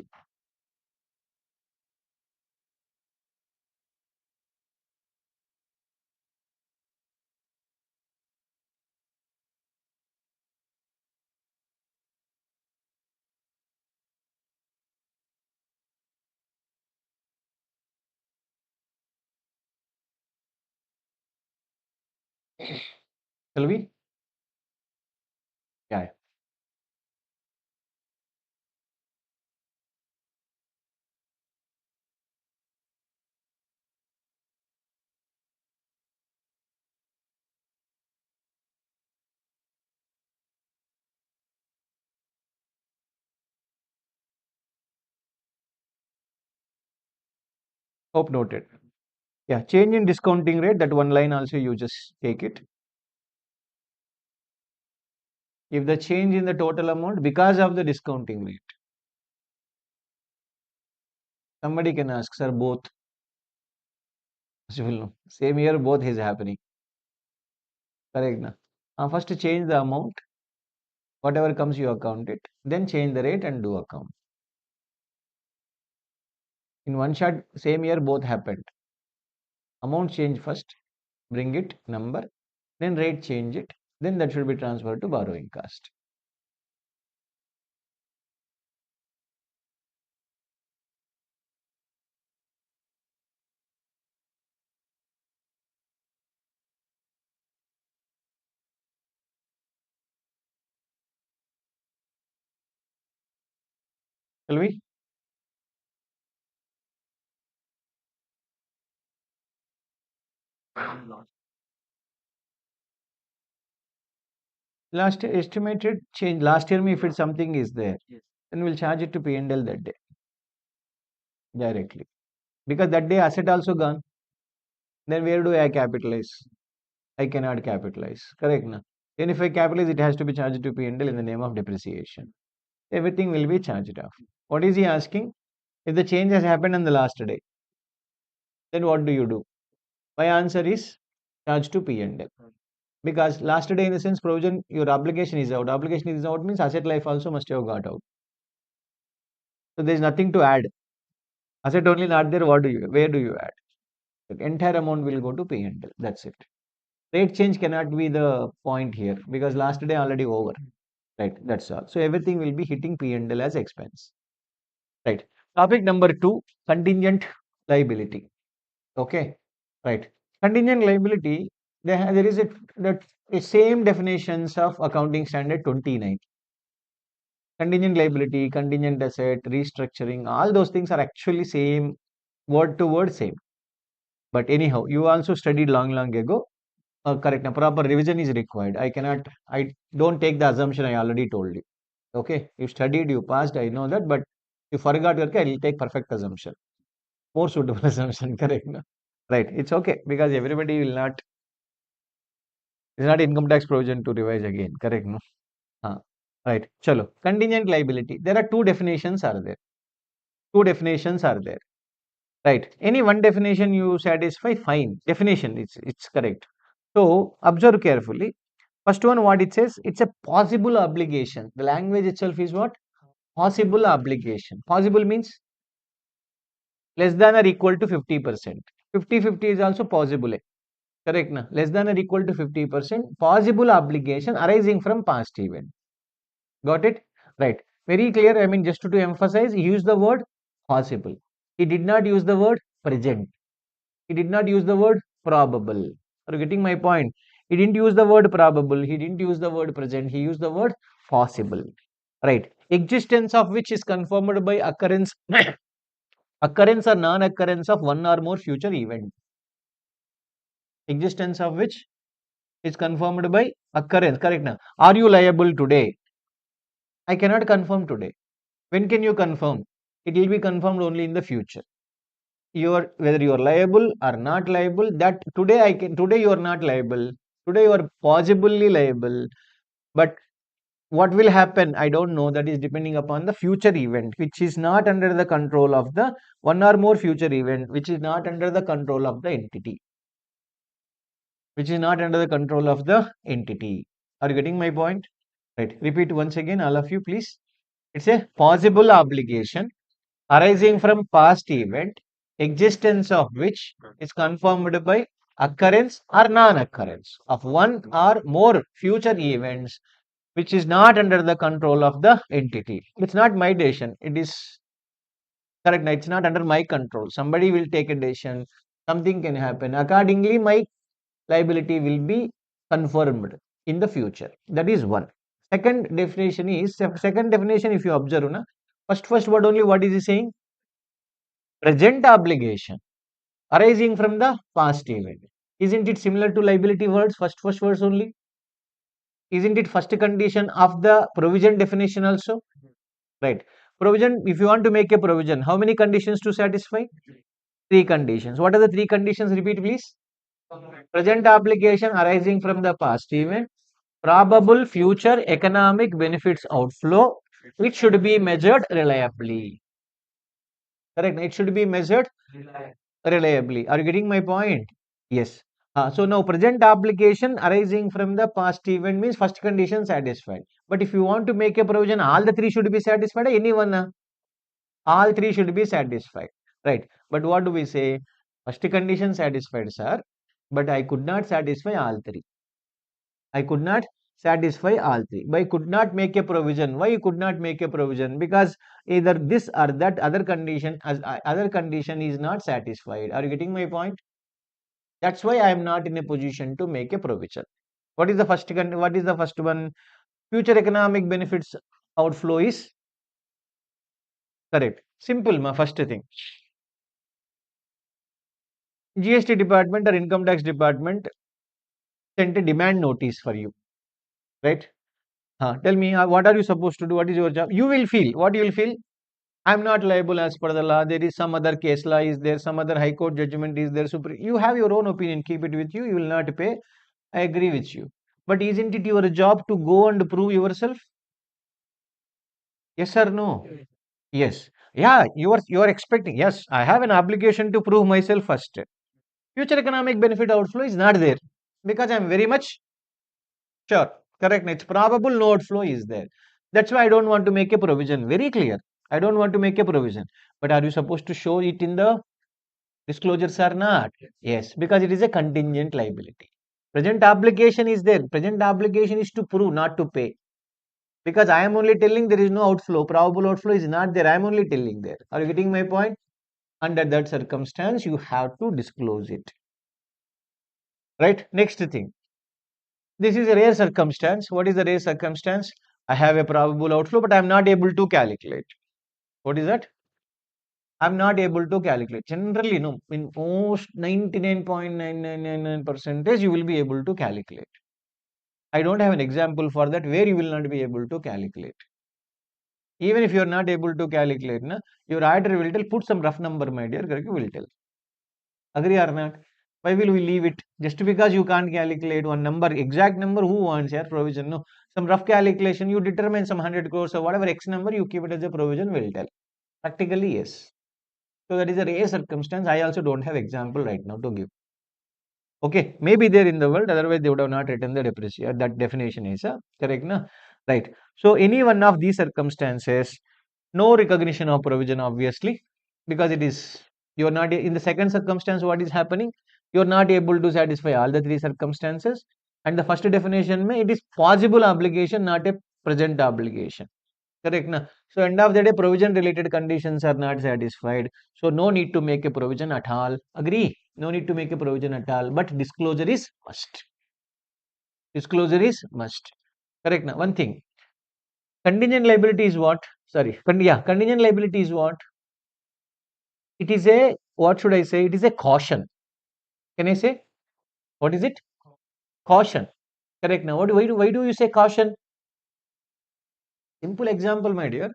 Shall we? Yeah. Hope noted. Yeah, change in discounting rate, that one line also you just take it. If the change in the total amount because of the discounting rate, somebody can ask, sir, both. As you will know, same year both is happening. Correct, na? First change the amount, whatever comes you account it, then change the rate and do account. In one shot, same year both happened. Amount change first, bring it, number, then rate change it, then that should be transferred to borrowing cost. Shall we? Last year estimated change, last year if it's something is there, then we'll charge it to P&L that day directly. Because that day asset also gone. Then where do I capitalize? I cannot capitalize. Correct, na? Then if I capitalize, it has to be charged to P&L in the name of depreciation. Everything will be charged off. What is he asking? If the change has happened on the last day, then what do you do? My answer is charge to P&L. Because last day in the sense provision, your obligation is out. Obligation is out means asset life also must have got out. So there is nothing to add. Asset only not there. What do you? Where do you add? The entire amount will go to P&L. That's it. Rate change cannot be the point here because last day already over. Right. That's all. So everything will be hitting P&L as expense. Right. Topic number two, contingent liability. Okay. Right. Contingent liability, there is a same definitions of accounting standard 29. Contingent liability, contingent asset, restructuring, all those things are actually same, word to word same. But anyhow, you also studied long ago. Correct. Now, proper revision is required. I don't take the assumption I already told you. Okay. You studied, you passed, I know that, but you forgot, okay, I will take perfect assumption. More suitable assumption, correct. No? Right. It's okay because everybody will not, it's not income tax provision to revise again, correct. No? Right. Chalo. Contingent liability. There are two definitions are there. Two definitions are there. Right. Any one definition you satisfy, fine. Definition, it's correct. So observe carefully. First one, what it says, it's a possible obligation. The language itself is what? Possible obligation. Possible means less than or equal to 50%. 50-50 is also possible. Correct? Na? Less than or equal to 50%. Possible obligation arising from past event. Got it? Right. Very clear. I mean, just to emphasize, he used the word possible. He did not use the word present. He did not use the word probable. Are you getting my point? He didn't use the word probable. He didn't use the word present. He used the word possible. Right. Existence of which is confirmed by occurrence, occurrence or non-occurrence of one or more future event. Existence of which is confirmed by occurrence. Correct now. Are you liable today? I cannot confirm today. When can you confirm? It will be confirmed only in the future. Whether you are liable or not liable, that today you are not liable. Today you are possibly liable. But what will happen? I don't know. That is depending upon the future event, which is not under the control of the one or more future event, which is not under the control of the entity. Which is not under the control of the entity. Are you getting my point? Right. Repeat once again, all of you, please. It's a possible obligation arising from past event, existence of which is confirmed by occurrence or non-occurrence of one or more future events, which is not under the control of the entity. It's not my decision. It is correct. It's not under my control. Somebody will take a decision. Something can happen. Accordingly, my liability will be confirmed in the future. That is one. Second definition is, second definition, if you observe, na, first word only, what is he saying? Present obligation arising from the past event. Isn't it similar to liability words? First words only. Isn't it first condition of the provision definition also? Right. Provision, if you want to make a provision, how many conditions to satisfy? Three conditions. What are the three conditions? Repeat, please. Present obligation arising from the past event, probable future economic benefits outflow, which should be measured reliably. Correct. It should be measured reliably. Are you getting my point? Yes. So now present obligation arising from the past event means first condition satisfied. But if you want to make a provision, all the three should be satisfied. Anyone? All three should be satisfied. Right. But what do we say? First condition satisfied, sir. But I could not satisfy all three. I could not satisfy all three. But I could not make a provision. Why you could not make a provision? Because either this or that other condition is not satisfied. Are you getting my point? That's why I am not in a position to make a provision. What is the what is the first one? Future economic benefits outflow is correct. Simple, my first thing. GST department or income tax department sent a demand notice for you, right? Tell me, what are you supposed to do? What is your job? You will feel, what you will feel? I'm not liable as per the law. There is some other case law is there, some other high court judgment is there. You have your own opinion, keep it with you. You will not pay. I agree with you. But isn't it your job to go and prove yourself? Yes or no? Yes. Yeah, you are expecting. Yes, I have an obligation to prove myself first. Future economic benefit outflow is not there because I'm very much sure. Correct. It's probable no outflow is there. That's why I don't want to make a provision. Very clear. I don't want to make a provision. But are you supposed to show it in the disclosures or not? Yes, because it is a contingent liability. Present obligation is there. Present obligation is to prove, not to pay. Because I am only telling there is no outflow. Probable outflow is not there. I am only telling there. Are you getting my point? Under that circumstance, you have to disclose it. Right? Next thing. This is a rare circumstance. What is the rare circumstance? I have a probable outflow, but I am not able to calculate. What is that? I'm not able to calculate. Generally, no, in most 99.9999 percentage, you will be able to calculate. I don't have an example for that where you will not be able to calculate. Even if you are not able to calculate, na, your auditor will tell, put some rough number, my dear, correct? Will tell. Agree or not? Why will we leave it? Just because you can't calculate one number, exact number, who wants here provision? No, some rough calculation, you determine some 100 crores or whatever X number, you keep it as a provision, will tell. Practically, yes. So that is a rare circumstance. I also don't have example right now to give. Okay, maybe they're in the world, otherwise they would have not written the depreciation. That definition is correct, na? Right. So any one of these circumstances, no recognition of provision, obviously, because it is you are not in the second circumstance. What is happening? You are not able to satisfy all the three circumstances. And the first definition, it is possible obligation, not a present obligation. Correct, na? So end of the day, provision related conditions are not satisfied. So no need to make a provision at all. Agree? No need to make a provision at all. But disclosure is must. Disclosure is must. Correct, na? One thing. Contingent liability is what? Sorry. Contingent liability is what? It is a, what should I say? It is a caution. Can I say? What is it? Caution. Correct, now. Why do you say caution? Simple example, my dear.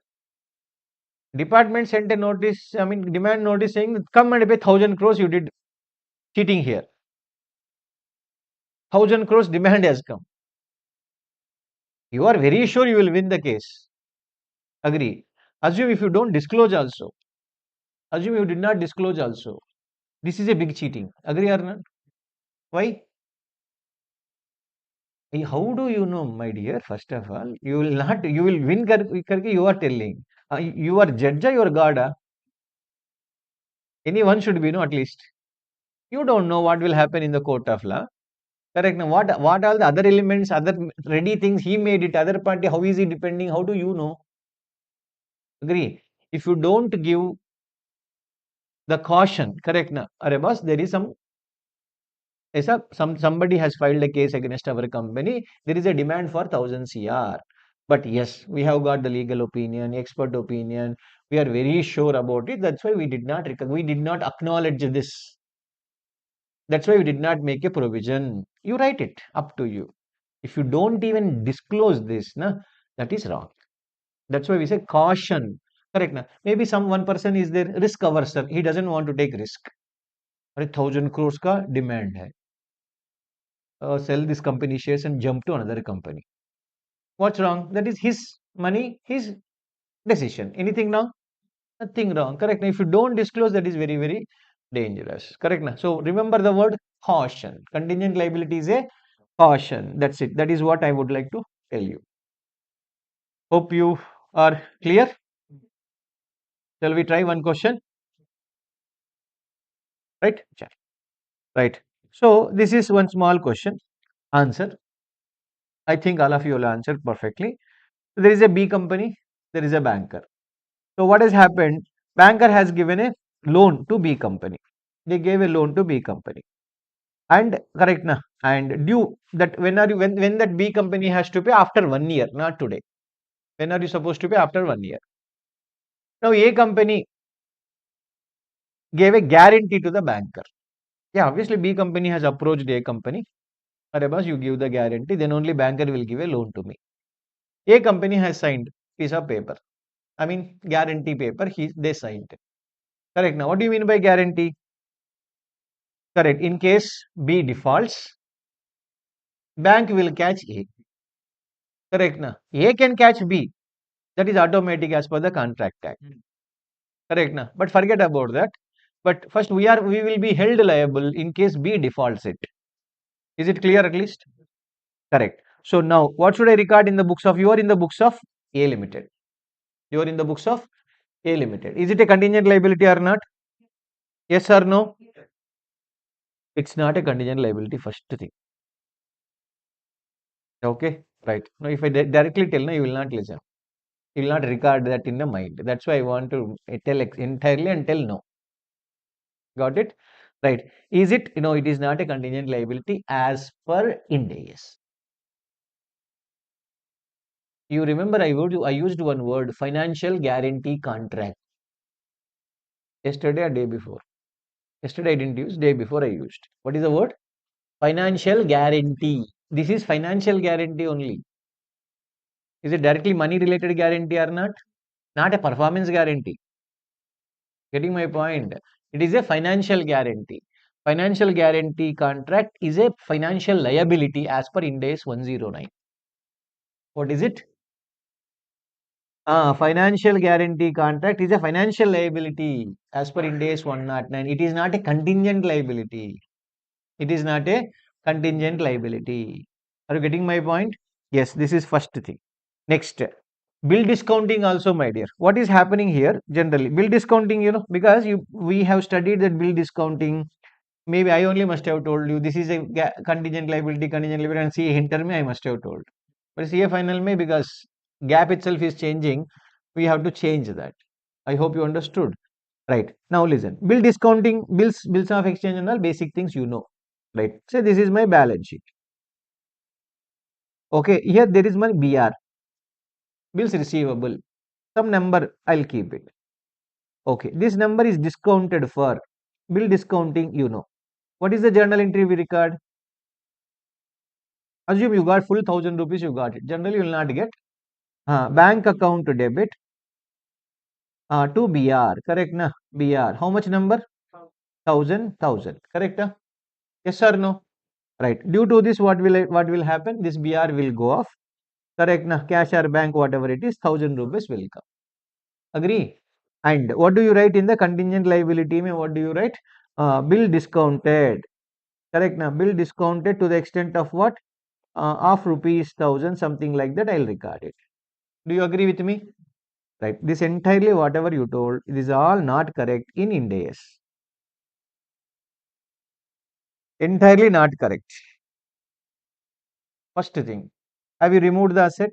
Department sent a notice, demand notice saying, come and pay 1,000 crores, you did cheating here. 1,000 crores demand has come. You are very sure you will win the case. Agree. Assume if you don't disclose also. Assume you did not disclose also. This is a big cheating. Agree or not? Why? How do you know, my dear? First of all, you will not, you will win karke you are telling. You are judge or you are God. Anyone should be, no, at least. You don't know what will happen in the court of law. Correct. Now, what are the other elements, other ready things he made it, other party, how is he depending? How do you know? Agree. If you don't give the caution, correct na? Are boss, there is some, somebody has filed a case against our company. There is a demand for 1,000 CR. But yes, we have got the legal opinion, expert opinion. We are very sure about it. That's why we did not we did not acknowledge this. That's why we did not make a provision. You write it, up to you. If you don't even disclose this, na, that is wrong. That's why we say caution. Correct. Na? Maybe some one person is there, risk averse. He doesn't want to take risk. 1,000 crores ka demand hai. Sell this company shares and jump to another company. What's wrong? That is his money, his decision. Anything wrong? Nothing wrong. Correct. Now, if you don't disclose, that is very, very dangerous. Correct. Now, so remember the word caution. Contingent liability is a caution. That's it. That is what I would like to tell you. Hope you are clear. Shall we try one question? Right? Sure. Right. So this is one small question. Answer. I think all of you will answer perfectly. There is a B company. There is a banker. So what has happened? Banker has given a loan to B company. They gave a loan to B company. And correct na. And due that when are you when that B company has to pay after 1 year, not today. When are you supposed to pay after 1 year? Now A company gave a guarantee to the banker. Yeah, obviously B company has approached A company. Arabas, you give the guarantee, then only banker will give a loan to me. A company has signed piece of paper. Guarantee paper. They signed it. Correct. Now, what do you mean by guarantee? Correct. In case B defaults, bank will catch A. Correct. Now, A can catch B. That is automatic as per the contract act. Correct. Now, but forget about that. But first, we will be held liable in case B defaults it. Is it clear at least? Correct. So now, what should I record in the books of? You are in the books of A Limited. You are in the books of A Limited. Is it a contingent liability or not? Yes or no? It's not a contingent liability, first thing. Okay, right. Now, if I directly tell, no, you will not listen. You will not record that in the mind. That's why I want to tell entirely and tell no. Got it? Right. Is it? It is not a contingent liability as per Ind AS. You remember I used one word, financial guarantee contract. Yesterday or day before. Yesterday I didn't use, day before I used. What is the word? Financial guarantee. This is financial guarantee only. Is it directly money related guarantee or not? Not a performance guarantee. Getting my point? It is a financial guarantee. Financial guarantee contract is a financial liability as per Ind AS 109. What is it? Financial guarantee contract is a financial liability as per Ind AS 109. It is not a contingent liability. It is not a contingent liability. Are you getting my point? Yes, this is first thing. Next, bill discounting also, my dear. What is happening here generally? Bill discounting, because we have studied that bill discounting. Maybe I only must have told you this is a contingent liability, and CA hinter me I must have told. But CA final me, because gap itself is changing, we have to change that. I hope you understood. Right. Now listen. Bill discounting, bills of exchange and all basic things you know. Right. So this is my balance sheet. Okay. Here there is my BR, bills receivable. Some number I'll keep it. Okay. This number is discounted for bill discounting, you know. What is the journal entry we record? Assume you got full 1,000 rupees, you got it. Generally, you will not get. Bank account debit to BR. Correct, na? BR. How much number? 1,000. Correct, na? Yes or no? Right. Due to this, what will happen? This BR will go off. Correct, na? Cash or bank, whatever it is, 1,000 rupees will come. Agree? And what do you write in the contingent liability? What do you write? Bill discounted. Correct, na? Bill discounted to the extent of what? Of rupees 1,000, something like that. I'll record it. Do you agree with me? Right. This entirely whatever you told, it is all not correct in Ind AS. Entirely not correct. First thing, have you removed the asset?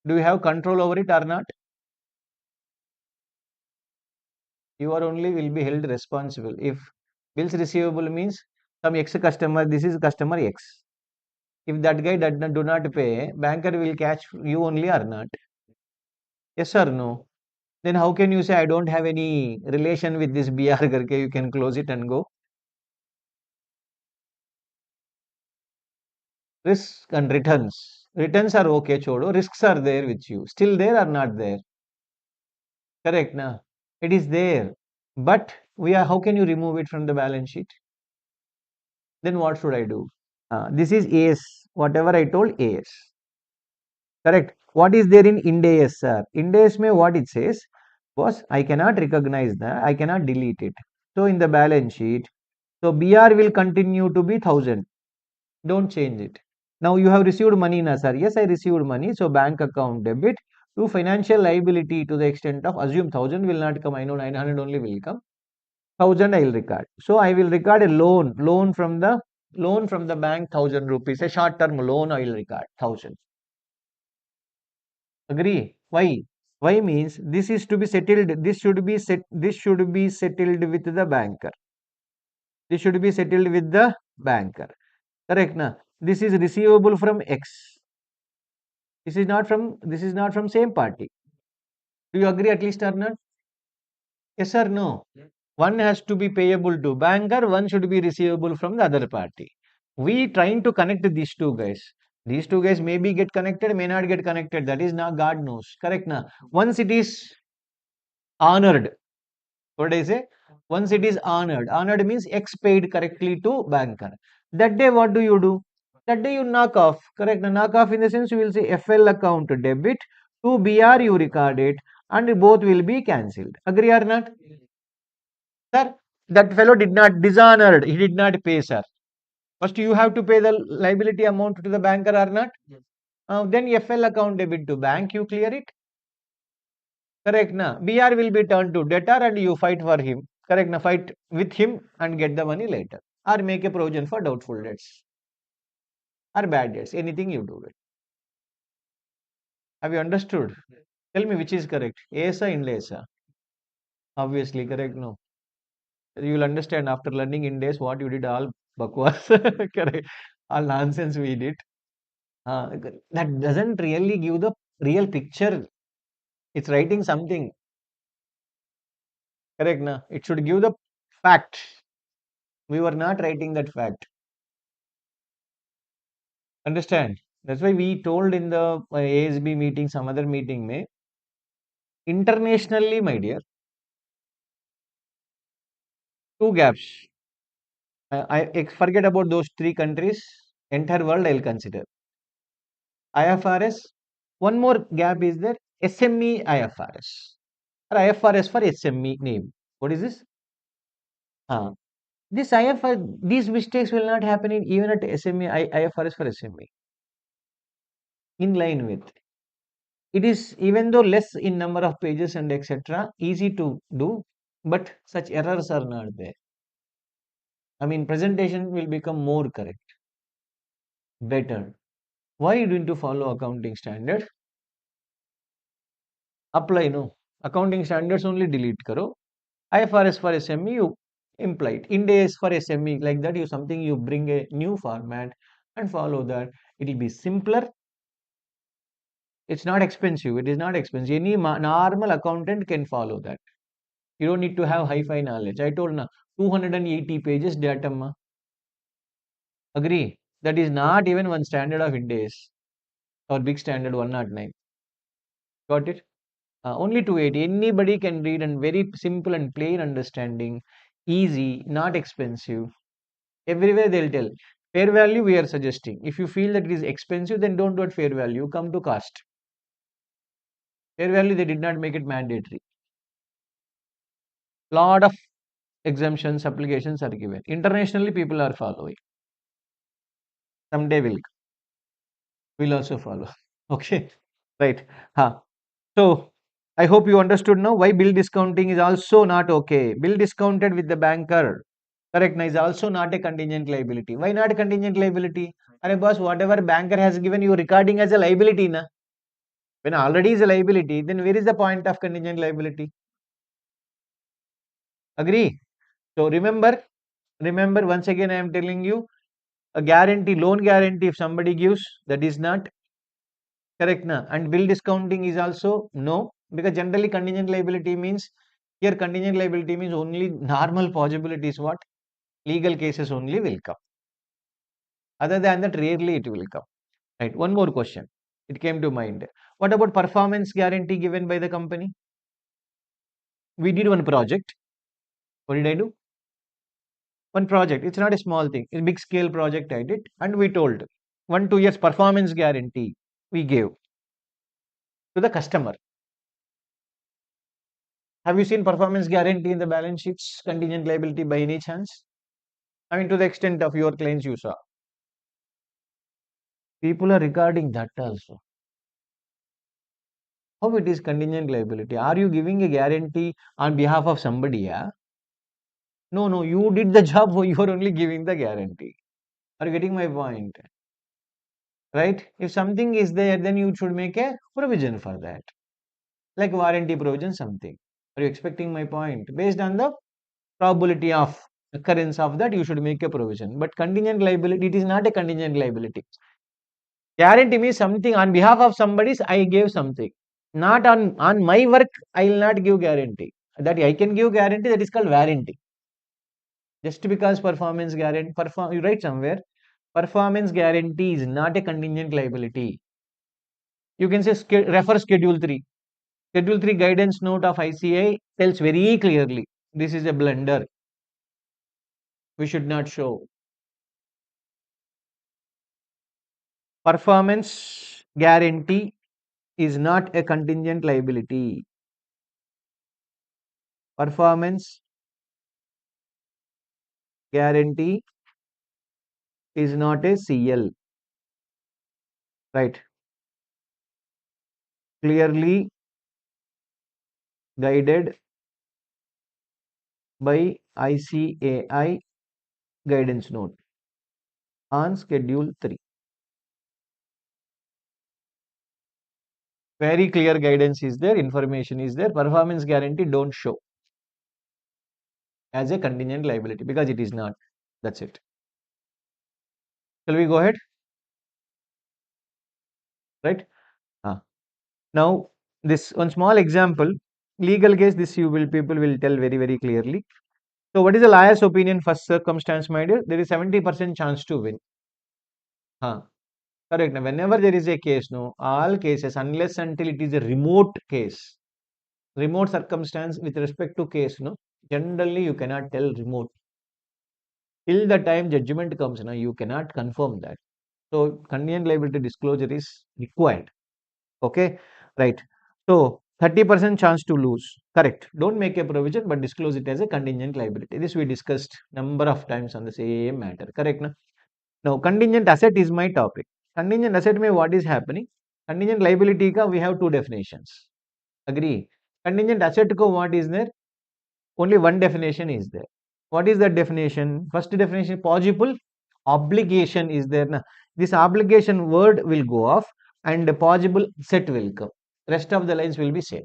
Do you have control over it or not? You are only will be held responsible. If bills receivable means some X customer, this is customer X. If that guy do not pay, banker will catch you only or not? Yes or no? Then how can you say I don't have any relation with this BR karke, you can close it and go? Risk and returns. Returns are okay, chodo. Risks are there with you. Still there or not there? Correct, na? It is there. But how can you remove it from the balance sheet? Then what should I do? This is AS. Whatever I told AS. Correct. What is there in Ind AS, sir? Ind AS mein what it says was I cannot recognize that. I cannot delete it. So in the balance sheet, so BR will continue to be 1,000. Don't change it. Now you have received money, na sir? Yes, I received money. So bank account debit to financial liability to the extent of, assume 1,000 will not come. I know 900 only will come. 1,000 I will record. So I will record a loan from the bank, 1,000 rupees. A short term loan I will record 1,000. Agree? Why? Why means this is to be settled. This should be set. This should be settled with the banker. This should be settled with the banker. Correct, na? This is receivable from X. This is not from same party. Do you agree at least or not? Yes or no? One has to be payable to banker, one should be receivable from the other party. We trying to connect these two guys. These two guys maybe get connected, may not get connected. That is now God knows. Correct na? Once it is honored. What I say? Once it is honored. Honored means X paid correctly to banker. That day what do you do? That day you knock off. Correct? Knock off in the sense you will say FL account debit to BR you record it and both will be cancelled. Agree or not? Sir, that fellow did not dishonored. He did not pay, sir. First you have to pay the liability amount to the banker or not? Then FL account debit to bank, you clear it. Correct na? BR will be turned to debtor and you fight for him. Correct na? Fight with him and get the money later. Or make a provision for doubtful debts. Or bad debts. Anything you do it. Have you understood? Tell me which is correct. ASA in LASA. Obviously correct, no. You will understand after learning in days what you did all bakwas. Correct. All nonsense we did. That doesn't really give the real picture. It's writing something. Correct, na? It should give the fact. We were not writing that fact. Understand? That's why we told in the ASB meeting, some other meeting, may internationally, my dear, two gaps. Forget about those three countries. Entire world I'll consider. IFRS. One more gap is there. SME IFRS. Or IFRS for SME name. What is this? This IFRS, these mistakes will not happen in even at SME, IFRS for SME. In line with. It is even though less in number of pages and etc. easy to do, but such errors are not there. I mean, presentation will become more correct, better. Why you need to follow accounting standard? Apply no. Accounting standards only delete karo. IFRS for SME you imply it. Ind AS for SME like that you something you bring a new format and follow that. It will be simpler. It's not expensive. It is not expensive. Any normal accountant can follow that. You don't need to have high-fi knowledge. I told na 280 pages data ma. Agree. That is not even one standard of Ind AS or big standard 109. Got it? Only 280. Anybody can read and very simple and plain understanding. Easy, not expensive. Everywhere they'll tell. Fair value we are suggesting. If you feel that it is expensive, then don't do it fair value. Come to cost. Fair value they did not make it mandatory. Lot of exemptions, applications are given. Internationally, people are following. Someday will also follow. Okay, right. Huh. So I hope you understood now why bill discounting is also not okay. Bill discounted with the banker, correct? Now is also not a contingent liability. Why not a contingent liability? Are boss, whatever banker has given you recording as a liability, na? When already is a liability, then where is the point of contingent liability? Agree? So remember once again I am telling you a guarantee, loan guarantee if somebody gives, that is not correct na. And bill discounting is also no, because generally contingent liability means here contingent liability means only normal possibilities what legal cases only will come. Other than that, rarely it will come. Right. One more question. It came to mind. What about performance guarantee given by the company? We did one project. What did I do? One project. It's not a small thing. It's a big scale project I did. And we told 1 2 years performance guarantee we gave to the customer. Have you seen performance guarantee in the balance sheets, contingent liability by any chance? I mean, to the extent of your claims you saw. People are regarding that also. How it is contingent liability? Are you giving a guarantee on behalf of somebody? Yeah? No, no, you did the job, you are only giving the guarantee. Are you getting my point? Right? If something is there, then you should make a provision for that. Like warranty provision, something. Are you expecting my point? Based on the probability of occurrence of that, you should make a provision. But contingent liability, it is not a contingent liability. Guarantee means something on behalf of somebody's, I gave something. Not on my work, I will not give guarantee. That I can give guarantee, that is called warranty. Just because performance guarantee, you write somewhere, performance guarantee is not a contingent liability. You can say refer Schedule 3. Schedule 3 guidance note of ICA tells very clearly this is a blunder. We should not show. Performance guarantee is not a contingent liability. Performance guarantee is not a CL. Right. Clearly guided by ICAI guidance note on Schedule 3. Very clear guidance is there, information is there. Performance guarantee don't show as a contingent liability because it is not. That's it. Shall we go ahead? Right? Now, this one small example. Legal case, this you will people will tell very very clearly. So what is the lawyer's opinion? First circumstance, my dear, there is 70% chance to win. Huh. Correct. Now, whenever there is a case, no, all cases, unless until it is a remote case, remote circumstance with respect to case, no, generally you cannot tell remote. Till the time judgment comes, no, you cannot confirm that. So contingent liability disclosure is required. Okay, right. So 30% chance to lose. Correct. Don't make a provision, but disclose it as a contingent liability. This we discussed number of times on the same matter. Correct. No? Now, contingent asset is my topic. Contingent asset means what is happening? Contingent liability ka we have two definitions. Agree? Contingent asset ko what is there? Only one definition is there. What is that definition? First definition, possible obligation is there. Na? This obligation word will go off and the possible set will come. Rest of the lines will be same.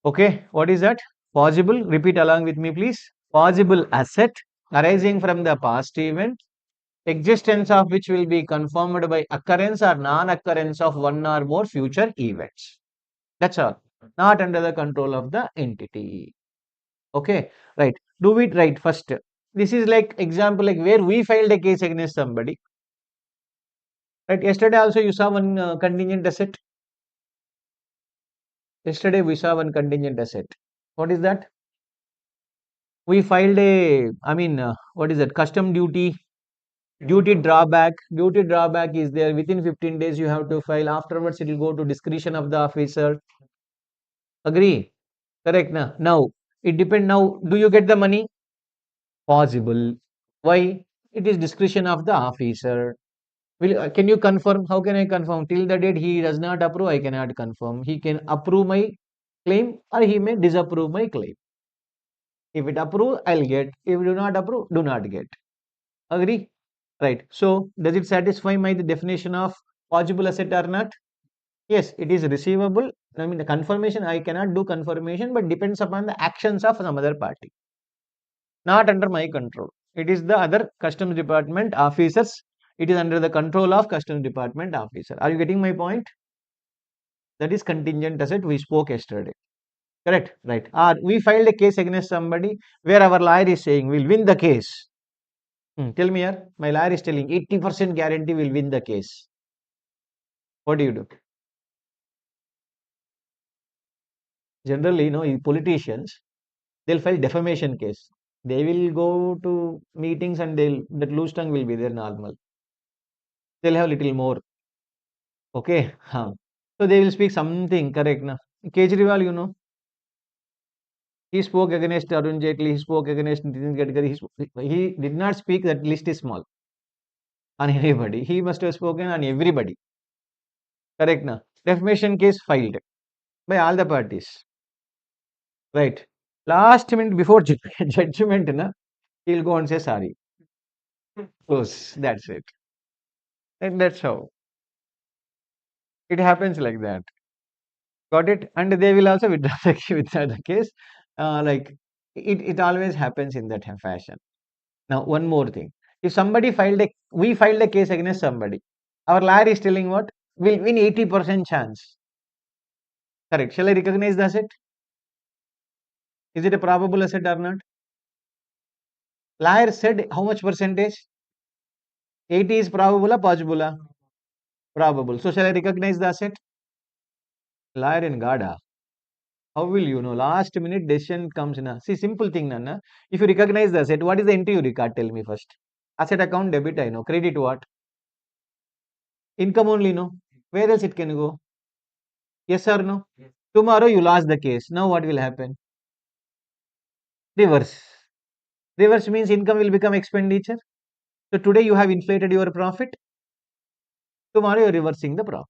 Okay, what is that? Possible, repeat along with me please. Possible asset arising from the past event, existence of which will be confirmed by occurrence or non-occurrence of one or more future events. That's all. Not under the control of the entity. Okay, right. Do it right first. This is like example like where we filed a case against somebody. Right. Yesterday also you saw one contingent asset. Yesterday we saw one contingent asset. What is that? We filed a, I mean, what is that? Custom duty, duty drawback. Duty drawback is there within 15 days you have to file. Afterwards it will go to discretion of the officer. Agree? Correct. Now it depends. Now, do you get the money? Possible. Why? It is discretion of the officer. Can you confirm? How can I confirm? Till the date he does not approve, I cannot confirm. He can approve my claim or he may disapprove my claim. If it approve, I'll get. If do not approve, do not get. Agree? Right. So, does it satisfy my the definition of possible asset or not? Yes, it is receivable. I mean, the confirmation, I cannot do confirmation, but depends upon the actions of some other party. Not under my control. It is the other customs department officers. It is under the control of customs department officer. Are you getting my point? That is contingent asset we spoke yesterday. Correct? Right. Or we filed a case against somebody where our lawyer is saying we'll win the case. Tell me here, my lawyer is telling 80% guarantee will win the case. What do you do? Generally, politicians, they'll file defamation case. They will go to meetings and that loose tongue will be there normal. They'll have little more. Okay. Huh. So they will speak something correct. Na? Kejriwal, he spoke against Arun Jaitley, he spoke against Nitin Gadkari. He did not speak that list is small on anybody. He must have spoken on everybody. Correct. Na? Defamation case filed by all the parties. Right. Last minute before judgment, he'll go and say sorry. Close. That's it. And that's how it happens like that. Got it? And they will also withdraw withdraw the case. Like it always happens in that fashion. Now, one more thing. If somebody we filed a case against somebody. Our lawyer is telling what? We'll win 80% chance. Correct. Shall I recognize the asset? Is it a probable asset or not? Lawyer said how much percentage? 80 is probable or possible? Probable. So shall I recognize the asset? Liar in Gada. How will you know? Last minute decision comes in. See, simple thing, Nana. If you recognize the asset, what is the entry you record? Tell me first. Asset account debit, I know. Credit what? Income only, no. Where else it can go? Yes or no? Tomorrow you lost the case. Now what will happen? Reverse. Reverse means income will become expenditure. So today you have inflated your profit. Tomorrow you are reversing the profit.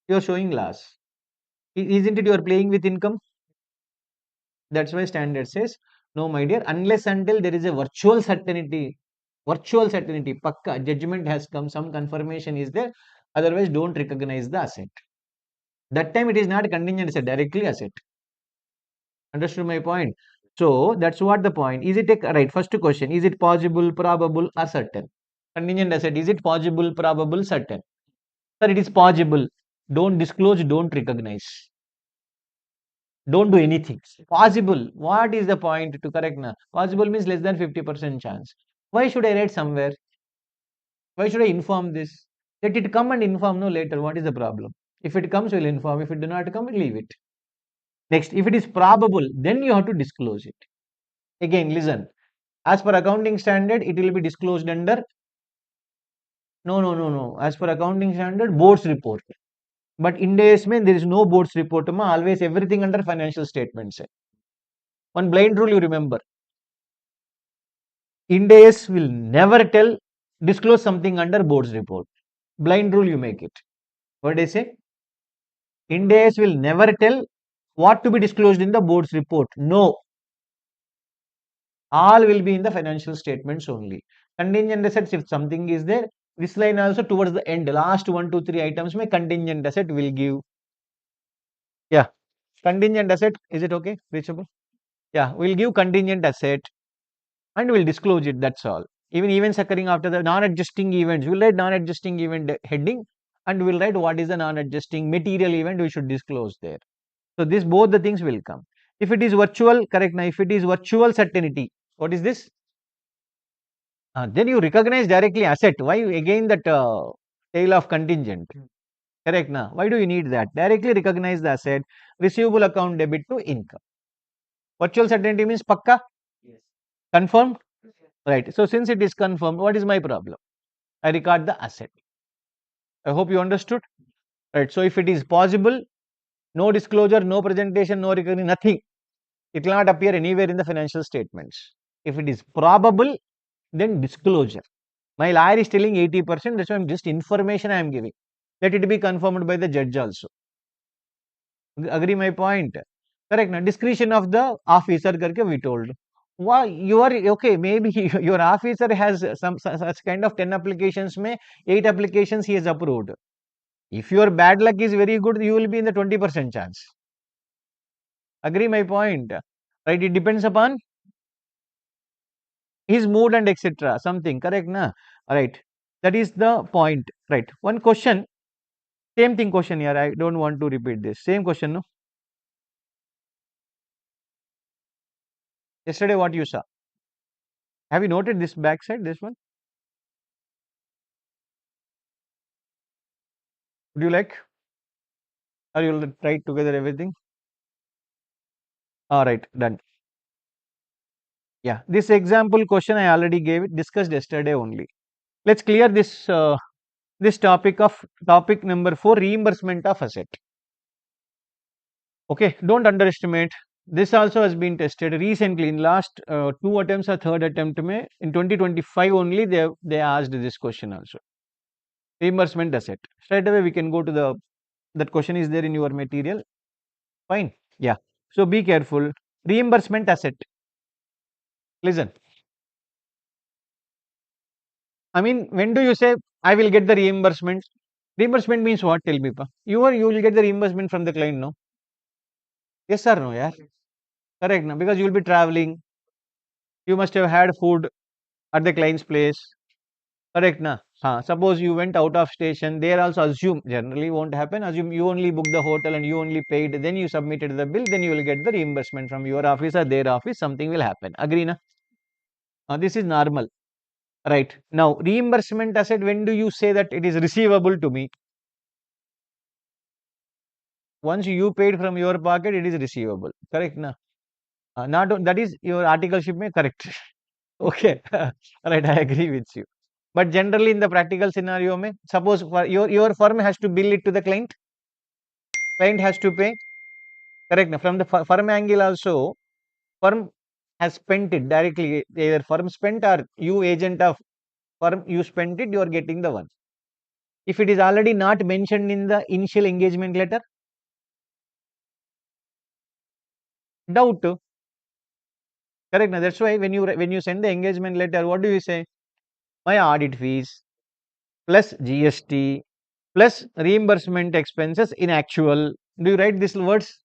You are showing loss. Isn't it you are playing with income? That's why standard says, no, my dear, unless until there is a virtual certainty, pakka, judgment has come, some confirmation is there, otherwise don't recognize the asset. That time it is not contingent asset, directly asset. Understood my point? So that's what the point. Is it right? First question, is it possible, probable, or certain? Contingent asset, is it possible, probable, certain? Sir, it is possible. Don't disclose, don't recognize. Don't do anything. Possible. What is the point to correct now? Possible means less than 50% chance. Why should I write somewhere? Why should I inform this? Let it come and inform no later. What is the problem? If it comes, we'll inform. If it do not come, leave it. Next, if it is probable, then you have to disclose it. Again, listen. As per accounting standard, it will be disclosed under no. As per accounting standard, board's report. But in days mein, there is no board's report. Ma, always everything under financial statements. One blind rule you remember. Ind AS will never tell disclose something under board's report. Blind rule you make it. What I say? Ind AS will never tell what to be disclosed in the board's report. No, all will be in the financial statements only. Contingent assets, if something is there, this line also towards the end, last 1, 2, 3 items, may contingent asset will give. Yeah, contingent asset, is it okay? Reachable? Yeah, we'll give contingent asset and we'll disclose it. That's all. Even events occurring after the non-adjusting events, we'll write non-adjusting event heading and we'll write what is the non-adjusting material event we should disclose there. So this both the things will come. If it is virtual, correct now. If it is virtual certainty, what is this? Then you recognize directly asset. Why again that tail of contingent? Correct now. Why do you need that? Directly recognize the asset, receivable account debit to income. Virtual certainty means pakka, confirmed, right? So since it is confirmed, what is my problem? I record the asset. I hope you understood, right? So if it is possible, no disclosure, no presentation, no recognition, nothing. It will not appear anywhere in the financial statements. If it is probable, then disclosure. My lawyer is telling 80%, that's why I'm just information I am giving. Let it be confirmed by the judge also. Agree my point? Correct. Now, discretion of the officer, karke we told. Why you are okay? Maybe your officer has some such kind of 10 applications, may 8 applications he has approved. If your bad luck is very good, you will be in the 20% chance. Agree my point? Right? It depends upon his mood and etc. Something correct, na? Right. That is the point. Right. One question. Same thing question here. I don't want to repeat this. Same question, no? Yesterday, what you saw? Have you noted this backside? This one? Would you like? Or you will write together everything? All right, done. Yeah, this example question I already gave it, discussed yesterday only. Let's clear this topic number 4, reimbursement of asset. Okay, don't underestimate. This also has been tested recently in last 2 attempts or third attempt. In 2025 only they asked this question also. Reimbursement asset. Straight away we can go to that question is there in your material. Fine. Yeah. So be careful. Reimbursement asset. Listen. I mean, when do you say I will get the reimbursement? Reimbursement means what? Tell me, pa. You will get the reimbursement from the client, no? Yes or no, yeah? Correct, no? Because you will be traveling. You must have had food at the client's place. Correct, na? Suppose you went out of station, there also assume, generally won't happen, assume you only booked the hotel and you only paid, then you submitted the bill, then you will get the reimbursement from your office or their office, something will happen. Agree, na? This is normal. Right. Now, reimbursement asset, when do you say that it is receivable to me? Once you paid from your pocket, it is receivable. Correct, na? Not that is your articleship may correct. Okay. Right, I agree with you. But generally in the practical scenario, may suppose for your firm has to bill it to the client. Client has to pay. Correct. Na? From the firm angle also, firm has spent it directly. Either firm spent or you agent of firm, you spent it, you are getting the one. If it is already not mentioned in the initial engagement letter, doubt. Correct. Now that's why when you send the engagement letter, what do you say? My audit fees plus GST plus reimbursement expenses in actual. Do you write these words?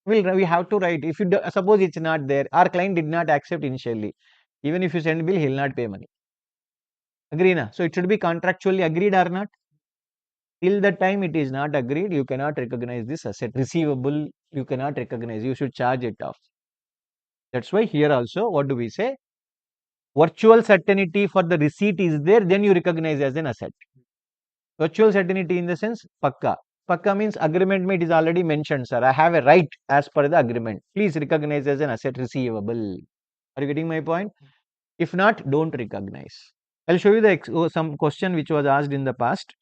We have to write. If you suppose it's not there, our client did not accept initially. Even if you send bill, he'll not pay money. Agree na? So it should be contractually agreed or not? Till the time it is not agreed, you cannot recognize this asset. Receivable, you cannot recognize. You should charge it off. That's why here also, what do we say? Virtual certainty for the receipt is there, then you recognize as an asset. Virtual certainty in the sense, pakka. Pakka means agreement made is already mentioned, sir. I have a right as per the agreement. Please recognize as an asset receivable. Are you getting my point? If not, don't recognize. I'll show you some question which was asked in the past.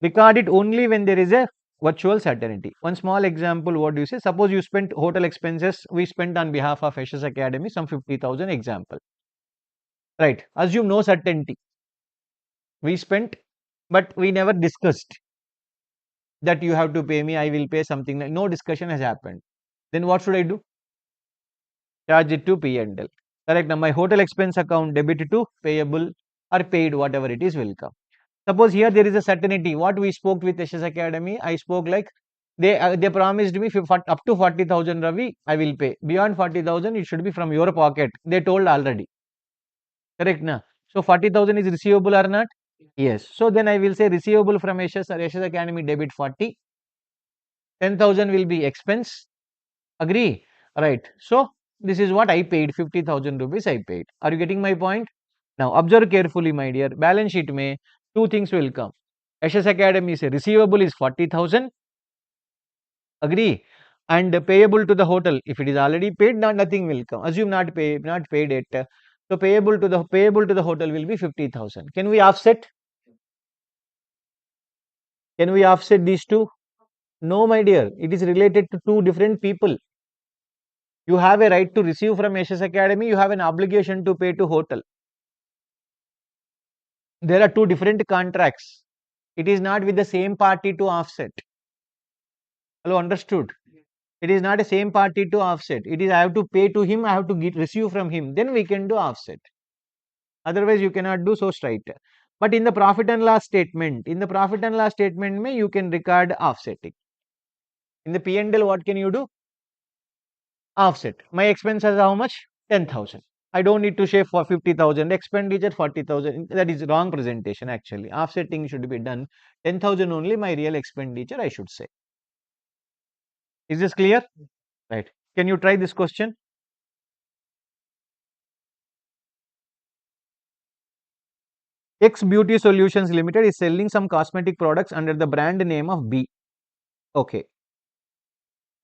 Record it only when there is a virtual certainty. One small example, what do you say? Suppose you spent hotel expenses, we spent on behalf of Yashas Academy some 50,000 example. Right. Assume no certainty. We spent, but we never discussed that you have to pay me, I will pay something. No discussion has happened. Then what should I do? Charge it to P&L. Correct. Now my hotel expense account debit to payable or paid, whatever it is will come. Suppose here there is a certainty. What we spoke with Yashas Academy, I spoke like they promised me up to 40,000 Ravi, I will pay. Beyond 40,000, it should be from your pocket. They told already. Correct na? So 40,000 is receivable or not? Yes. So then I will say receivable from Yashas or Yashas Academy debit 40. 10,000 will be expense. Agree? Right. So this is what I paid. 50,000 rupees I paid. Are you getting my point? Now observe carefully, my dear. Balance sheet may two things will come. Yashas Academy say receivable is 40,000. Agree? And payable to the hotel. If it is already paid, nothing will come. Assume not paid it. So payable to the hotel will be 50,000. Can we offset? Can we offset these two? No, my dear. It is related to two different people. You have a right to receive from Yashas Academy. You have an obligation to pay to hotel. There are two different contracts. It is not with the same party to offset. Hello, understood? It is not a same party to offset. It is I have to pay to him, I have to receive from him. Then we can do offset. Otherwise, you cannot do so straight. But in the profit and loss statement, you can record offsetting. In the P&L, what can you do? Offset. My expenses how much? 10,000. I don't need to share for 50,000. Expenditure 40,000. That is wrong presentation actually. Offsetting should be done. 10,000 only my real expenditure, I should say. Is this clear? Right. Can you try this question? X Beauty Solutions Limited is selling some cosmetic products under the brand name of B. Okay.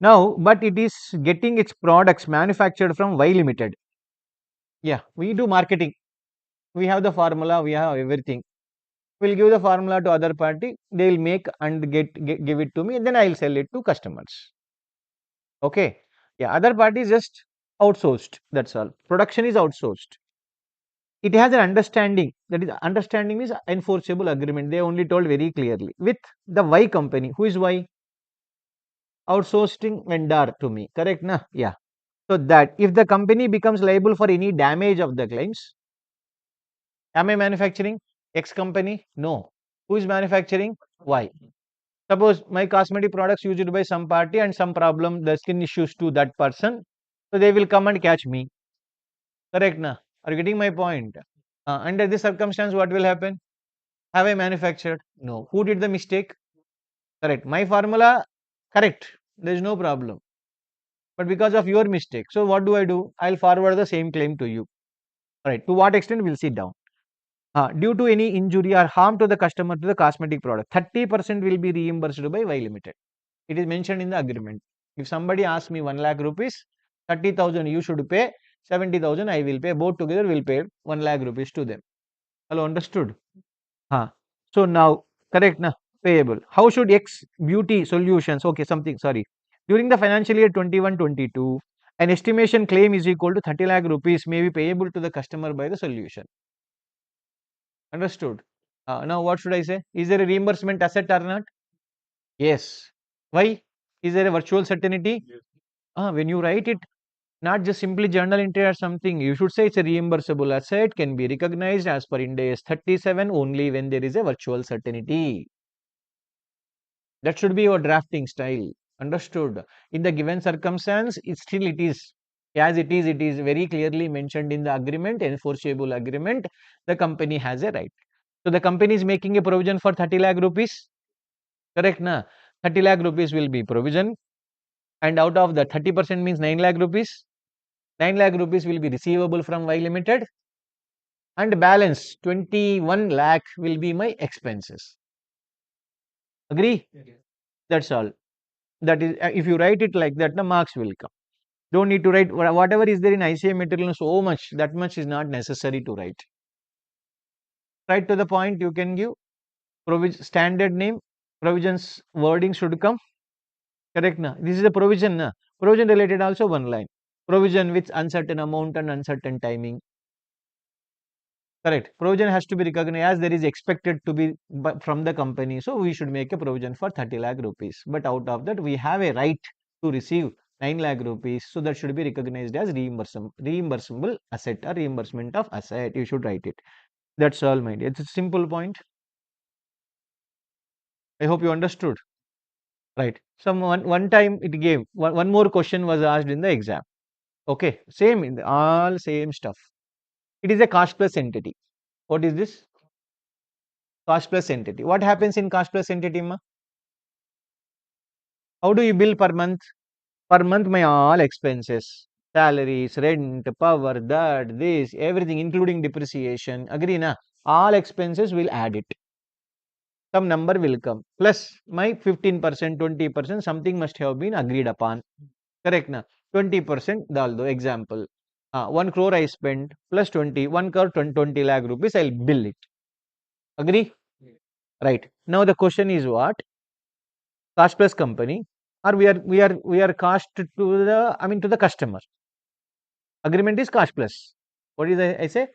Now, but it is getting its products manufactured from Y Limited. Yeah, we do marketing. We have the formula, we have everything. We'll give the formula to other party. They'll make and give it to me. And then I'll sell it to customers. Okay. Yeah, other party is just outsourced. That's all. Production is outsourced. It has an understanding. That is, understanding is enforceable agreement. They only told very clearly with the Y company. Who is Y? Outsourcing vendor to me. Correct? Na? Yeah. So that if the company becomes liable for any damage of the claims, am I manufacturing? X company? No. Who is manufacturing? Y. Suppose my cosmetic products used by some party and some problem, the skin issues to that person. So they will come and catch me. Correct? Na? Are you getting my point? Under this circumstance, what will happen? Have I manufactured? No. Who did the mistake? Correct. My formula, correct. There is no problem. But because of your mistake. So what do? I'll forward the same claim to you. Right. To what extent we'll sit down. Due to any injury or harm to the customer to the cosmetic product, 30% will be reimbursed by Y Limited. It is mentioned in the agreement. If somebody asks me 1 lakh rupees, 30,000 you should pay, 70,000 I will pay. Both together will pay 1 lakh rupees to them. Hello, understood? So now, correct na? Payable. How should X Beauty Solutions? Okay, something, sorry. During the financial year 21-22, an estimation claim is equal to 30 lakh rupees may be payable to the customer by the solution. Understood? Now, what should I say? Is there a reimbursement asset or not? Yes. Why? Is there a virtual certainty? Yes. When you write it, not just simply journal entry or something, you should say it's a reimbursable asset, can be recognized as per Ind AS 37 only when there is a virtual certainty. That should be your drafting style. Understood? In the given circumstance, it is as it is very clearly mentioned in the agreement, enforceable agreement, the company has a right. So the company is making a provision for 30 lakh rupees. Correct, na? 30 lakh rupees will be provision, and out of that 30% means 9 lakh rupees. 9 lakh rupees will be receivable from Y Limited, and balance 21 lakh will be my expenses. Agree? That's all. That is, if you write it like that, the marks will come. Don't need to write whatever is there in ICA material, so much, that much is not necessary to write. Right to the point, you can give standard name, provisions wording should come. Correct, na? This is a provision, na? Provision related also one line. Provision with uncertain amount and uncertain timing. Correct. Provision has to be recognized as there is expected to be from the company. So we should make a provision for 30 lakh rupees. But out of that, we have a right to receive 9 lakh rupees. So that should be recognized as reimbursable asset or reimbursement of asset. You should write it. That's all, my dear. It's a simple point. I hope you understood. Right. One time it gave one more question was asked in the exam. Okay. Same in all same stuff. It is a cost plus entity. What is this? Cost plus entity. What happens in cost plus entity, ma? How do you bill per month? Per month, my all expenses, salaries, rent, power, that, this, everything, including depreciation. Agree, na? All expenses will add it. Some number will come. Plus my 15%, 20%, something must have been agreed upon. Correct, na? 20%, daldo, example. 1 crore I spent plus 20, 1 crore 20 lakh rupees, I'll bill it. Agree? Right. Now the question is what? Cost plus company, or we are cost to the, I mean, to the customer. Agreement is cost plus. What is I say?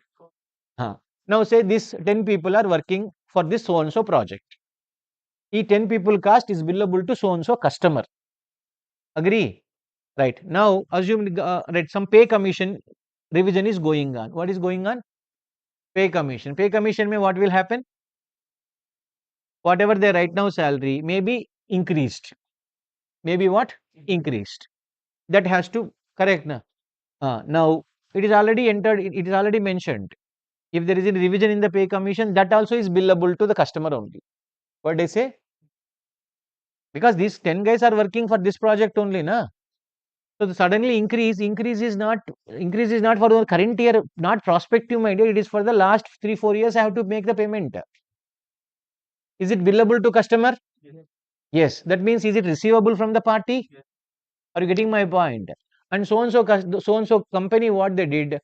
Now say this 10 people are working for this so and so project. E 10 people cost is billable to so and so customer. Agree? Right. Now assume right, some pay commission revision is going on. What is going on? Pay commission. Pay commission may what will happen? Whatever they right now salary may be increased. Maybe what? Increased. That has to correct na. Now it is already entered. It is already mentioned. If there is a revision in the pay commission, that also is billable to the customer only. What they say? Because these 10 guys are working for this project only, na. So the suddenly increase is not for the current year, not prospective, my dear. It is for the last 3-4 years. I have to make the payment. Is it billable to customer? Yes. That means is it receivable from the party? Are you getting my point? And so and so company, what they did,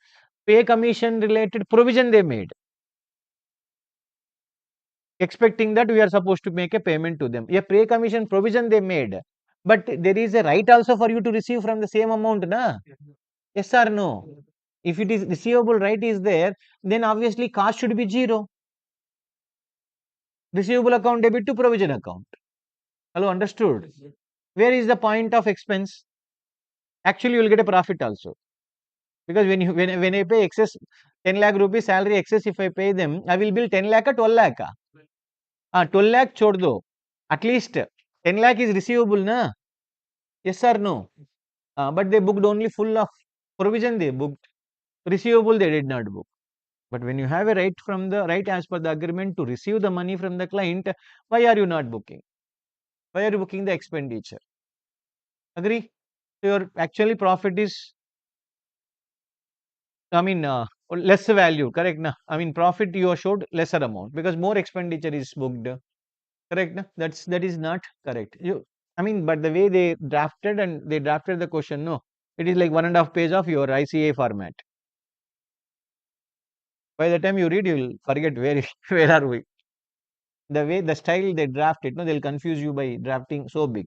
pay commission related provision they made, expecting that we are supposed to make a payment to them. A pay commission provision they made, but there is a right also for you to receive from the same amount, na? Yes or no? If it is receivable right is there, then obviously cost should be zero. Receivable account debit to provision account. Hello, understood? Where is the point of expense? Actually, you will get a profit also. Because when I pay excess 10 lakh rupees salary excess, if I pay them, I will bill 10 lakh or 12 lakh. 12 lakh chod do. At least 10 lakh is receivable, na? Yes or no? But they booked only full of provision they booked. Receivable they did not book. But when you have a right as per the agreement to receive the money from the client, why are you not booking? Why are you booking the expenditure? Agree? So your actually profit is, I mean, less value, correct? Na? I mean, profit you are showed lesser amount because more expenditure is booked. Correct? Na? That is not correct. I mean, but the way they drafted the question, no, it is like 1.5 page of your ICA format. By the time you read, you will forget where are we. The way the style they draft it, no, they'll confuse you by drafting so big.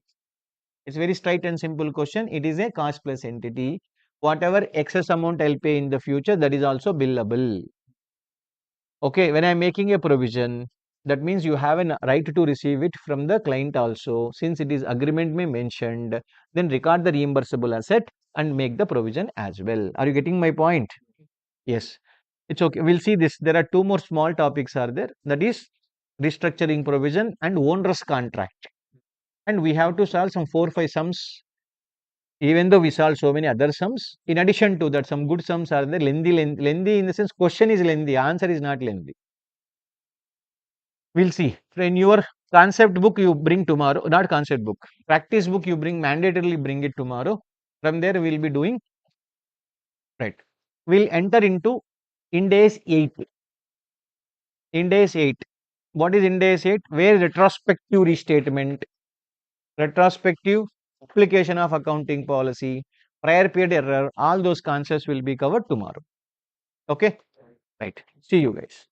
It's very straight and simple question. It is a cost plus entity. Whatever excess amount I'll pay in the future, that is also billable. Okay, when I'm making a provision, that means you have a right to receive it from the client also. Since it is agreement may mentioned, then record the reimbursable asset and make the provision as well. Are you getting my point? Yes. It's okay. We'll see this. There are two more small topics are there. That is restructuring provision and owner's contract. And we have to solve some 4-5 sums. Even though we solve so many other sums, in addition to that, some good sums are there. Lengthy in the sense question is lengthy, answer is not lengthy. We'll see. In your concept book, you bring tomorrow, not concept book, practice book, you bring mandatorily bring it tomorrow. From there, we'll be doing, right. We'll enter into Ind AS 8. Ind AS 8. What is Ind AS 8? Where retrospective restatement, retrospective application of accounting policy, prior period error, all those concepts will be covered tomorrow. Okay? Right. See you guys.